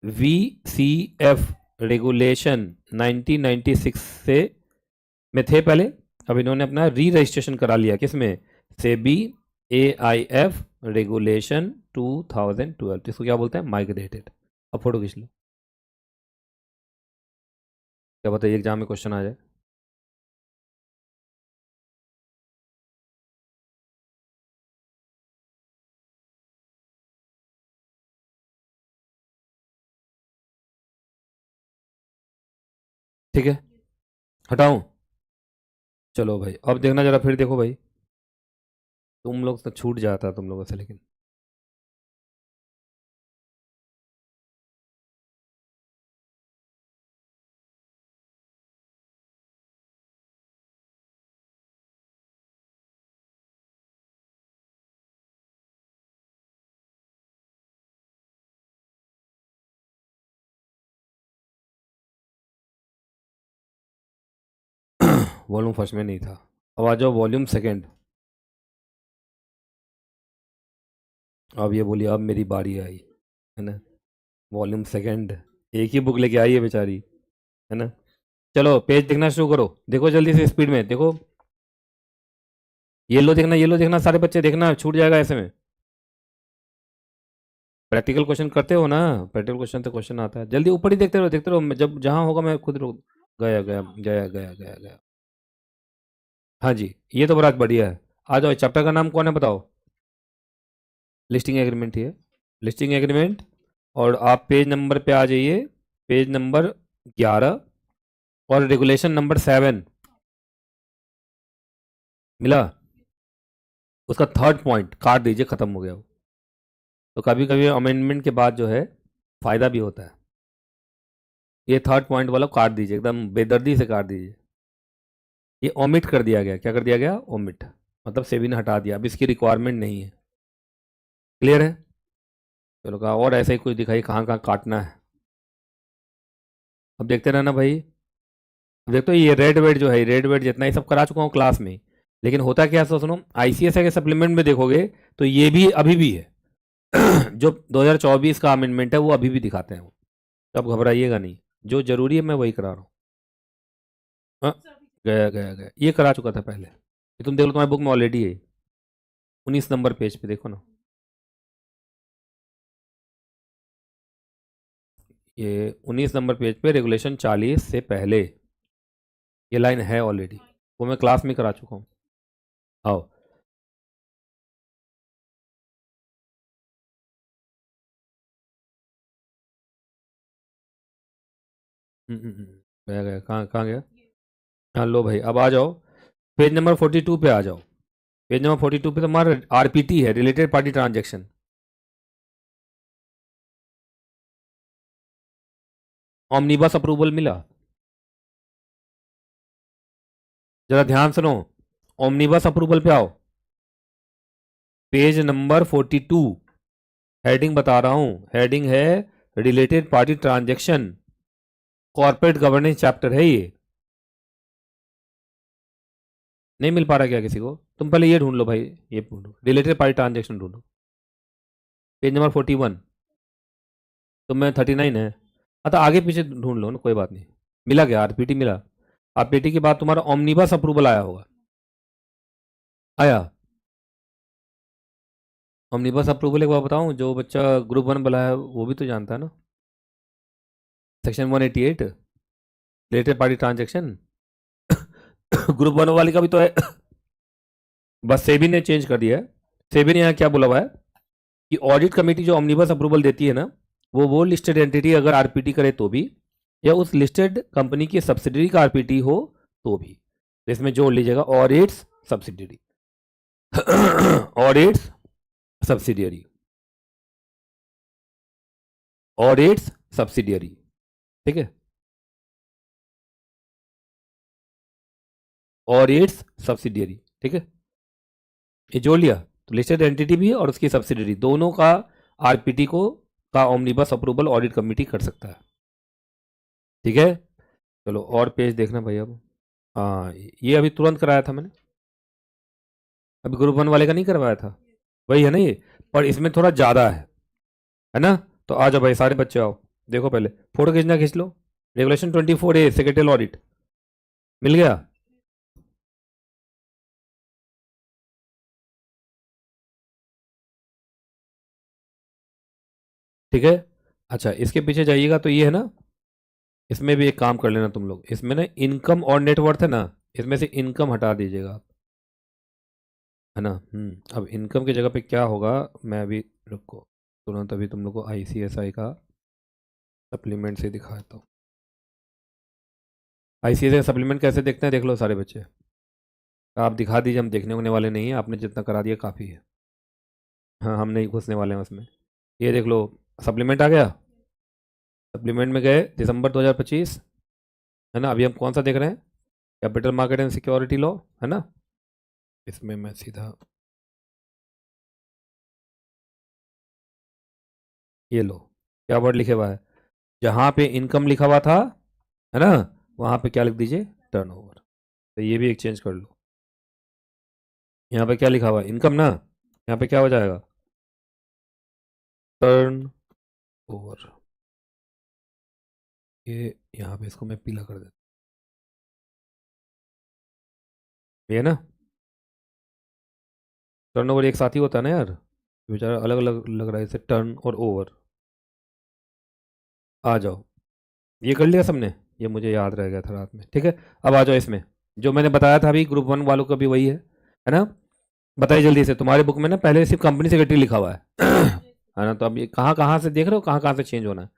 A: VCF रेगुलेशन 1996 से में थे पहले, अब इन्होंने अपना री रजिस्ट्रेशन करा लिया किसमें? SEBI AIF regulation 2012। इसको क्या बोलते हैं? माइग्रेटेड। अब फोटो खींच लो, क्या बताइए एग्जाम में क्वेश्चन आ जाए। ठीक है, हटाऊं? चलो भाई, अब देखना जरा, फिर देखो भाई, तुम लोग तो छूट जाता है तुम लोगों से, लेकिन वॉल्यूम फर्स्ट में नहीं था। अब आ जाओ वॉल्यूम सेकंड। अब ये बोलिए अब मेरी बारी आई, है ना? वॉल्यूम सेकंड, एक ही बुक लेके आई है बेचारी, है ना? चलो पेज देखना शुरू करो, देखो जल्दी से, स्पीड में देखो। येलो देखना, येलो देखना, सारे बच्चे देखना, छूट जाएगा ऐसे में। प्रैक्टिकल क्वेश्चन करते हो ना? प्रैक्टिकल क्वेश्चन तो क्वेश्चन आता है, जल्दी ऊपर ही देखते रहो, देखते रहो, जब जहां होगा मैं खुद रोक। गया गया गया गया गया गया। हाँ जी, ये तो बड़ा बढ़िया है। आ जाओ, चैप्टर का नाम कौन है बताओ? लिस्टिंग एग्रीमेंट ही है, लिस्टिंग एग्रीमेंट। और आप पेज नंबर पे आ जाइए, पेज नंबर 11 और रेगुलेशन नंबर 7 मिला? उसका थर्ड पॉइंट काट दीजिए, खत्म हो गया वो। तो कभी कभी अमेंडमेंट के बाद जो है फायदा भी होता है। ये थर्ड पॉइंट वाला काट दीजिए, एकदम बेदर्दी से काट दीजिए। ये ओमिट कर दिया गया, क्या कर दिया गया? ओमिट, मतलब सेबी ने हटा दिया, अब इसकी रिक्वायरमेंट नहीं है। क्लियर है? चलो कहा और ऐसे ही कुछ दिखाई कहाँ कहाँ काटना है, अब देखते रहना भाई। अब देखो ये रेड वेट जो है, रेड वेट जितना ही सब करा चुका हूँ क्लास में, लेकिन होता क्या है सुनो, आईसीएसआई के सप्लीमेंट में देखोगे तो ये भी अभी भी है जो 2024 का अमेंडमेंट है वो अभी भी दिखाते हैं वो, तो अब घबराइएगा नहीं, जो जरूरी है मैं वही करा रहा हूँ। हाँ, गया गया गया, ये करा चुका था पहले, ये तुम देख लो तुम्हारी बुक में ऑलरेडी है, 19 नंबर पेज पे देखो ना, ये 19 नंबर पेज पे रेगुलेशन 40 से पहले ये लाइन है ऑलरेडी, वो मैं क्लास में करा चुका हूँ। आओ गया गया, कहाँ कहाँ गया? हाँ लो भाई, अब आ जाओ पेज नंबर 42 पे आ जाओ। पेज नंबर 42 पे तुम्हारा आरपीटी है, रिलेटेड पार्टी ट्रांजेक्शन। ऑमनिबस अप्रूवल मिला? जरा ध्यान सुनो, ऑमनिबस अप्रूवल पे आओ, पेज नंबर 42, हेडिंग बता रहा हूं, हेडिंग है related party transaction, corporate governance chapter है ये। नहीं मिल पा रहा क्या किसी को? तुम पहले ये ढूंढ लो भाई, ये ढूंढो रिलेटेड पार्टी ट्रांजेक्शन ढूंढो, पेज नंबर 41, तो मैं 39 है। हाँ तो आगे पीछे ढूंढ लो ना, कोई बात नहीं। मिला क्या? आरपीटी मिला? आरपीटी के बाद तुम्हारा ऑमनिबस अप्रूवल आया होगा, आया? ऑमनिबस अप्रूवल एक बार बताऊं, जो बच्चा ग्रुप 1 वाला है वो भी तो जानता है ना, section 188 related party transaction group 1 वाले का भी तो है बस सेबी ने चेंज कर दिया है। सेबी ने यहाँ क्या बोला हुआ है कि ऑडिट कमेटी जो ऑमनिबस अप्रूवल देती है ना, वो लिस्टेड एंटिटी अगर आरपीटी करे तो भी, या उस लिस्टेड कंपनी की सब्सिडरी का आरपीटी हो तो भी, तो इसमें जोड़ लीजिएगा audits subsidiary audits subsidiary, audits subsidiary, ठीक है, ऑडिट्स सब्सिडियरी, ठीक है, ये जोड़ लिया, तो लिस्टेड एंटिटी भी और उसकी सब्सिडरी दोनों का आरपीटी को का ऑमनिबस अप्रूवल ऑडिट कमेटी कर सकता है, ठीक है। चलो और पेज देखना भाई अब। हाँ ये अभी तुरंत कराया था मैंने, अभी ग्रुप 1 वाले का नहीं करवाया था, वही है ना ये, पर इसमें थोड़ा ज़्यादा है ना। तो आ जाओ भाई सारे बच्चे आओ, देखो पहले फोटो खींचना खींच लो, रेगुलेशन 24A सेक्रेटरियल ऑडिट मिल गया? ठीक है, अच्छा इसके पीछे जाइएगा तो ये है ना, इसमें भी एक काम कर लेना तुम लोग, इसमें ना इनकम और नेटवर्थ है ना, इसमें से इनकम हटा दीजिएगा आप, है ना। अब इनकम की जगह पे क्या होगा, मैं अभी रुको तुरंत अभी तुम लोग को आईसीएसआई का सप्लीमेंट से दिखाता हूँ। आईसीएसआई सप्लीमेंट कैसे देखते हैं देख लो सारे बच्चे, आप दिखा दीजिए, हम देखने होने वाले नहीं हैं, आपने जितना करा दिया काफ़ी है, हाँ हम नहीं घुसने वाले हैं उसमें। ये देख लो सप्लीमेंट आ गया, सप्लीमेंट में गए दिसंबर 2025, है ना। अभी हम कौन सा देख रहे हैं? Capital market and security law, है ना। इसमें मैं सीधा ये लो, क्या वर्ड लिखे हुआ है, जहाँ पे इनकम लिखा हुआ था, है ना, वहाँ पे क्या लिख दीजिए? टर्नओवर, तो ये भी एक चेंज कर लो, यहाँ पे क्या लिखा हुआ है? इनकम ना, यहाँ पे क्या हो जाएगा? टर्न ओवर, ये यहाँ पे इसको मैं पीला कर देता, ये ना टर्न ओवर एक साथ ही होता है ना यार, बेचारा अलग अलग लग रहा है इसे, टर्न और ओवर। आ जाओ, ये कर लिया सबने, ये मुझे याद रह गया था रात में, ठीक है। अब आ जाओ इसमें, जो मैंने बताया था अभी ग्रुप 1 वालों का भी वही है ना। बताइए जल्दी से, तुम्हारे बुक में ना पहले सिर्फ कंपनी सेक्रेटरी लिखा हुआ है ना, तो अब ये कहाँ कहाँ से देख रहे हो, कहाँ कहाँ से चेंज होना है?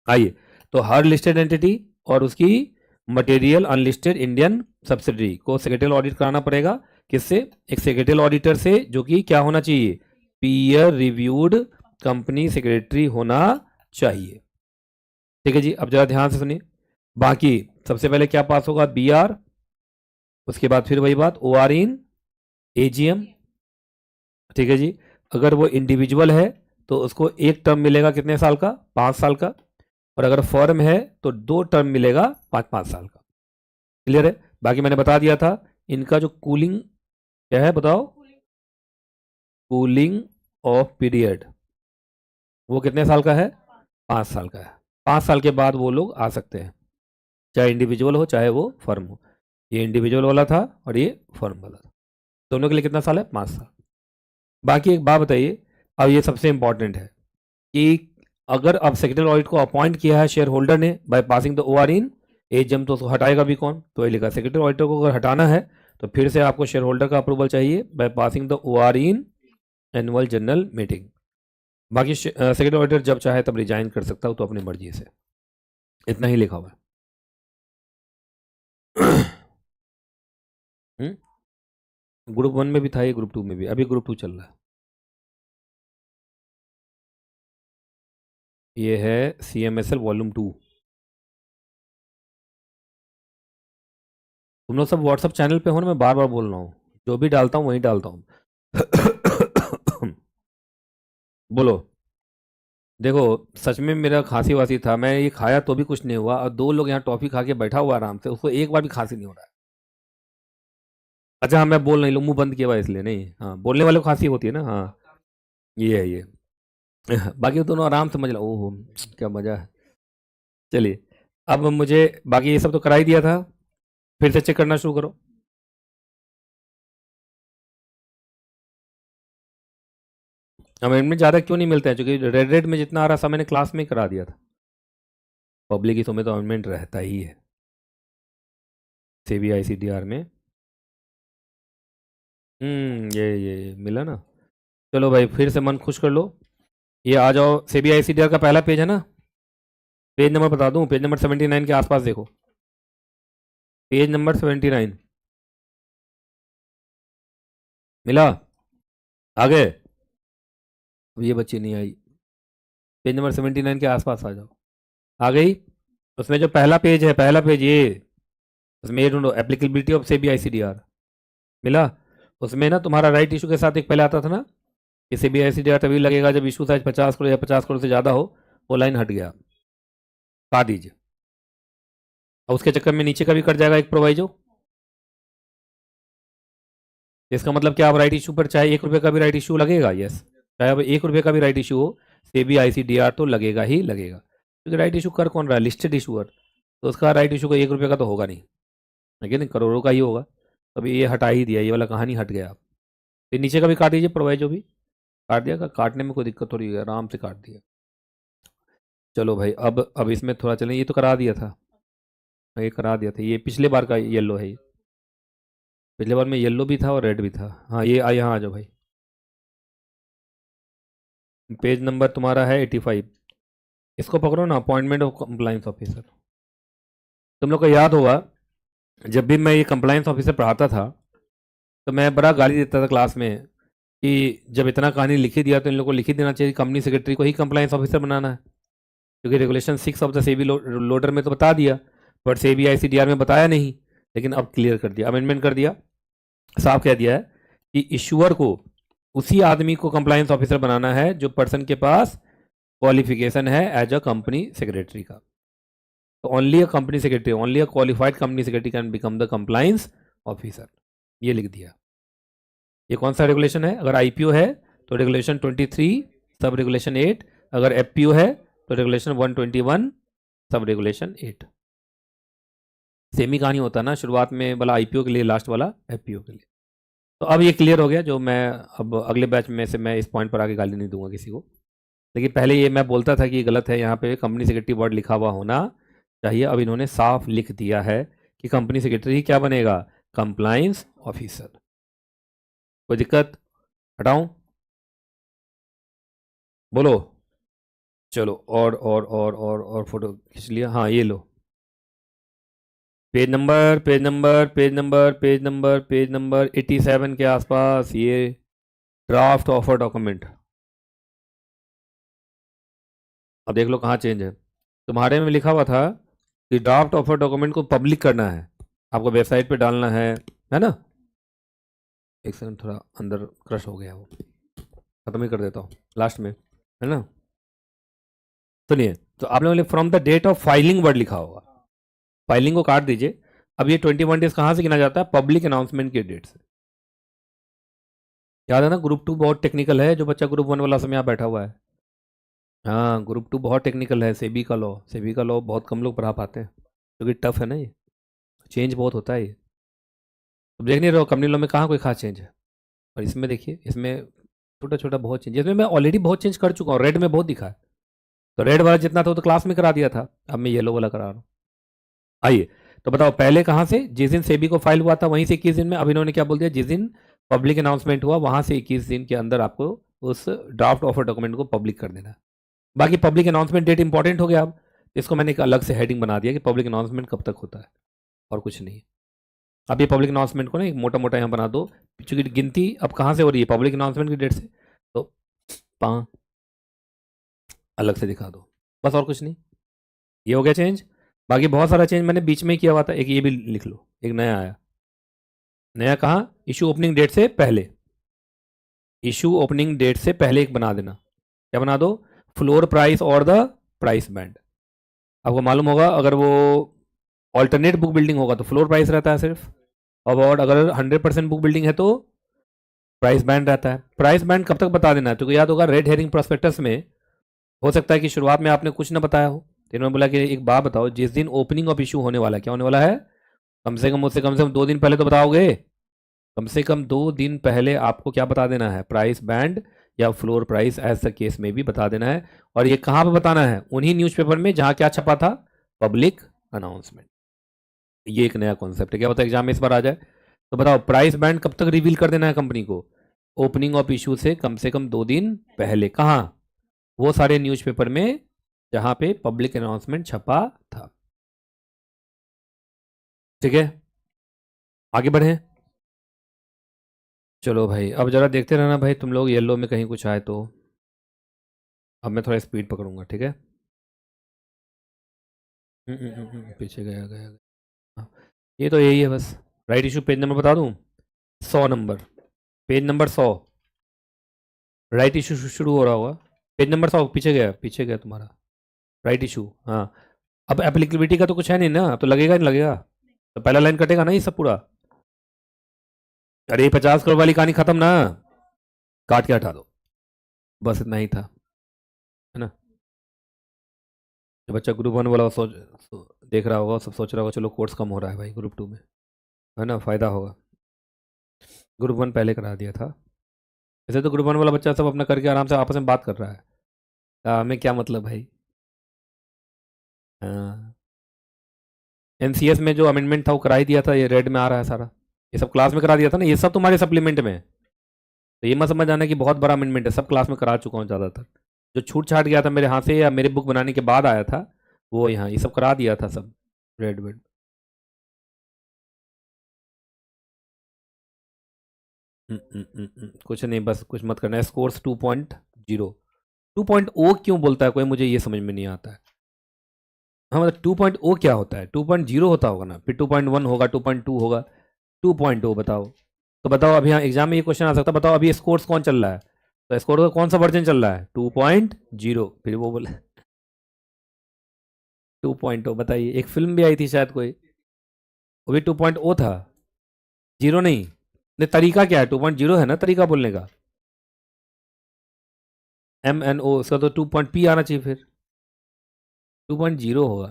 A: आइए, तो हर लिस्टेड एंटिटी और उसकी मटेरियल अनलिस्टेड इंडियन सब्सिडरी को सेक्रेटरियल ऑडिट कराना पड़ेगा, किससे? एक सेक्रेटरियल ऑडिटर से, जो कि क्या होना चाहिए? पीयर रिव्यूड कंपनी सेक्रेटरी होना चाहिए, ठीक है जी। अब जरा ध्यान से सुनिए, बाकी सबसे पहले क्या पास होगा, BR, उसके बाद फिर वही बात OR इन AGM, ठीक है जी। अगर वो इंडिविजुअल है तो उसको एक टर्म मिलेगा कितने साल का, 5 साल का, और अगर फर्म है तो 2 टर्म मिलेगा 5-5 साल का। क्लियर है? बाकी मैंने बता दिया था इनका जो कूलिंग क्या है, बताओ, कूलिंग ऑफ पीरियड वो कितने साल का है, 5 साल का है। 5 साल के बाद वो लोग आ सकते हैं, चाहे इंडिविजुअल हो चाहे वो फर्म हो। ये इंडिविजुअल वाला था और ये फर्म वाला था, दोनों के लिए कितना साल है, 5 साल। बाकी एक बात बताइए, अब ये सबसे इंपॉर्टेंट है कि अगर अब सेक्रेटरी ऑडिट को अपॉइंट किया है शेयर होल्डर ने by passing the OR in AGM, तो उसको हटाएगा भी कौन, तो ये लिखा सेक्रेटरी ऑडिटर को अगर हटाना है तो फिर से आपको शेयर होल्डर का अप्रूवल चाहिए by passing the OR in annual general meeting. बाकी सेक्रेटरी ऑडिटर जब चाहे तब रिजाइन कर सकता हो, तो अपनी मर्जी से, इतना ही लिखा हुआ है। ग्रुप 1 में भी था ये, ग्रुप 2 में भी, अभी ग्रुप 2 चल रहा है। ये है CMSL वॉल्यूम 2। तुम लोग सब व्हाट्सअप चैनल पे हो ना, मैं बार बार बोल रहा हूँ, जो भी डालता हूँ वही डालता हूँ। बोलो। देखो, सच में मेरा खांसी वासी था, मैं ये खाया तो भी कुछ नहीं हुआ, और 2 लोग यहाँ टॉफी खा के बैठा हुआ आराम से, उसको एक बार भी खांसी नहीं हो रहा है। अच्छा हाँ, मैं बोल नहीं लूँ, मुंह बंद किया हुआ इसलिए नहीं, हाँ बोलने वाले को खांसी होती है ना, हाँ ये है ये। बाकी दोनों आराम समझ लो, ओहो क्या मजा है। चलिए, अब मुझे बाकी ये सब तो करा ही दिया था, फिर से चेक करना शुरू करो। अमेंडमेंट ज़्यादा क्यों नहीं मिलते हैं, क्योंकि रेड रेड में जितना आ रहा था मैंने क्लास में ही करा दिया था। पब्लिक हितों में तो अमेंडमेंट रहता ही है, CBICDR में। ये मिला ना। चलो भाई, फिर से मन खुश कर लो, ये आ जाओ, CBICDR का पहला पेज है ना, पेज नंबर बता दूं, पेज नंबर 79 के आसपास देखो, पेज नंबर 79 मिला, आगे। अब ये बच्ची नहीं आई, पेज नंबर 79 के आसपास आ जाओ, आ गई। उसमें जो पहला पेज है, पहला पेज ये, उसमें ये ढूंढो, एप्लीकेबिलिटी ऑफ CBICDR, मिला। उसमें ना तुम्हारा राइट इशू के साथ एक पहले आता था ना कि CBICDR तभी लगेगा जब इशू साइज 50 करोड़ या 50 करोड़ से ज़्यादा हो, वो लाइन हट गया, काट दीजिए। और उसके चक्कर में नीचे का भी कट जाएगा एक प्रोवाइजो। इसका मतलब क्या, अब राइट इशू पर चाहे 1 रुपये का भी राइट इशू लगेगा, यस, चाहे अब 1 रुपये का भी राइट इशू हो, CBICDR तो लगेगा ही लगेगा, क्योंकि राइट इशू कर कौन रहा है, लिस्टेड इशूअर, तो उसका राइट इशू का 1 रुपये का तो होगा नहीं, लेकिन करोड़ों का ही होगा। अभी ये हटा ही दिया, ये वाला कहानी हट गया। फिर नीचे का भी काट दीजिए, प्रोवाइजो भी काट दिया, काटने में कोई दिक्कत थोड़ी है, आराम से काट दिया। चलो भाई, अब इसमें थोड़ा चलें, ये तो करा दिया था, ये करा दिया था, ये पिछले बार का येलो है, पिछले बार में येलो भी था और रेड भी था। हाँ ये यहाँ आ जाओ भाई, पेज नंबर तुम्हारा है 85, इसको पकड़ो ना, अपॉइंटमेंट ऑफ कंप्लाइंस ऑफिसर। तुम लोग को याद होगा, जब भी मैं ये कंप्लाइंस ऑफिसर पढ़ाता था तो मैं बड़ा गाली देता था क्लास में कि जब इतना कहानी लिखी दिया तो इन लोगों को लिख ही देना चाहिए, कंपनी सेक्रेटरी को ही कंप्लाइंस ऑफिसर बनाना है, क्योंकि regulation 6 of the SEBI loader में तो बता दिया, बट CBICDR में बताया नहीं। लेकिन अब क्लियर कर दिया, अमेंडमेंट कर दिया, साफ कह दिया है कि इशूअर को उसी आदमी को कंप्लायंस ऑफिसर बनाना है जो पर्सन के पास क्वालिफिकेशन है एज अ कंपनी सेक्रेटरी का। तो only a company secretary, only a qualified company secretary can become the compliance officer, ये लिख दिया। ये कौन सा रेगुलेशन है, अगर IPO है तो रेगुलेशन 23 सब रेगुलेशन 8, अगर FPO है तो रेगुलेशन 121 सब रेगुलेशन 8। सेम ही कहानी होता है ना, शुरुआत में वाला IPO के लिए, लास्ट वाला FPO के लिए। तो अब ये क्लियर हो गया, जो मैं अब अगले बैच में से मैं इस पॉइंट पर आगे गाली नहीं दूंगा किसी को, लेकिन पहले ये मैं बोलता था कि ये गलत है, यहाँ पे कंपनी सेक्रेटरी वर्ड लिखा हुआ होना चाहिए। अब इन्होंने साफ लिख दिया है कि कंपनी सेक्रेटरी क्या बनेगा, कंप्लायंस ऑफिसर। कोई दिक्कत, हटाऊं, बोलो। चलो, और फोटो खींच लिया, हाँ ये लो, page number page number page number page number page number 87 के आसपास, ये ड्राफ्ट ऑफर डॉक्यूमेंट। अब देख लो कहाँ चेंज है, तुम्हारे में लिखा हुआ था कि ड्राफ्ट ऑफर डॉक्यूमेंट को पब्लिक करना है, आपको वेबसाइट पे डालना है ना। एक सेकंड, थोड़ा अंदर क्रश हो गया, वो खत्म ही कर देता हूँ लास्ट में, है ना। सुनिए, तो आप लोगों ने from the date of filing word लिखा होगा, फाइलिंग को काट दीजिए। अब ये 21 डेज कहाँ से गिना जाता है? पब्लिक अनाउंसमेंट की डेट से। याद है ना, ग्रुप 2 बहुत टेक्निकल है, जो बच्चा ग्रुप 1 वाला समय यहाँ बैठा हुआ है। हाँ, ग्रुप 2 बहुत टेक्निकल है, सेबी का लॉ बहुत कम लोग पढ़ा पाते हैं, क्योंकि टफ है ना, ये चेंज बहुत होता है ये। अब देख नहीं रहे हो कंपनी लॉ में कहाँ कोई खास चेंज है, और इसमें देखिए, इसमें छोटा छोटा बहुत चेंज, इसमें मैं ऑलरेडी बहुत चेंज कर चुका हूँ, रेड में बहुत दिखा है। तो रेड वाला जितना था वो तो क्लास में करा दिया था, अब मैं येलो वाला करा रहा हूँ। आइए, तो बताओ पहले कहाँ से? जिस दिन सेबी को फाइल हुआ था वहीं से 21 दिन में। अब इन्होंने क्या बोल दिया, जिस दिन पब्लिक अनाउंसमेंट हुआ वहां से 21 दिन के अंदर आपको उस ड्राफ्ट ऑफर डॉक्यूमेंट को पब्लिक कर देना है। बाकी पब्लिक अनाउंसमेंट डेट इंपॉर्टेंट हो गया। अब इसको मैंने एक अलग से हेडिंग बना दिया कि पब्लिक अनाउंसमेंट कब तक होता है, और कुछ नहीं। अब ये पब्लिक अनाउंसमेंट को ना एक मोटा मोटा यहाँ बना दो, क्योंकि गिनती अब कहाँ से हो रही है? पब्लिक अनाउंसमेंट की डेट से। तो 5 अलग से दिखा दो, बस, और कुछ नहीं। ये हो गया चेंज। बाकी बहुत सारा चेंज मैंने बीच में ही किया हुआ था, एक ये भी लिख लो, एक नया आया। नया कहाँ? इशू ओपनिंग डेट से पहले, इशू ओपनिंग डेट से पहले एक बना देना। क्या बना दो? फ्लोर प्राइस और द प्राइस बैंड। आपको मालूम होगा, अगर वो ऑल्टरनेट बुक बिल्डिंग होगा तो फ्लोर प्राइस रहता है सिर्फ, और अगर 100% बुक बिल्डिंग है तो प्राइस बैंड रहता है। प्राइस बैंड कब तक बता देना है? तो याद होगा रेड हेरिंग प्रोस्पेक्टस में हो सकता है कि शुरुआत में आपने कुछ ना बताया हो, तो इन्होंने बोला कि एक बात बताओ, जिस दिन ओपनिंग ऑफ इशू होने वाला है, क्या होने वाला है? कम से कम मुझसे कम से कम 2 दिन पहले तो बताओगे। कम से कम 2 दिन पहले आपको क्या बता देना है? प्राइस बैंड या floor price as the case में भी बता देना है। और ये कहाँ पर बताना है? उन्हीं न्यूज़पेपर में जहाँ क्या छपा था, पब्लिक अनाउंसमेंट। ये एक नया कॉन्सेप्ट है, क्या पता एग्जाम में इस बार आ जाए। तो बताओ प्राइस बैंड कब तक रिवील कर देना है कंपनी को? ओपनिंग ऑफ इशू से कम 2 दिन पहले। कहाँ? वो सारे न्यूज़पेपर में जहाँ पे पब्लिक अनाउंसमेंट छपा था। ठीक है, आगे बढ़े। चलो भाई, अब जरा देखते रहना भाई तुम लोग, येलो में कहीं कुछ आए तो। अब मैं थोड़ा स्पीड पकड़ूंगा, ठीक है। पीछे गया गया गया। हाँ, ये तो यही है बस। राइट इशू पेज नंबर बता दूं? 100 number, page number 100। Right issue शुरू हो रहा होगा, पेज नंबर 100, पीछे गया तुम्हारा राइट इशू। हाँ, अब एप्लीकेबिलिटी का तो कुछ है नहीं ना, अब तो लगेगा नहीं लगेगा, तो पहला लाइन कटेगा ना ये सब पूरा। अरे 50 करोड़ वाली कहानी खत्म ना, काट के हटा दो, बस इतना ही था, है ना। जो बच्चा ग्रुप 1 वाला देख रहा होगा, सब सोच रहा होगा चलो कोर्स कम हो रहा है भाई ग्रुप 2 में, है ना, फ़ायदा होगा। ग्रुप 1 पहले करा दिया था। ऐसे तो ग्रुप 1 वाला बच्चा सब अपना करके आराम से आपस में बात कर रहा है, हमें क्या मतलब भाई। हाँ, एनसीएस में जो अमेंडमेंट था वो करा ही दिया था, ये रेड में आ रहा है सारा, ये सब क्लास में करा दिया था ना, ये सब तुम्हारे सप्लीमेंट में है। तो ये मत समझ आना कि बहुत बड़ा अमेंडमेंट है, सब क्लास में करा चुका हूँ ज़्यादातर। जो छूट छाट गया था मेरे हाथ से या मेरे बुक बनाने के बाद आया था, वो यहाँ ये सब करा दिया था सब, रेड वेड। कुछ नहीं, बस कुछ मत करना है। स्कोर्स 2.0, 2.0 क्यों बोलता है कोई, मुझे ये समझ में नहीं आता है। हाँ मतलब 2.0 क्या होता है? 2.0 होता होगा ना, फिर 2.1 होगा, 2.2 होगा, 2.0 बताओ। तो बताओ अभी यहाँ एग्जाम में ये क्वेश्चन आ सकता है, बताओ अभी स्कोर्स कौन चल रहा है? तो स्कोर का कौन सा वर्जन चल रहा है? 2.0। फिर वो बोले 2.0, बताइए, एक फिल्म भी आई थी शायद कोई, वो भी 2.0 था, जीरो नहीं। नहीं, तरीका क्या है? 2.0 है ना तरीका बोलने का, MNO, उसका तो 2.P आना चाहिए, फिर 2.0 होगा।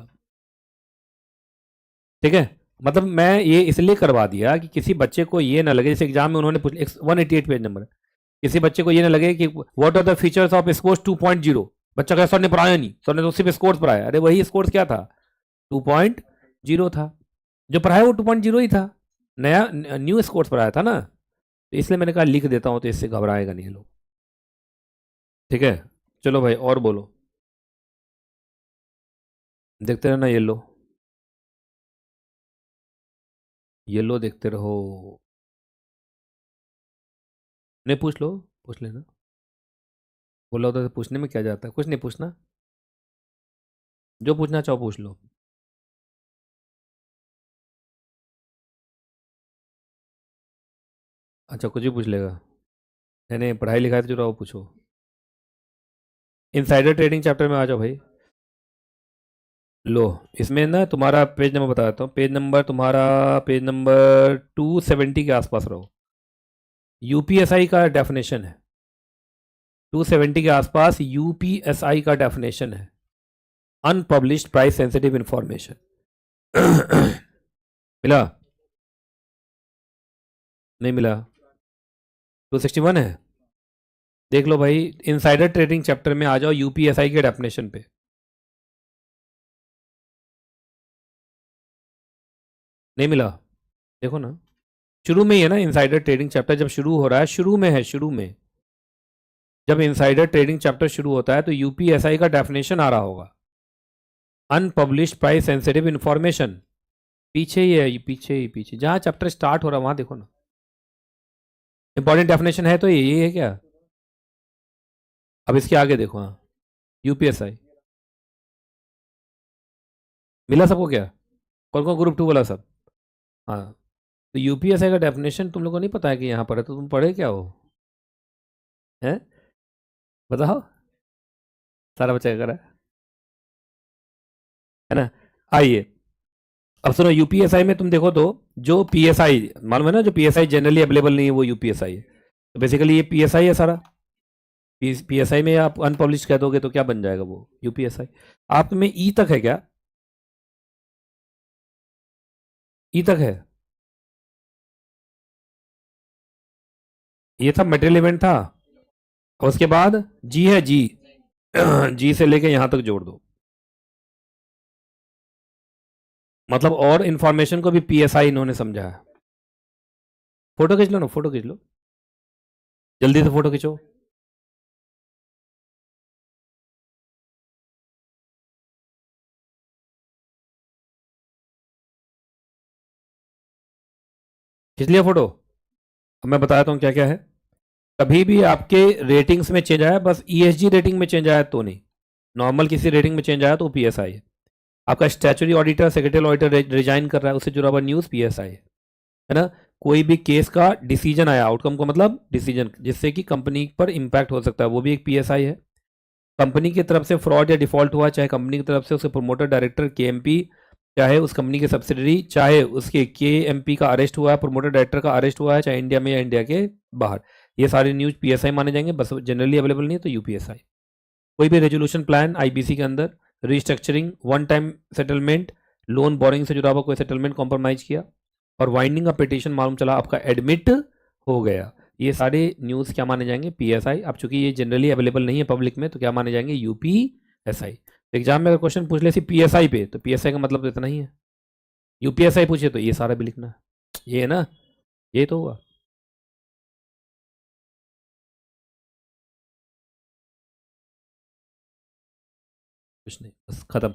A: ठीक है, मतलब मैं ये इसलिए करवा दिया कि किसी बच्चे को ये ना लगे, जैसे एग्जाम में उन्होंने पूछ 188 पेज नंबर, किसी बच्चे को ये ना लगे कि what are the features of SCORES 2.0। बच्चा कहे सर ने पढ़ाया नहीं, सर ने तो सिर्फ स्कोर्स पढ़ाया। अरे वही स्कोर्स क्या था? 2.0 था, जो पढ़ाया वो 2.0 ही था, नया न्यू स्कोर्स पढ़ाया था ना। तो इसलिए मैंने कहा लिख देता हूँ, तो इससे घबराएगा नहीं लोग। ठीक है, चलो भाई और बोलो, देखते रहना येलो, येलो देखते रहो। नहीं, पूछ लो, पूछ लेना। बोला होता तो पूछने में क्या जाता है, कुछ नहीं पूछना। जो पूछना चाहो पूछ लो। अच्छा कुछ भी पूछ लेगा। नहीं नहीं, पढ़ाई लिखाई से जुड़ा हो पूछो। इनसाइडर ट्रेडिंग चैप्टर में आ जाओ भाई। लो, इसमें ना तुम्हारा पेज नंबर बता देता हूँ। पेज नंबर तुम्हारा, पेज नंबर 270 के आसपास रहो। यूपीएसआई का डेफिनेशन है 270 के आसपास। यूपीएसआई का डेफिनेशन है अनपब्लिश्ड प्राइस सेंसिटिव इंफॉर्मेशन। मिला? नहीं मिला? 261 है। देख लो भाई, इनसाइडर ट्रेडिंग चैप्टर में आ जाओ, यूपीएसआई के डेफिनेशन पे। नहीं मिला? देखो ना, शुरू में ही है ना इनसाइडर ट्रेडिंग चैप्टर। जब शुरू हो रहा है, शुरू में है, शुरू में जब इनसाइडर ट्रेडिंग चैप्टर शुरू होता है तो यूपीएसआई का डेफिनेशन आ रहा होगा, अनपब्लिश्ड प्राइस सेंसिटिव इंफॉर्मेशन। पीछे ही है, ये पीछे ही, पीछे जहां चैप्टर स्टार्ट हो रहा है वहां देखो ना। इंपॉर्टेंट डेफिनेशन है तो ये है क्या? अब इसके आगे देखो, हाँ, यूपीएसआई। मिला सबको क्या? कौन कौन ग्रुप 2 बोला सब? हाँ। तो यूपीएसआई का डेफिनेशन तुम लोग को नहीं पता है कि यहाँ पर है, तो तुम पढ़े क्या हो? हैं? बताओ। सारा बच्चा क्या कर रहा है ना? आइए, अब सुनो, यूपीएसआई में तुम देखो तो जो पीएसआई मालूम है ना, जो पीएसआई जनरली अवेलेबल नहीं है वो यूपीएसआई है। तो बेसिकली ये पीएसआई है सारा। पीएसआई में आप अनपब्लिश कह दोगे तो क्या बन जाएगा वो? यूपीएसआई। आप में ई तक है क्या? ई तक है? ये था मटेरियल इवेंट था। और उसके बाद जी है, जी। जी से लेके यहां तक जोड़ दो। मतलब और इंफॉर्मेशन को भी पीएसआई इन्होंने समझा है। फोटो खींच लो ना, फोटो खींच लो, जल्दी से फोटो खींचो। खींच लिया फोटो? अब मैं बताता हूँ क्या क्या है। कभी भी आपके रेटिंग्स में चेंज आया, बस ईएसजी रेटिंग में चेंज आया तो नहीं, नॉर्मल किसी रेटिंग में चेंज आया तो पीएसआई है। आपका statutory auditor, secretary auditor resign कर रहा है, उससे जुड़ा हुआ न्यूज़ पीएसआई है ना? कोई भी केस का डिसीजन आया, आउटकम को मतलब डिसीजन, जिससे कि कंपनी पर इंपैक्ट हो सकता है, वो भी एक पीएसआई है। कंपनी की तरफ से फ्रॉड या डिफॉल्ट हुआ, चाहे कंपनी की तरफ से उसके प्रोमोटर डायरेक्टर केएमपी, चाहे उस कंपनी के सब्सिडरी, चाहे उसके केएमपी का अरेस्ट हुआ है, प्रोमोटर डायरेक्टर का अरेस्ट हुआ है, चाहे इंडिया में या इंडिया के बाहर, ये सारे न्यूज पीएसआई माने जाएंगे। बस जनरली अवेलेबल नहीं है तो यूपीएसआई। कोई भी रेजोल्यूशन प्लान आईबीसी के अंदर, restructuring, one time settlement, loan boring से जुड़ा हुआ कोई सेटलमेंट कॉम्प्रोमाइज किया, और वाइंडिंग का पिटिशन मालूम चला आपका एडमिट हो गया, ये सारे न्यूज़ क्या माने जाएंगे? पीएसआई। अब चूंकि ये जनरली अवेलेबल नहीं है पब्लिक में तो क्या माने जाएंगे? यूपीएसआई। एग्जाम में अगर क्वेश्चन पूछ ले पीएसआई पे, तो पीएसआई का मतलब तो इतना ही है। यूपीएसआई पूछे तो ये सारा भी लिखना है, ये है ना? ये तो हुआ। कुछ नहीं, बस खत्म।